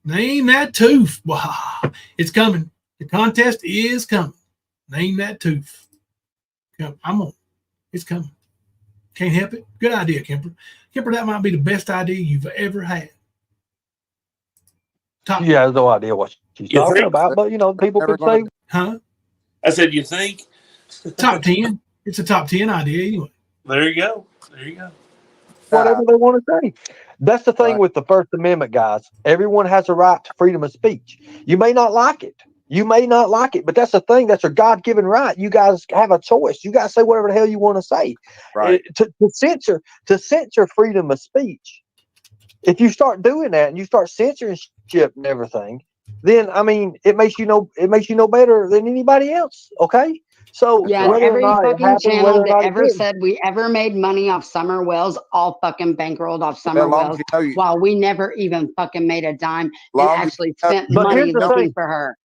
Name that tooth. Wow. It's coming. The contest is coming. Name that tooth. I'm on. It's coming. Can't help it. Good idea, Kemper. Kemper, that might be the best idea you've ever had. She has no idea what she's talking about, but you know, people could say, huh? I said, you think? Top 10. It's a top 10 idea anyway. There you go. There you go. Whatever they want to say. That's the thing with the First Amendment, guys. Everyone has a right to freedom of speech. You may not like it. You may not like it, but that's the thing. That's a God-given right. You guys have a choice. You guys say whatever the hell you want to say. Right. To censor freedom of speech. If you start doing that and you start censoring shit and everything, then I mean, it makes you know better than anybody else. Okay. So yeah, whether every or not it fucking happened, channel whether or that not it ever didn't. said we ever made money off summer wells, all fucking bankrolled off summer long as wells, you know you- while we never even fucking made a dime and Long as actually you know- spent But money here's the looking thing. for her.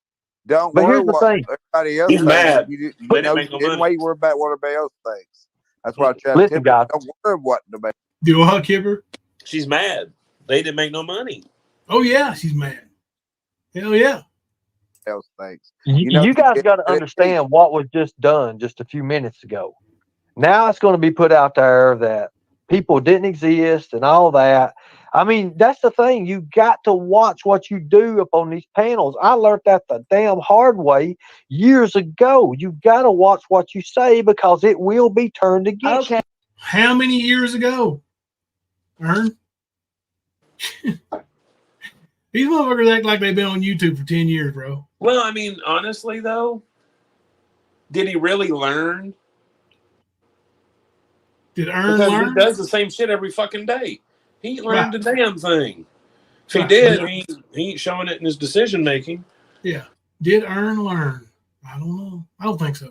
Don't But worry here's the what thing. everybody else He's thinks. mad. You They know, didn't make no didn't money. wait worry about what everybody else thinks. That's why I try to Listen, tell guys. people, don't worry what nobody Do what, Kipper? She's mad. They didn't make no money. Oh, yeah, she's mad. Hell yeah. else thinks. You guys got to understand what was just done just a few minutes ago. Now it's going to be put out there that people didn't exist and all that. I mean, that's the thing. You got to watch what you do up on these panels. I learned that the damn hard way years ago. You got to watch what you say because it will be turned against you. How many years ago? Ern? These motherfuckers act like they've been on YouTube for 10 years, bro. Well, I mean, honestly, though, did he really learn? Did Ern Because learn? he does the same shit every fucking day. He ain't learned Right. a damn thing. If he Right. did, he ain't showing it in his decision making. Yeah. Did Ern learn? I don't know. I don't think so.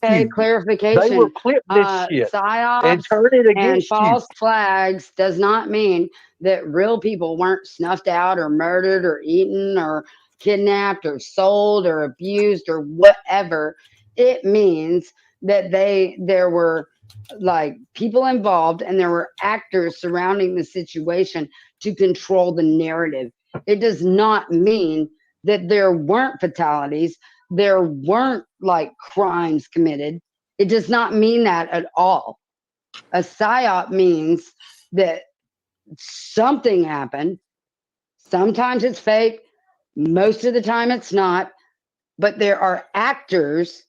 Okay, clarification. They will clip this shit psyops and turn it and against you. false flags does not mean that real people weren't snuffed out or murdered or eaten or kidnapped or sold or abused or whatever. It means that there were like people involved and there were actors surrounding the situation to control the narrative. It does not mean that there weren't fatalities. There weren't like crimes committed. It does not mean that at all. A psyop means that something happened. Sometimes it's fake. Most of the time it's not. But there are actors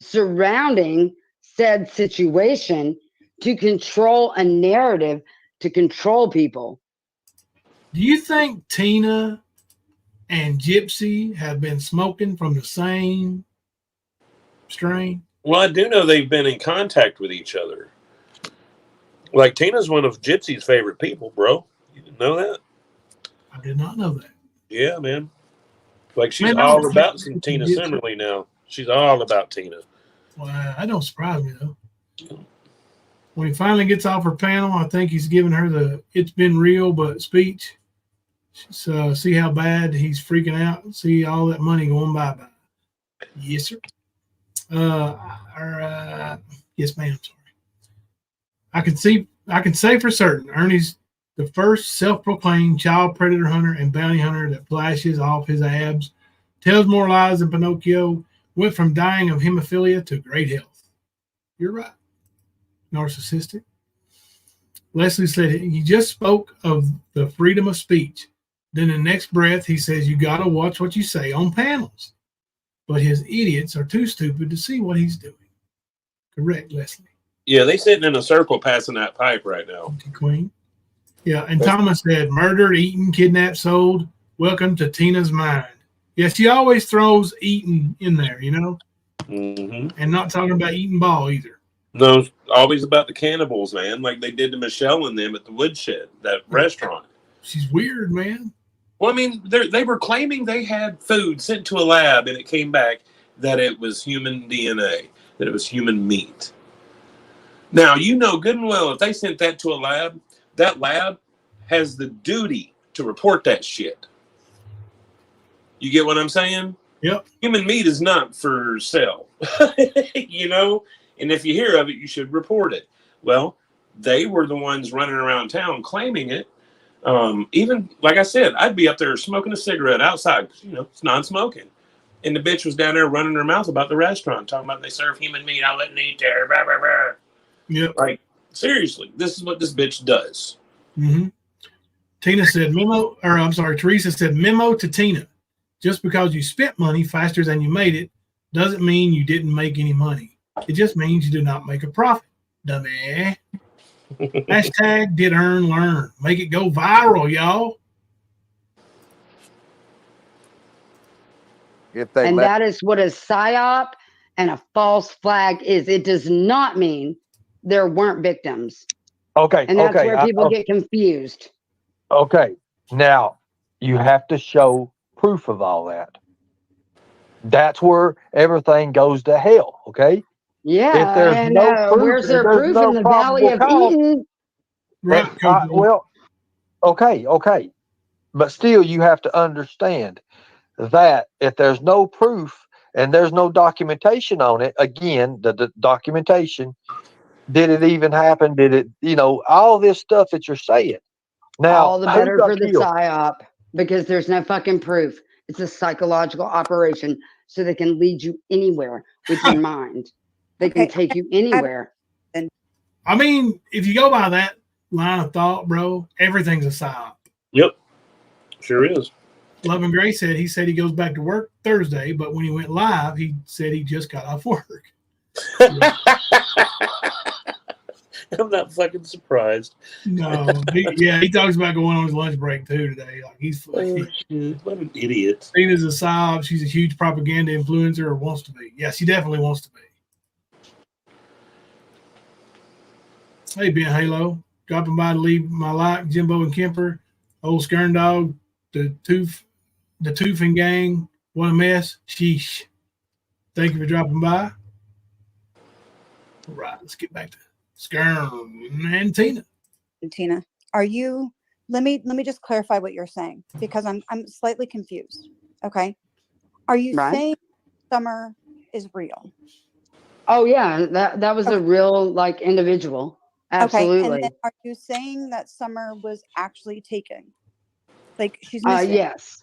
surrounding said situation to control a narrative, to control people. Do you think Tina and Gypsy have been smoking from the same strain? Well, I do know they've been in contact with each other. Like, Tina's one of Gypsy's favorite people, bro. You didn't know that? I did not know that. Yeah, man. Like, she's Man, all I'm about some Gypsy. Tina Simmerly now. She's all about Tina. Well, that don't surprise me, though. When he finally gets off her panel, I think he's giving her the "it's been real" but speech. So see how bad he's freaking out. See all that money going bye-bye. Yes, sir. Yes, ma'am. Sorry. I can say for certain Ernie's the first self-proclaimed child predator hunter and bounty hunter that flashes off his abs, tells more lies than Pinocchio, went from dying of hemophilia to great health. You're right. Narcissistic. Leslie said he just spoke of the freedom of speech. Then the next breath, he says, you got to watch what you say on panels. But his idiots are too stupid to see what he's doing. Correct, Leslie. Yeah, they sitting in a circle passing that pipe right now. Queen. Yeah, and Thomas said, murdered, eaten, kidnapped, sold. Welcome to Tina's mind. Yeah, she always throws eating in there, you know? Mm-hmm. And not talking about eating ball either. No, always about the cannibals, man, like they did to Michelle and them at the Woodshed, that restaurant. She's weird, man. Well, I mean, they were claiming they had food sent to a lab, and it came back that it was human DNA, that it was human meat. Now, you know good and well, if they sent that to a lab, that lab has the duty to report that shit. You get what I'm saying? Yep. Human meat is not for sale, you know? And if you hear of it, you should report it. Well, they were the ones running around town claiming it. Even, like I said, I'd be up there smoking a cigarette outside, because, you know, it's non-smoking. And the bitch was down there running her mouth about the restaurant, talking about they serve human meat, I wouldn't eat there, blah, blah, blah. Yep. Like, seriously, this is what this bitch does. Mm-hmm. Teresa said, memo to Tina. Just because you spent money faster than you made it doesn't mean you didn't make any money. It just means you did not make a profit, dummy. Hashtag did earn learn. Make it go viral, y'all. And that is what a psyop and a false flag is. It does not mean there weren't victims. Okay. And that's where people get confused. Okay. Now, you have to show proof of all that. That's where everything goes to hell, okay? Yeah, if there's and no proof, where's their proof no in the Valley of Eden? Right. Well, okay. But still, you have to understand that if there's no proof and there's no documentation on it, again, the documentation, did it even happen? Did it, all this stuff that you're saying. Now, all the better for the psyop because there's no fucking proof. It's a psychological operation so they can lead you anywhere with your mind. They can take you anywhere. I mean, if you go by that line of thought, bro, everything's a psyop. Yep. Sure is. Love and Grace said he goes back to work Thursday, but when he went live, he said he just got off work. I'm not fucking surprised. No, he talks about going on his lunch break too today. Like he's what an idiot. Seen as a psyop, she's a huge propaganda influencer, or wants to be. Yeah, she definitely wants to be. Hey, Ben Halo, dropping by to leave my like, Jimbo and Kemper, old Skern Dog, the Tooth and Gang. What a mess. Sheesh. Thank you for dropping by. All right, let's get back to Skern and Tina. Tina, are you? Let me just clarify what you're saying because I'm slightly confused. Okay, are you saying Summer is real? Oh yeah, that was a real individual. Absolutely. Okay, and then are you saying that Summer was actually taken? Like she's missing? Yes.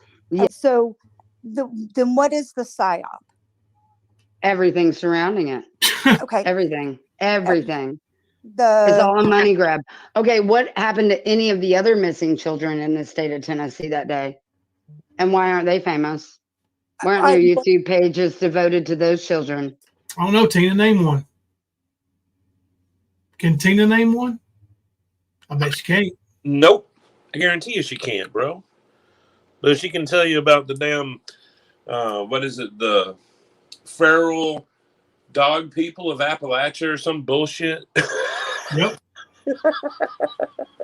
So then what is the psyop? Everything surrounding it. Okay. Everything. It's The all a money grab. Okay, what happened to any of the other missing children in the state of Tennessee that day? And why aren't they famous? Why aren't there YouTube pages devoted to those children? I don't know, Tina, name one. Can Tina name one? I bet she can't. Nope. I guarantee you she can't, bro. But she can tell you about the damn, what is it, the feral dog people of Appalachia or some bullshit. Yep.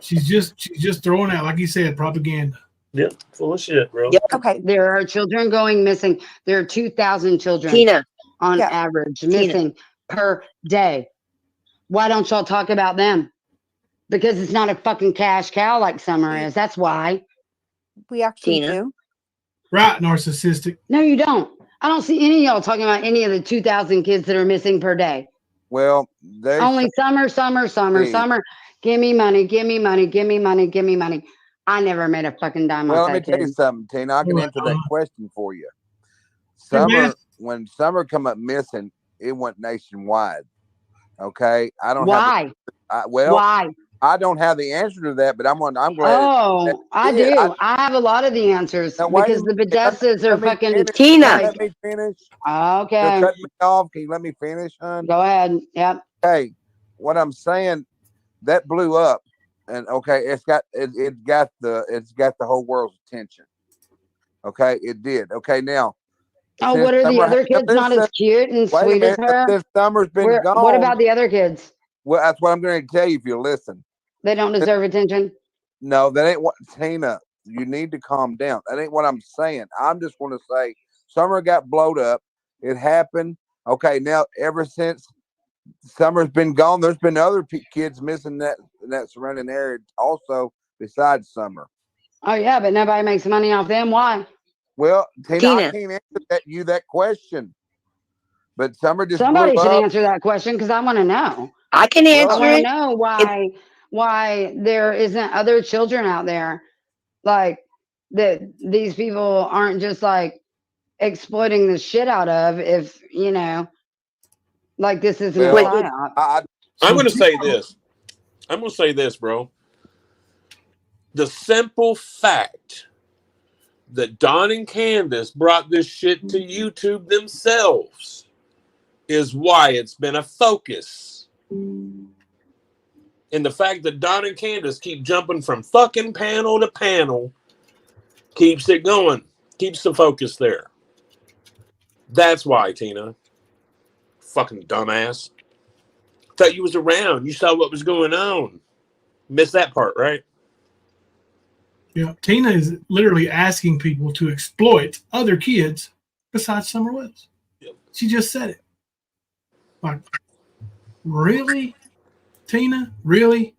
She's just throwing out, like you said, propaganda. Yep, full of shit, bro. Yep. Okay. There are children going missing. There are 2,000 children on average missing per day. Why don't y'all talk about them? Because it's not a fucking cash cow like Summer is. That's why. We actually Tina. do. Right, narcissistic. No, you don't. I don't see any of y'all talking about any of the 2,000 kids that are missing per day. Well, they Only summer. Give me money, give me money, give me money, give me money. I never made a fucking dime Well, off let me that tell you kid. something, Tina. I can answer that question for you. Summer, when Summer come up missing, it went nationwide. Okay, I don't Why? have. Why? I don't have the answer to that, but I'm glad. Oh, I do. I have a lot of the answers because the Podestas are fucking Tina. Let me finish. Okay. You're cutting me off. Can you let me finish, hon? Go ahead. Yep. Hey, what I'm saying, that blew up, and okay, it's got the whole world's attention. Okay, it did. Okay, now. Oh, what are the other kids not as cute and sweet as her? This Summer's been gone. What about the other kids? Well, that's what I'm going to tell you if you listen. They don't deserve attention? No, that ain't what, Tina, you need to calm down. That ain't what I'm saying. I'm just going to say Summer got blowed up. It happened. Okay, now ever since Summer's been gone, there's been other kids missing that surrounding area also besides Summer. Oh, yeah, but nobody makes money off them. Why? Well, Tina. I can't answer that question. But Summer just Somebody blew should up. answer that question because I want to know. I can answer I want to it. know why there isn't other children out there like that these people aren't just like exploiting the shit out of if like this isn't a psyop. I'm going to say this. I'm going to say this, bro. The simple fact that Don and Candace brought this shit to YouTube themselves is why it's been a focus. And the fact that Don and Candace keep jumping from fucking panel to panel keeps it going, keeps the focus there. That's why, Tina. Fucking dumbass. Thought you was around. You saw what was going on. Missed that part, right? Yeah, Tina is literally asking people to exploit other kids besides Summer Woods. Yep. She just said it. Like, really, Tina? Really?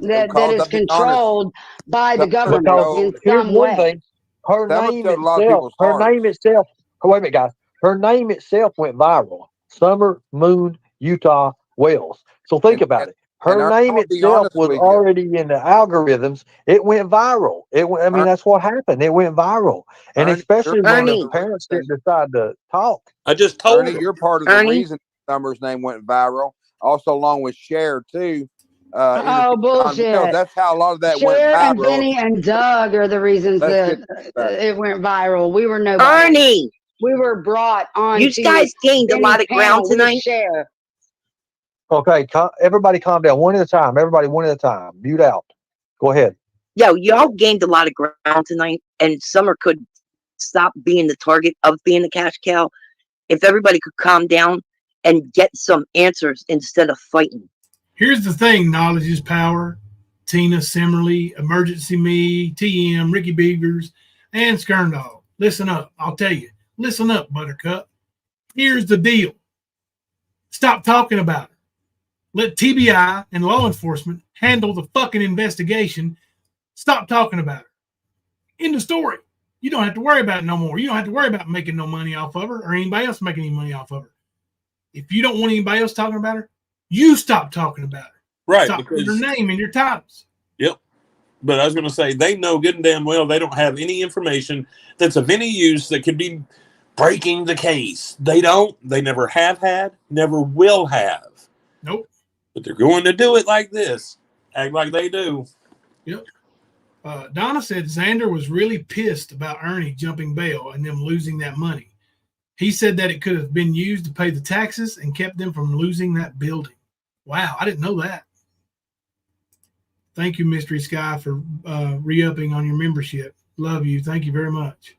That is controlled by the government in Here's some one way. thing. Her name itself. Oh, wait a minute, guys. Her name itself went viral. Summer Moon Utah Wells. So think about it. Her name itself was already in the algorithms. It went viral. I mean, that's what happened. It went viral, and especially when the parents didn't decide to talk. I just told Ernie, you're part of the reason Summer's name went viral. Also, along with Cher too. Bullshit! That's how a lot of that Cher went viral. and Benny and Doug are the reasons that it went viral. We were nobody. Ernie, we were brought on. You guys gained a lot of ground tonight. Cher. Okay, everybody calm down. One at a time. Everybody, one at a time. Mute out. Go ahead. Yo, y'all gained a lot of ground tonight, and Summer could stop being the target of being the cash cow if everybody could calm down and get some answers instead of fighting. Here's the thing, knowledge is power. Tina Simmerly, Emergency Me, TM, Ricky Beavers, and Skirndog. Listen up. I'll tell you. Listen up, Buttercup. Here's the deal. Stop talking about it. Let TBI and law enforcement handle the fucking investigation. Stop talking about it. End of story. You don't have to worry about it no more. You don't have to worry about making no money off of her or anybody else making any money off of her. If you don't want anybody else talking about her, you stop talking about her. Right. Stop putting her name in your titles. Yep. But I was going to say, they know good and damn well they don't have any information that's of any use that could be breaking the case. They don't. They never have had, never will have. Nope. But they're going to do it like this. Act like they do. Yep. Donna said Xander was really pissed about Ernie jumping bail and them losing that money. He said that it could have been used to pay the taxes and kept them from losing that building. Wow, I didn't know that. Thank you, Mystery Sky, for re-upping on your membership. Love you. Thank you very much.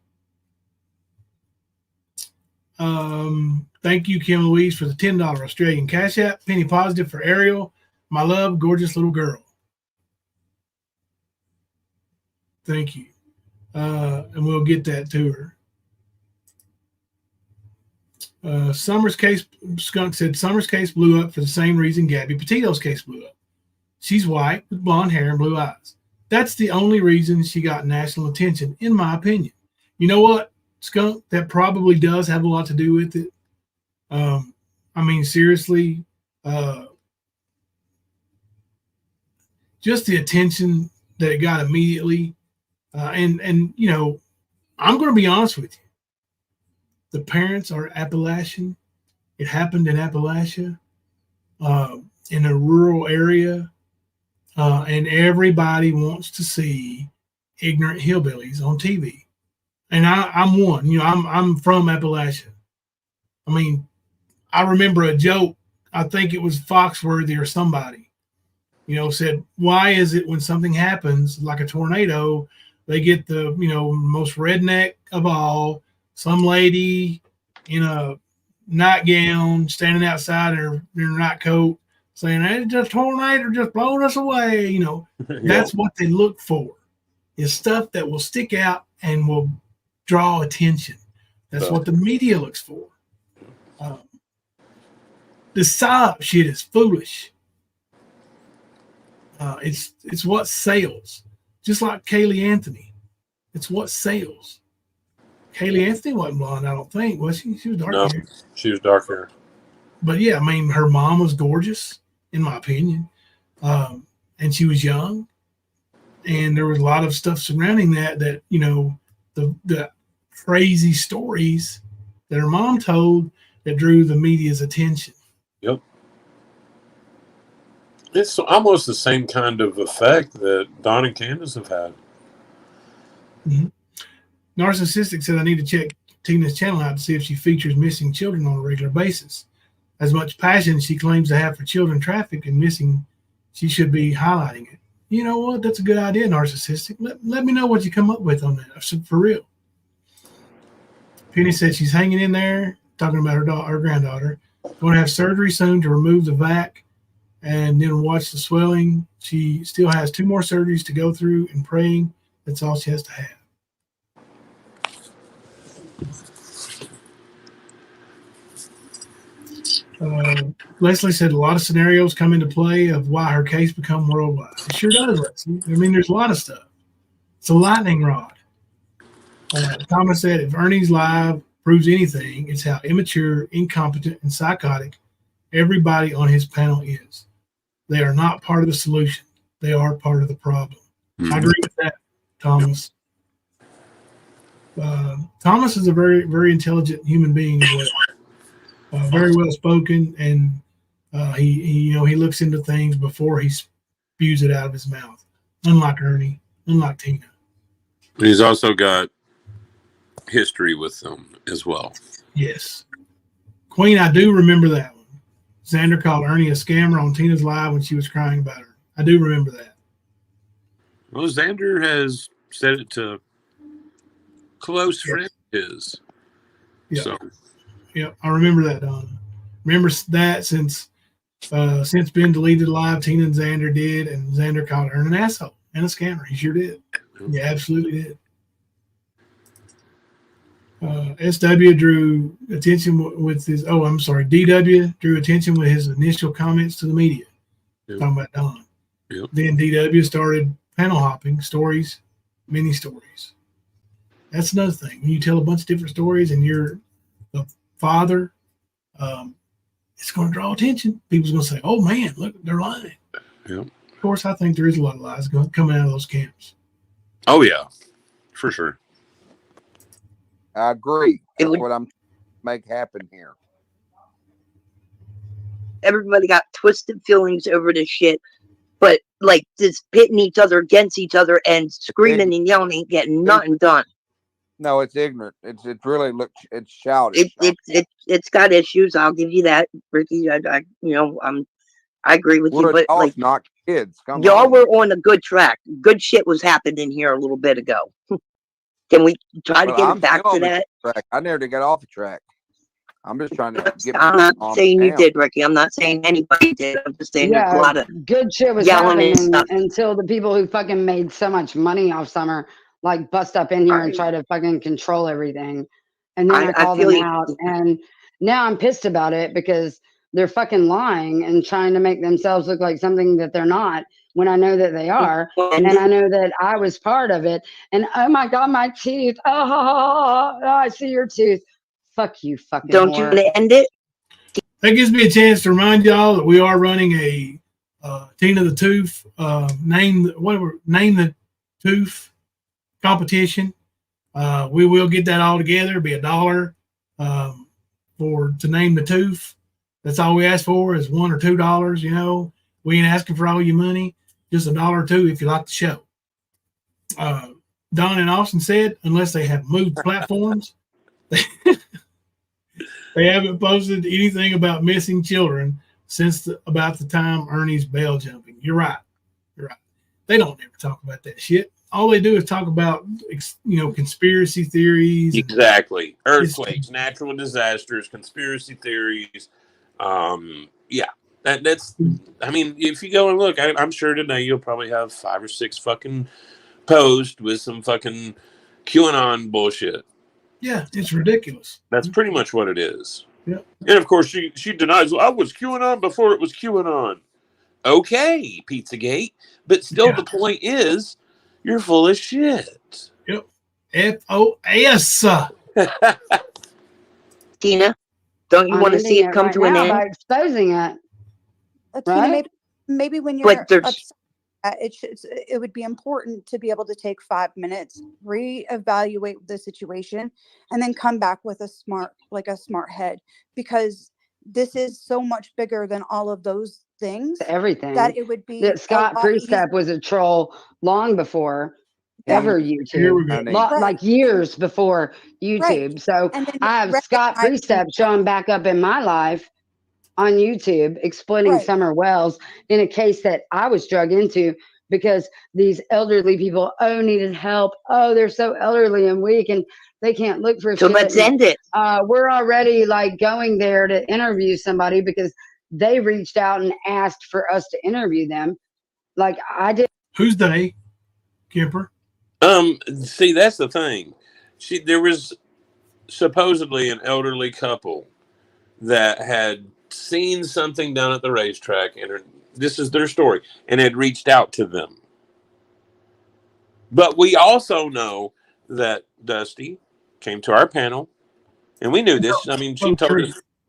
Thank you, Kim Louise, for the $10 Australian Cash App. Penny Positive for Ariel. My love, gorgeous little girl. Thank you. And we'll get that to her. Summer's case, Skunk said, Summer's case blew up for the same reason Gabby Petito's case blew up. She's white with blonde hair and blue eyes. That's the only reason she got national attention, in my opinion. You know what, Skunk? That probably does have a lot to do with it. I mean, seriously, just the attention that it got immediately, and you know, I'm going to be honest with you. The parents are Appalachian. It happened in Appalachia, in a rural area, and everybody wants to see ignorant hillbillies on TV. And I'm one. You know, I'm from Appalachia. I mean, I remember a joke. I think it was Foxworthy or somebody. You know, said, "Why is it when something happens like a tornado, they get the most redneck of all, some lady in a nightgown standing outside in her night coat saying, hey, it's just a tornado just blowing us away." You know, that's what they look for, is stuff that will stick out and will draw attention. That's what the media looks for. The psyop shit is foolish. It's what sells. Just like Kaylee Anthony. It's what sells. Kaylee Anthony wasn't blonde, I don't think, was she? She was dark hair. No, she was dark hair. But yeah, I mean, her mom was gorgeous, in my opinion. And she was young. And there was a lot of stuff surrounding that, you know, the crazy stories that her mom told that drew the media's attention. Yep. It's almost the same kind of effect that Don and Candace have had. Mm-hmm. Narcissistic said, I need to check Tina's channel out to see if she features missing children on a regular basis. As much passion she claims to have for children trafficked and missing, she should be highlighting it. You know what? That's a good idea, Narcissistic. Let me know what you come up with on that. I said, for real. Penny said she's hanging in there, talking about her granddaughter. Going to have surgery soon to remove the vac and then watch the swelling. She still has 2 more surgeries to go through, and praying that's all she has to have. Leslie said a lot of scenarios come into play of why her case become worldwide. It sure does, Leslie. I mean, there's a lot of stuff. It's a lightning rod. Thomas said, if Ernie's live proves anything, it's how immature, incompetent, and psychotic everybody on his panel is. They are not part of the solution. They are part of the problem. Mm-hmm. I agree with that, Thomas. Thomas is a very, very intelligent human being, but very well spoken, and he looks into things before he spews it out of his mouth. Unlike Ernie, unlike Tina. He's also got history with them as well. Yes. Queen, I do remember that one. Xander called Ernie a scammer on Tina's live when she was crying about her. I do remember that. Well, Xander has said it to close friends of his. Yeah. So. Yeah, I remember that, Don. Remember that since been deleted live, Tina and Xander did, and Xander called her an asshole and a scammer. He sure did. He absolutely did. SW drew attention with his. Oh, I'm sorry. DW drew attention with his initial comments to the media. Yep. Talking about Don. Yep. Then DW started panel hopping stories, mini stories. That's another thing. When you tell a bunch of different stories and you're the father, it's going to draw attention. People's going to say, "Oh man, look, they're lying." Yep. Of course, I think there is a lot of lies coming out of those camps. Oh yeah, for sure. I agree. That's what I'm make happen here. Everybody got twisted feelings over this shit, but like just pitting each other against each other and screaming and yelling ain't getting nothing done. No, it's ignorant. It's really it's childish. It's got issues. I'll give you that, Ricky. I agree with you, but like not kids. Y'all were on a good track. Good shit was happening here a little bit ago. Can we try to get it back to that? I never got off the track. I'm just trying to get. I'm not saying you did, Ricky. I'm not saying anybody did. I'm just saying there's a lot of good shit was happening until the people who fucking made so much money off Summer like bust up in here and try to fucking control everything. And then I called them out, and now I'm pissed about it because they're fucking lying and trying to make themselves look like something that they're not when I know that they are. And I know that I was part of it. And oh my God, my teeth. Oh, I see your tooth. Fuck you, fucking Don't whore. you want to end it? That gives me a chance to remind y'all that we are running a Tina the Tooth name the tooth competition. We will get that all together. It'll be $1 to name the tooth. That's all we ask for is $1 or $2. You know, we ain't asking for all your money. Just $1 or $2 if you like the show. Don and Austin said, unless they have moved platforms, they haven't posted anything about missing children since about the time Ernie's bell jumping. You're right. They don't ever talk about that shit. All they do is talk about, conspiracy theories. Exactly. Earthquakes, natural disasters, conspiracy theories. That's. I mean, if you go and look, I'm sure today you'll probably have 5 or 6 fucking posts with some fucking QAnon bullshit. Yeah, it's ridiculous. That's pretty much what it is. Yeah. And of course, she denies, I was QAnon before it was QAnon. Okay, Pizzagate. But still, the point is, you're full of shit. Yep. FOS. Tina, don't you want to see it come to an end? By exposing it. Tina, maybe when you're upset, it would be important to be able to take 5 minutes, reevaluate the situation, and then come back with a smart head, because this is so much bigger than all of those things. Everything that it would be. That Scott Priestap was a troll long before ever YouTube, like years before YouTube. Right. So I have Scott Priestap showing back up in my life on YouTube, exploiting Summer Wells in a case that I was drug into because these elderly people needed help. They're so elderly and weak and they can't look for shit. So let's end it. We're already like going there to interview somebody because they reached out and asked for us to interview them. Like I did. Who's they? Kemper? See, that's the thing. There was supposedly an elderly couple that had seen something down at the racetrack, and this is their story, and had reached out to them. But we also know that Dusty came to our panel, and we knew this. I mean,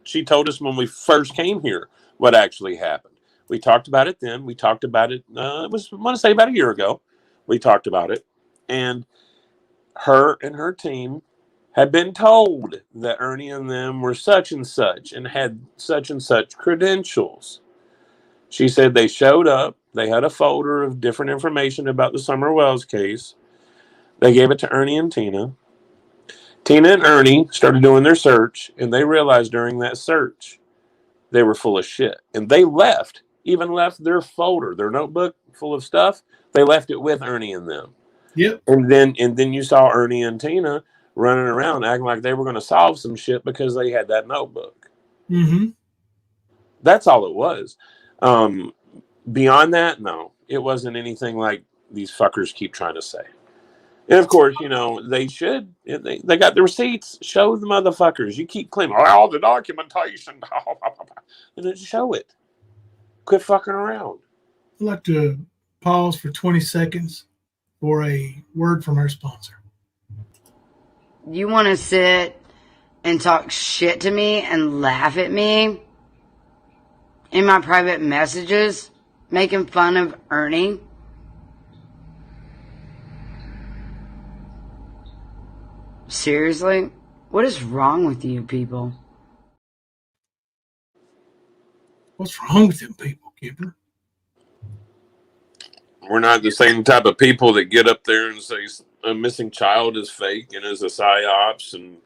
she told us when we first came here what actually happened. We talked about it then. We talked about it. It was, I want to say, about a year ago. We talked about it, and her team had been told that Ernie and them were such and had such and such credentials. She said they showed up. They had a folder of different information about the Summer Wells case. They gave it to Ernie and Tina. Tina and Ernie started doing their search, and they realized during that search they were full of shit. And they even left their folder, their notebook full of stuff. They left it with Ernie and them. Yep. And then you saw Ernie and Tina running around acting like they were going to solve some shit because they had that notebook. Mm-hmm. That's all it was. Beyond that, no, it wasn't anything like these fuckers keep trying to say. And of course, they should. They got the receipts. Show the motherfuckers. You keep claiming all the documentation, and then show it. Quit fucking around. I'd like to pause for 20 seconds for a word from our sponsor. You want to sit and talk shit to me and laugh at me in my private messages, making fun of Ernie? Seriously? What is wrong with you people? What's wrong with them people, Kipper? We're not the same type of people that get up there and say a missing child is fake and is a psyops and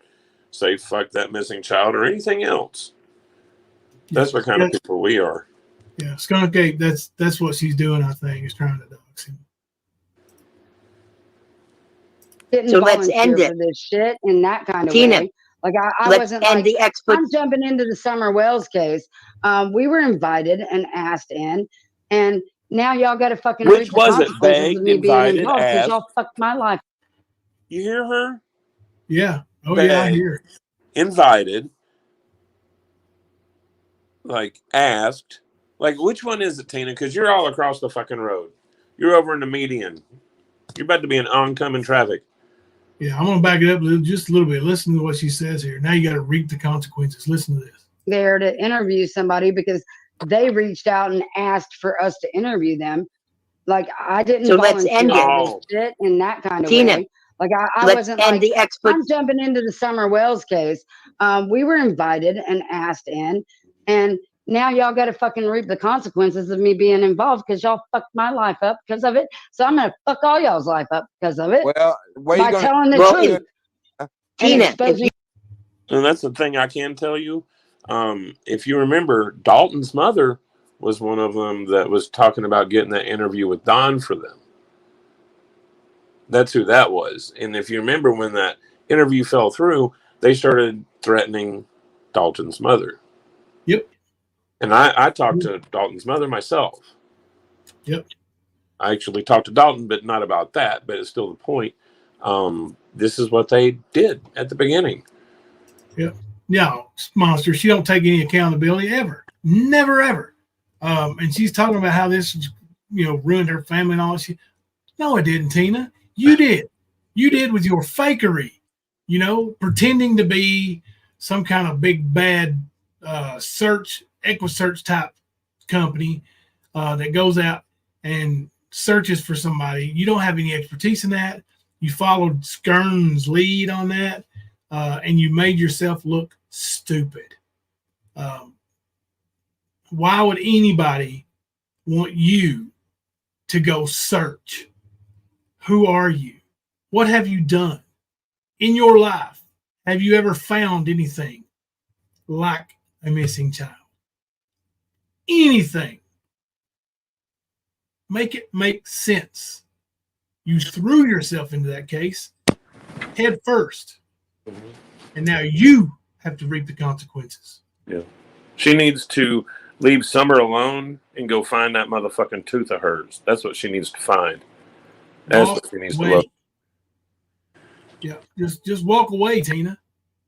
say fuck that missing child or anything else. That's what kind of people we are. Yeah, Skunk Ape, that's what she's doing, I think, is trying to dox him. So let's end it. For this shit in that kind of Tina, way. Like I wasn't like, I'm jumping into the Summer Wells case. We were invited and asked in, and now y'all got to fucking reap the consequences of me being involved because y'all fucked my life. You hear her? Yeah. Oh, yeah, I hear. Invited. like asked, like, which one is it, Tina? Because you're all across the fucking road. You're over in the median. You're about to be in oncoming traffic. Yeah, I'm gonna back it up just a little bit. Listen to what she says here. Now you got to reap the consequences. Listen to this. There to interview somebody because they reached out and asked for us to interview them. Like I didn't So let's volunteer end it. this shit in that kind of Tina, way. Like I let's wasn't end like the I'm jumping into the Summer Wells case. We were invited and asked in, and now y'all got to fucking reap the consequences of me being involved because y'all fucked my life up because of it. So I'm gonna fuck all y'all's life up because of it. Well, by telling the truth. Tina, and that's the thing I can tell you. If you remember, Dalton's mother was one of them that was talking about getting that interview with Don for them. That's who that was. And if you remember when that interview fell through, they started threatening Dalton's mother. Yep. And I talked to Dalton's mother myself. Yep. I actually talked to Dalton, but not about that. But it's still the point. This is what they did at the beginning. Yep. No, monster. She don't take any accountability ever. Never, ever. And she's talking about how this, ruined her family and all that shit. No, it didn't, Tina. You did. You did with your fakery, pretending to be some kind of big bad EquiSearch type company that goes out and searches for somebody. You don't have any expertise in that. You followed Skern's lead on that, and you made yourself look stupid. Why would anybody want you to go search? Who are you? What have you done in your life? Have you ever found anything like a missing child? Anything? Make it make sense. You threw yourself into that case head first. And now you have to reap the consequences. Yeah. She needs to leave Summer alone and go find that motherfucking tooth of hers. That's what she needs to find. That's what she needs to look. Yeah, just walk away, Tina.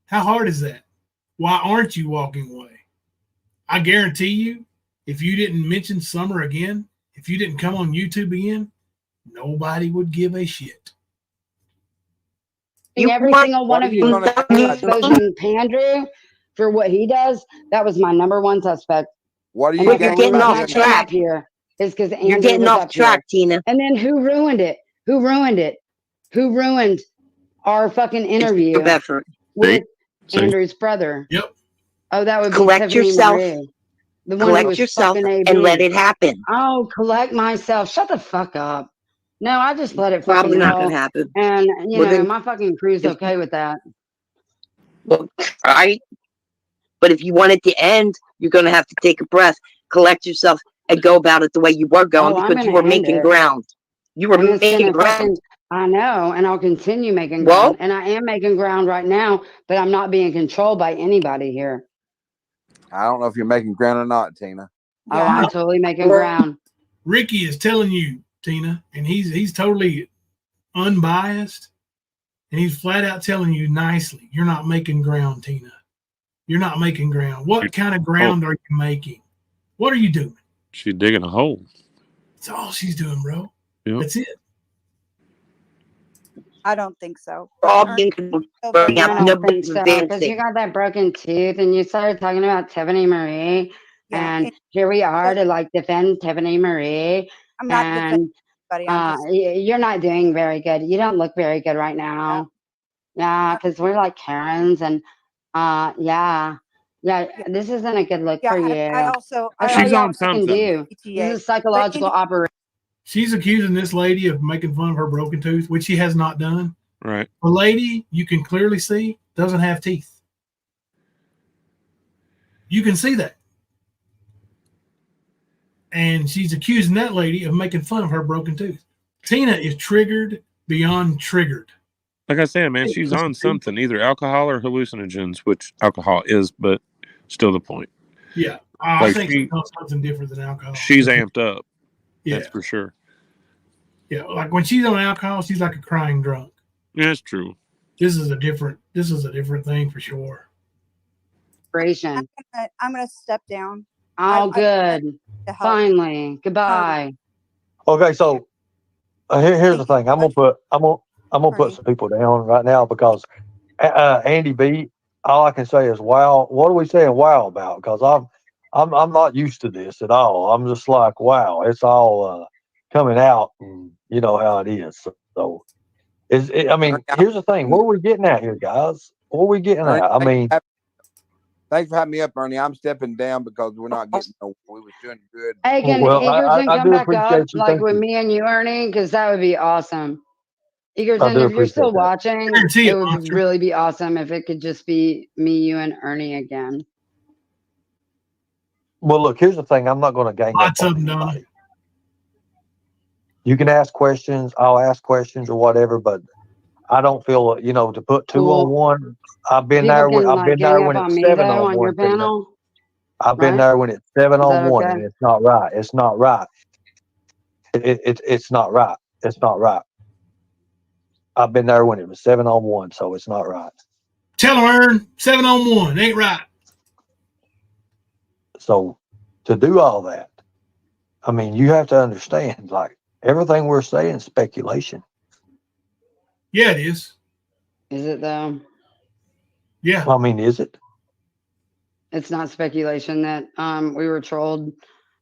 How hard is that? Why aren't you walking away? I guarantee you, if you didn't mention Summer again, if you didn't come on YouTube again, nobody would give a shit. Every single one of you exposing Pandrew for what he does, that was my number one suspect. What are you getting off track here? Is because you're getting off track, Tina. And then who ruined it? Who ruined it? Who ruined our fucking interview with Andrew's brother? Yep. Oh, that would be collect Tiffany yourself. Marie, the one who Collect was yourself fucking AB. and let it happen. Oh, collect myself. Shut the fuck up. No, I just let it Probably fucking not roll. gonna happen. And Then, my fucking crew's okay with that. Well, all right. But if you want it to end, you're gonna have to take a breath, collect yourself, and go about it the way you were going because you were making ground. You were making ground. I know, and I'll continue making ground. And I am making ground right now, but I'm not being controlled by anybody here. I don't know if you're making ground or not, Tina. Oh, I'm totally making ground. Ricky is telling you, Tina, and he's totally unbiased, and he's flat out telling you nicely, you're not making ground, Tina. You're not making ground. What kind of ground are you making? What are you doing? She's digging a hole. That's all she's doing, bro. Yep. That's it. I don't think so. I don't think so, because you got that broken tooth and you started talking about Tiffany Marie, and here we are to like defend Tiffany Marie. I'm not defending anybody. You're not doing very good. You don't look very good right now. Yeah, because we're like Karens, and this isn't a good look for you. I also she's on something. This is a psychological operation. She's accusing this lady of making fun of her broken tooth, which she has not done. Right. The lady, you can clearly see, doesn't have teeth. You can see that. And she's accusing that lady of making fun of her broken tooth. Tina is triggered beyond triggered. Like I said, man, she's on something, either alcohol or hallucinogens, which alcohol is, but still the point. Yeah. I think it's something different than alcohol. She's amped up. Yeah. That's for sure. Yeah, like when she's on alcohol, she's like a crying drunk. Yeah, that's true. This is a different thing for sure. I'm gonna step down Oh, good. to help. Finally. Goodbye. Okay, so here's the thing. I'm gonna put Ernie. some people down right now because Andy B. All I can say is wow. What are we saying wow about? Because I'm not used to this at all. I'm just like wow. It's all coming out. And you know how it is. So I mean, here's the thing. What are we getting at here, guys? What are we getting Ernie, at? I mean, thanks for having me up, Ernie. I'm stepping down because we're not getting. We was doing good. Hey, can well, Egerton I come do back up appreciate you. like Thank with you. me and you, Ernie? Because that would be awesome. I Egerton, do if you're still appreciate that. watching, Guarantee it it, would Monster. really be awesome if it could just be me, you, and Ernie again. Well, look, here's the thing. I'm not going to gang Lots up of on them, Donna. anybody. You can ask questions. I'll ask questions or whatever, but I don't feel to put two on one. I've been People there. can I've like been there gang up when on it's me 7 though on on your 1. Tina. panel. I've been Right? there when it's 7 Is on that 1, okay? and it's not right. It's not right. It's not right. It's not right. I've been there when it was 7 on 1, so it's not right. Tell them, Ern, 7 on 1. Ain't right. So to do all that, I mean, you have to understand, like everything we're saying is speculation. Yeah, it is. Is it though? Yeah. I mean, is it? It's not speculation that we were trolled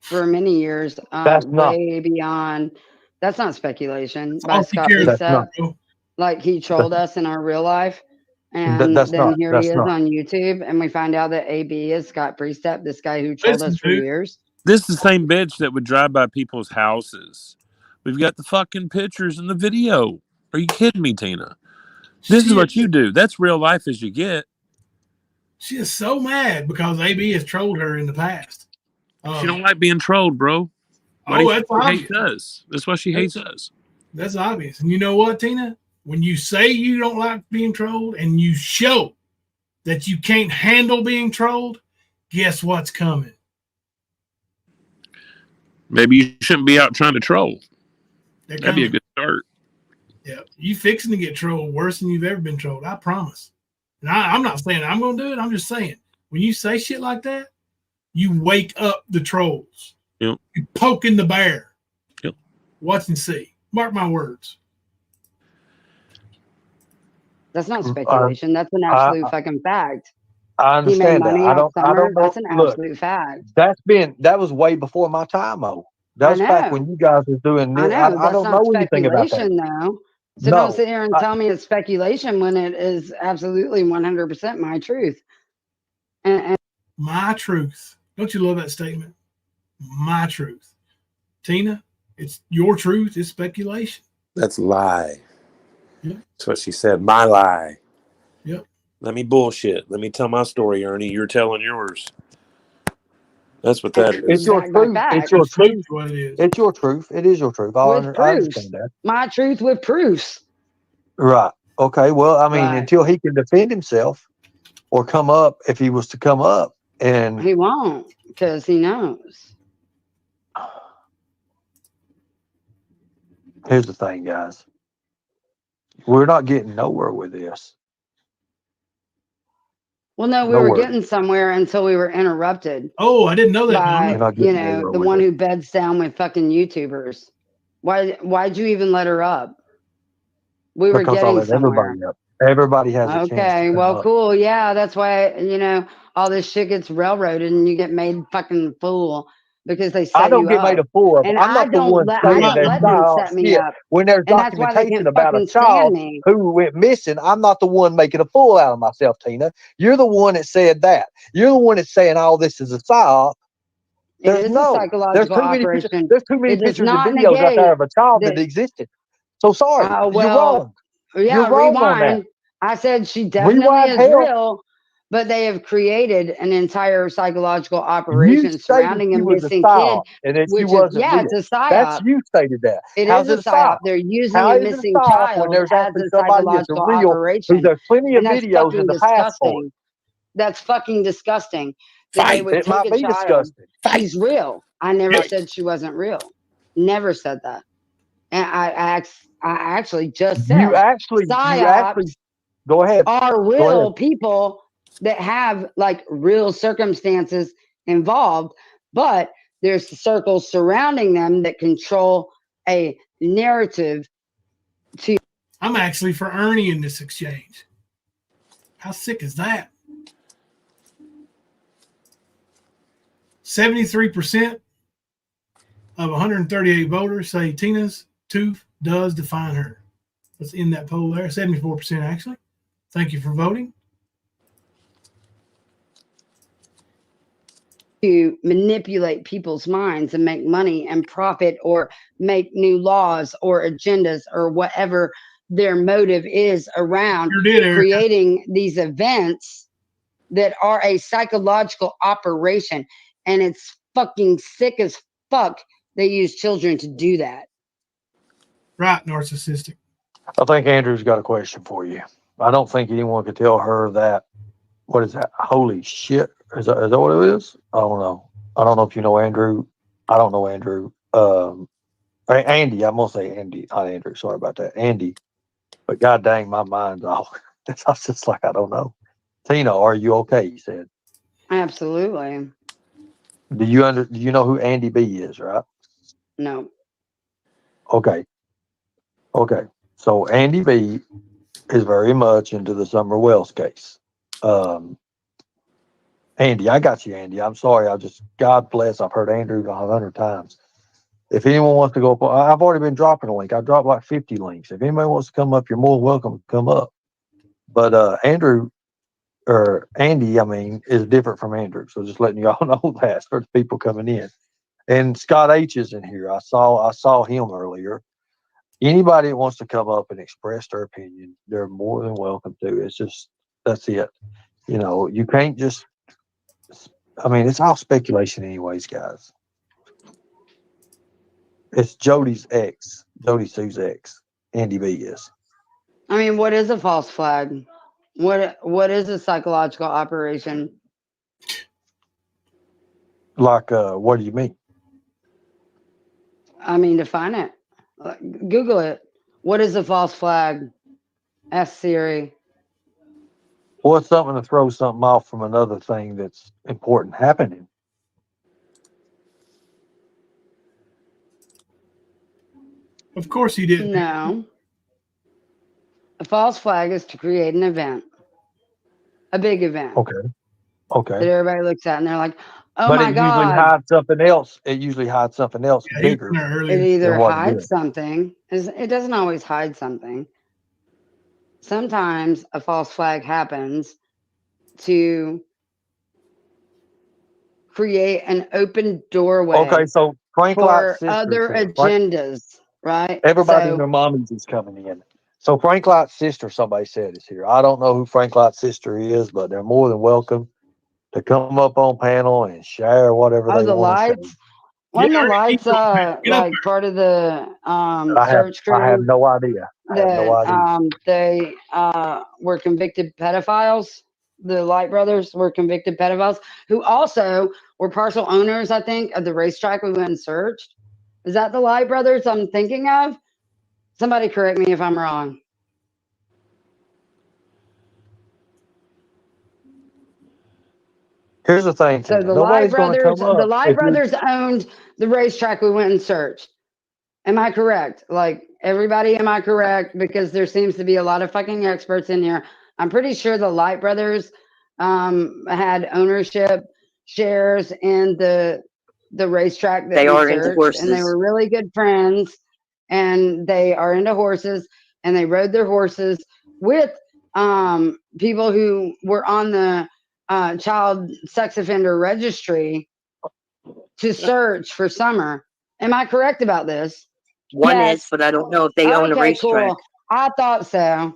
for many years, That's not. way beyond. That's not speculation by All she Scott cares That's not. Precept. about. Like he trolled us in our real life, and That's then not. here he That's is not. on YouTube, and we find out that AB is Scott Precept, this guy who trolled Listen, us for dude. years. This is the same bitch that would drive by people's houses. We've got the fucking pictures and the video. Are you kidding me, Tina? This is what you do. That's real life as you get. She is so mad because AB has trolled her in the past. She don't like being trolled, bro. Why do you think That's she obvious. hates us? That's why she hates us. That's obvious. And you know what, Tina? When you say you don't like being trolled and you show that you can't handle being trolled, guess what's coming? Maybe you shouldn't be out trying to troll. They're That'd be a coming. good start. Yeah, you fixing to get trolled worse than you've ever been trolled. I promise. And I'm not saying I'm going to do it. I'm just saying when you say shit like that, you wake up the trolls. Yep. You poking the bear. Yep. Watch and see. Mark my words. That's not speculation. That's an absolute fucking fact. I understand he made money that. off I Summer. don't know. That's an Look, absolute fact. that was way before my time, though. That was back when you guys were doing I this. know. I That's don't not know anything about that. speculation, though. So No, don't sit here and tell me it's speculation when it is absolutely 100% my truth. And my truth. Don't you love that statement? My truth. Tina, it's your truth. It's speculation. That's a lie. Yep. That's what she said. My lie. Yep. Let me bullshit. Let me tell my story, Ernie. You're telling yours. That's what that is. It's your truth. It's your truth. It's your truth. It is your truth. I proofs. understand that. My truth with proofs. Right. Okay. Well, I mean, Right. until he can defend himself or come up, if he was to come up, and he won't because he knows. Here's the thing, guys. We're not getting nowhere with this. Well, no, we were getting somewhere until we were interrupted. Oh, I didn't know that. By, the one who beds down with fucking YouTubers. Why'd you even let her up? We were Because getting I let somewhere. everybody up. Everybody has a chance. Okay, well, cool. Yeah, that's why, all this shit gets railroaded and you get made fucking fool because they set I don't you get up. made a fool of. And I'm not the one saying I there's let them child set me shit. up. When there's And that's why they documentation can't about a fucking stand child me. who went missing, I'm not the one making a fool out of myself, Tina. You're the one that said that. You're the one that's saying all this is a psyop. It is a psychological operation. There's too many It does pictures and not videos out there of a child negate that existed. So sorry, you're wrong. Yeah, You're wrong on that. rewind. I said she definitely Rewind is hell. real, but they have created an entire psychological You operation stated surrounding a she was a missing kid, psyop and that she which is wasn't real. it's a psyop. That's you stated that. It How's is it a psyop. They're using How a is it missing a psyop when child there's as actually a somebody that's a psychological real? operation, There's plenty of and that's videos fucking in the past for it. disgusting. That's fucking disgusting. That they would It take might a be child. disgusting. She's real. I never said she wasn't real. Never said that. And I actually just said You actually psyops go ahead. are real people that have like real circumstances involved, but there's the circles surrounding them that control a narrative to. I'm actually for Ernie in this exchange. How sick is that? 73% of 138 voters say Tina's tooth does define her. Let's end that poll there. 74% actually. Thank you for voting. To manipulate people's minds and make money and profit or make new laws or agendas or whatever their motive is around creating these events that are a psychological operation. And it's fucking sick as fuck they use children to do that. Right, narcissistic. I think Andrew's got a question for you. I don't think anyone could tell her that. What is that? Holy shit. Is that what it is? I don't know. I don't know if you know Andrew. I don't know Andrew. Andy. I'm going to say Andy, not Andrew. Sorry about that. Andy. But god dang, my mind's off. I was just like, I don't know. Tina, are you okay? He said. Absolutely. Do you know who Andy B is, right? No. Okay. So Andy B is very much into the Summer Wells case. Andy, I got you, Andy. I'm sorry. God bless. I've heard Andrew 100 times. If anyone wants to go up, I've already been dropping a link. I dropped like 50 links. If anybody wants to come up, you're more welcome to come up. But Andy, is different from Andrew. So just letting y'all know that for the people coming in. And Scott H is in here. I saw him earlier. Anybody that wants to come up and express their opinion, they're more than welcome to. It's just, that's it. You can't just, it's all speculation anyways, guys. It's Jody's ex, Jody Sue's ex, Andy B is. What is a false flag? What is a psychological operation? Like, what do you mean? Define it. Google it. What is a false flag? Ask Siri. Well, it's something to throw something off from another thing that's important happening. Of course he didn't. No. A false flag is to create an event. A big event. Okay. That everybody looks at and they're like, oh but my God. Usually hides something else. It usually hides something else bigger. It either hides something. It doesn't always hide something. Sometimes a false flag happens to create an open doorway. Okay, so Frank for other agendas, right? Everybody and their mommies is coming in. So Frank Light's sister, somebody said, is here. I don't know who Frank Light's sister is, but they're more than welcome to come up on panel and share whatever they want to say. Wasn't the lights like part of the search crew? I have no idea. They were convicted pedophiles. The Light brothers were convicted pedophiles who also were partial owners, I think, of the racetrack we went and searched. Is that the Light brothers I'm thinking of? Somebody correct me if I'm wrong. Here's the thing. So the Light brothers owned the racetrack we went and searched. Am I correct? Like, everybody, am I correct? Because there seems to be a lot of fucking experts in here. I'm pretty sure the Light brothers had ownership shares in the racetrack that they we are searched, into horses. and they were really good friends, and they are into horses, and they rode their horses with people who were on the child sex offender registry to search for Summer. Am I correct about this? One is, but I don't know if they own a racetrack. Cool. I thought so.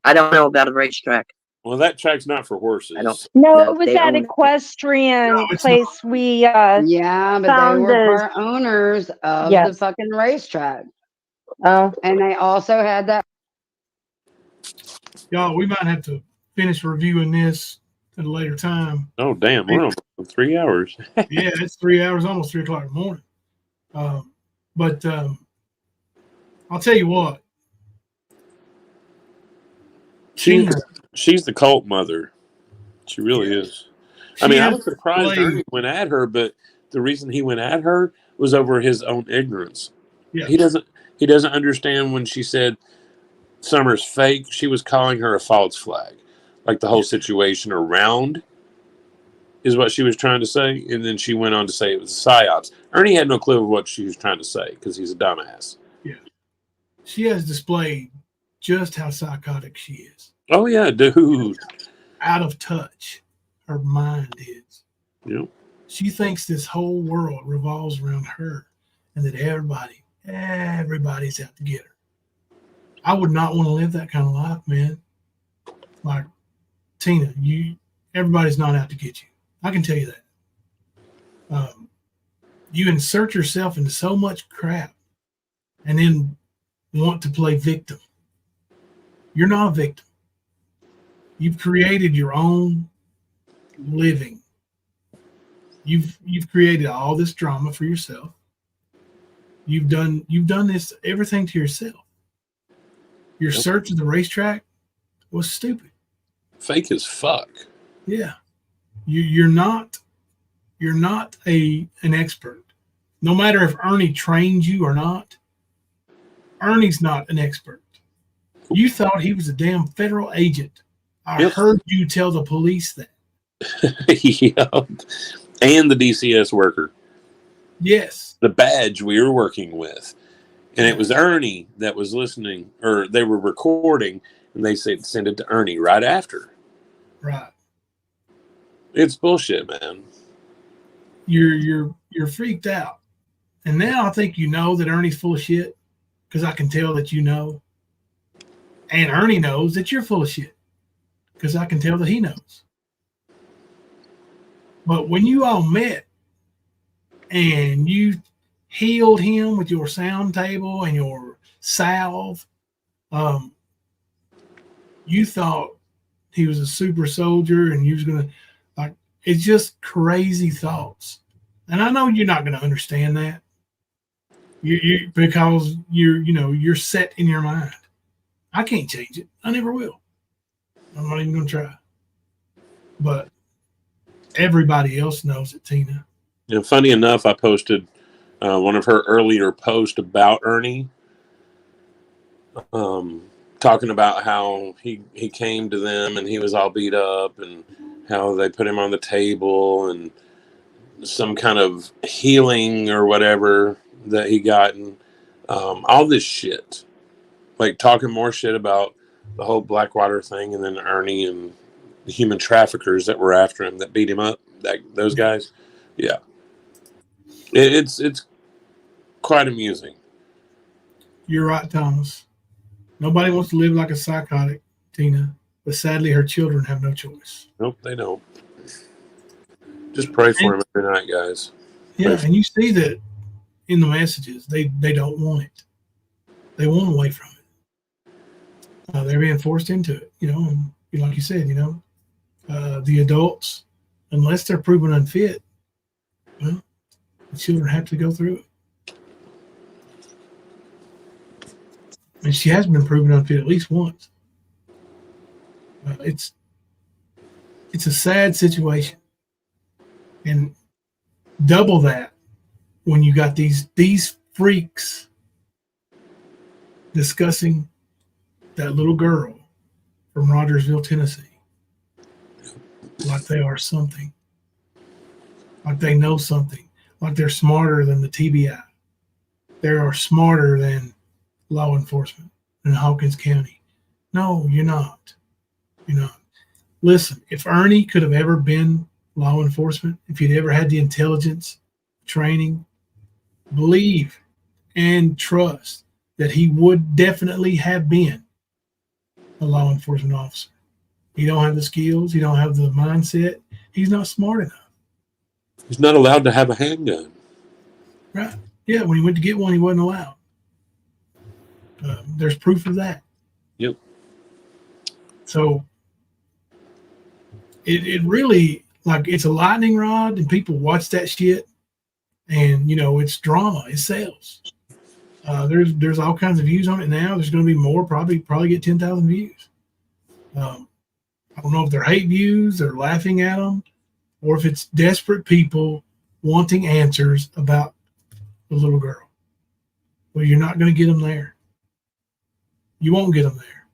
I don't know about a racetrack. Well, that track's not for horses. No, it was that equestrian place we yeah, but found they were part owners of the fucking racetrack. Oh. And they also had that. Y'all, we might have to finish reviewing this at a later time. Oh, damn. We're on 3 hours. Yeah, it's 3 hours, almost 3 o'clock in the morning. But I'll tell you what. She's the cult mother. She really is. I was surprised Ernie went at her, but the reason he went at her was over his own ignorance. Yeah. He doesn't understand when she said Summer's fake. She was calling her a false flag, like the whole situation around is what she was trying to say, and then she went on to say it was a psyops. Ernie had no clue of what she was trying to say because he's a dumbass. Yeah, she has displayed just how psychotic she is. Oh yeah, dude. Out of touch, her mind is. Yep. She thinks this whole world revolves around her, and that everybody's out to get her. I would not want to live that kind of life, man. Like Tina, everybody's not out to get you. I can tell you that. You insert yourself into so much crap and then want to play victim. You're not a victim. You've created your own living. You've created all this drama for yourself. You've done this everything to yourself. Your search of the racetrack was stupid. Fake as fuck. Yeah. You're not an expert. No matter if Ernie trained you or not, Ernie's not an expert. You thought he was a damn federal agent. I heard you tell the police that. Yeah. And the DCS worker. Yes. The badge we were working with. And it was Ernie that was listening, or they were recording, and they said send it to Ernie right after. Right. It's bullshit, man. You're freaked out. And now I think you know that Ernie's full of shit, because I can tell that you know. And Ernie knows that you're full of shit, because I can tell that he knows. But when you all met and you healed him with your sound table and your salve, you thought he was a super soldier and you was going to, like, it's just crazy thoughts. And I know you're not going to understand that. Because you're set in your mind. I can't change it. I never will. I'm not even going to try. But everybody else knows it, Tina. And funny enough, I posted one of her earlier posts about Ernie, talking about how he came to them and he was all beat up and how they put him on the table and some kind of healing or whatever that he gotten. All this shit. Like talking more shit about the whole Blackwater thing, and then Ernie and the human traffickers that were after him that beat him up. Those guys. Yeah. It's quite amusing. You're right, Thomas. Nobody wants to live like a psychotic, Tina, but sadly her children have no choice. Nope, they don't. Just pray for him every night, guys. Yeah, and you see that in the messages. They don't want it. They want away from it. They're being forced into it, and like you said, the adults, unless they're proven unfit, well, the children have to go through it. And she has been proven unfit at least once. It's a sad situation. And double that when you got these freaks discussing that little girl from Rogersville, Tennessee, like they are something, like they know something, like they're smarter than the TBI. They are smarter than law enforcement in Hawkins County. No, you're not. You're not. Listen, if Ernie could have ever been law enforcement, if he'd ever had the intelligence, training, believe and trust that he would definitely have been a law enforcement officer. He don't have the skills. He don't have the mindset. He's not smart enough. He's not allowed to have a handgun. Right. Yeah, when he went to get one, he wasn't allowed. There's proof of that. Yep. So it really, like, it's a lightning rod, and people watch that shit, and it's drama. It sells. There's all kinds of views on it now. There's going to be more. Probably get 10,000 views. I don't know if they're hate views, they're laughing at them, or if it's desperate people wanting answers about the little girl. Well, you're not going to get them there. You won't get them there.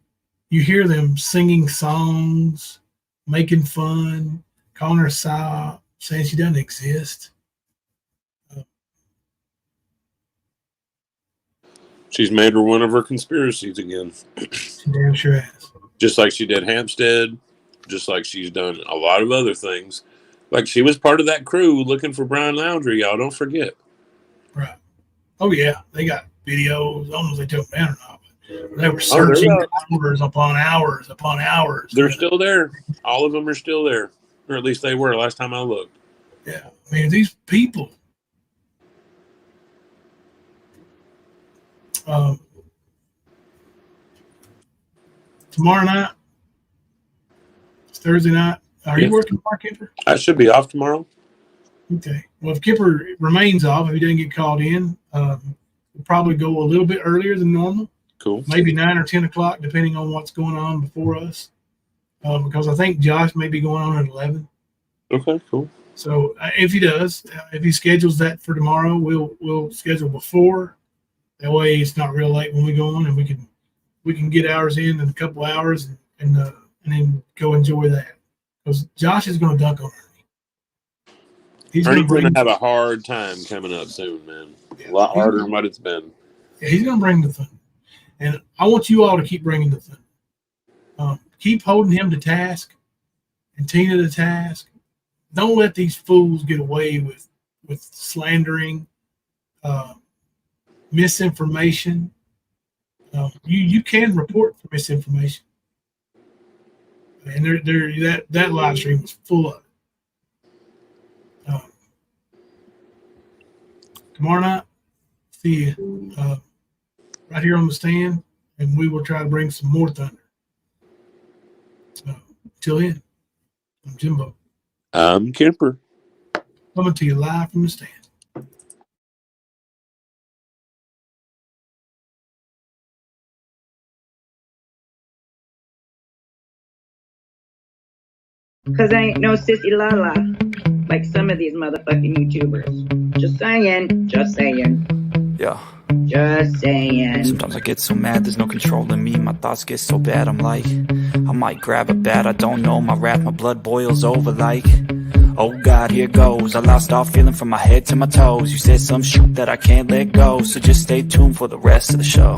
You hear them singing songs, making fun, calling her psyop, saying she doesn't exist. She's made her one of her conspiracies again. She damn sure has. Just like she did Hampstead, just like she's done a lot of other things. Like she was part of that crew looking for Brian Laundrie, y'all don't forget. Right. Oh, yeah. They got videos. I don't know if they took them down or not. But they were searching hours upon hours upon hours. They're still there. All of them are still there. Or at least they were last time I looked. Yeah. I mean, these people. Tomorrow night, it's Thursday night. Are you working tomorrow, Kipper? I should be off tomorrow. Okay. Well, if Kipper remains off, if he doesn't get called in, we'll probably go a little bit earlier than normal. Cool. Maybe 9 or 10 o'clock, depending on what's going on before us. Because I think Josh may be going on at 11. Okay, cool. So if he does, if he schedules that for tomorrow, we'll schedule before. That way, it's not real late when we go on, and we can get ours in a couple hours and then go enjoy that. Because Josh is going to dunk on Ernie. He's going to have a hard time coming up soon, man. Yeah, a lot harder than what it's been. Yeah, he's going to bring the thunder. And I want you all to keep bringing the thunder. Keep holding him to task and Tina to task. Don't let these fools get away with slandering, misinformation. You can report for misinformation. And that live stream was full of it. Tomorrow night, see you right here on the stand, and we will try to bring some more thunder. So, till then, I'm Jimbo. I'm Kipper. Coming to you live from the stand. Because I ain't no sissy la-la like some of these motherfucking YouTubers. Just saying. Just saying. Yeah. Just saying. Sometimes I get so mad, there's no controlling me. My thoughts get so bad, I'm like, I might grab a bat, I don't know. My wrath, my blood boils over like, oh God, here goes. I lost all feeling from my head to my toes. You said some shit that I can't let go, so just stay tuned for the rest of the show.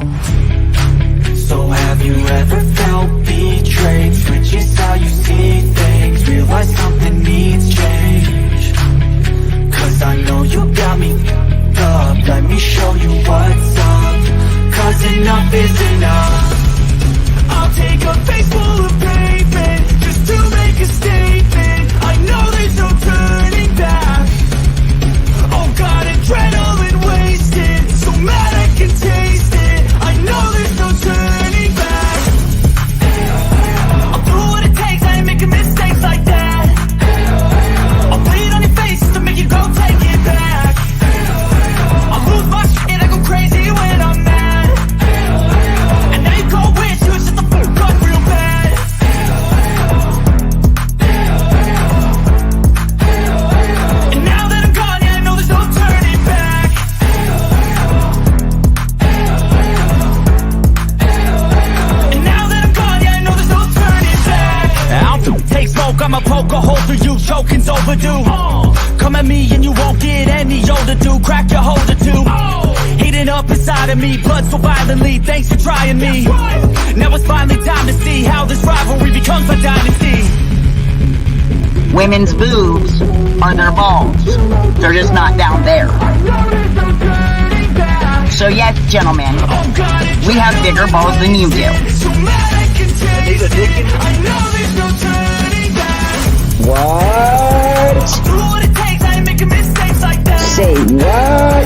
So have you ever felt betrayed? Switches how you see things, realize something needs change. Cause I know you got me up, let me show you what's up. Cause enough is enough. I'll take a face full of pavement just to make a statement. I know there's no turning back. Oh God, adrenaline wasted, so mad I can taste it. I know there's no turning back. I'll do what it takes, I ain't making mistakes like that. I'll bleed on your face to make you go take it back. I'll lose my shit, I go crazy when I'm mad. And now you go wish you shut the fuck up real bad. And now that I'm gone, yeah, I know there's no turning back. And now that I'm gone, yeah, I know there's no turning back. I don't take smoke, I'ma poke a hole through you, choking's overdue. Come at me and you won't get any older, dude. Crack your holder too. Heating up inside of me, blood so violently. Thanks for trying me. Now it's finally time to see how this rivalry becomes a dynasty. Women's boobs are their balls. They're just not down there. So yes, gentlemen, we have bigger balls than you do. What? Say what?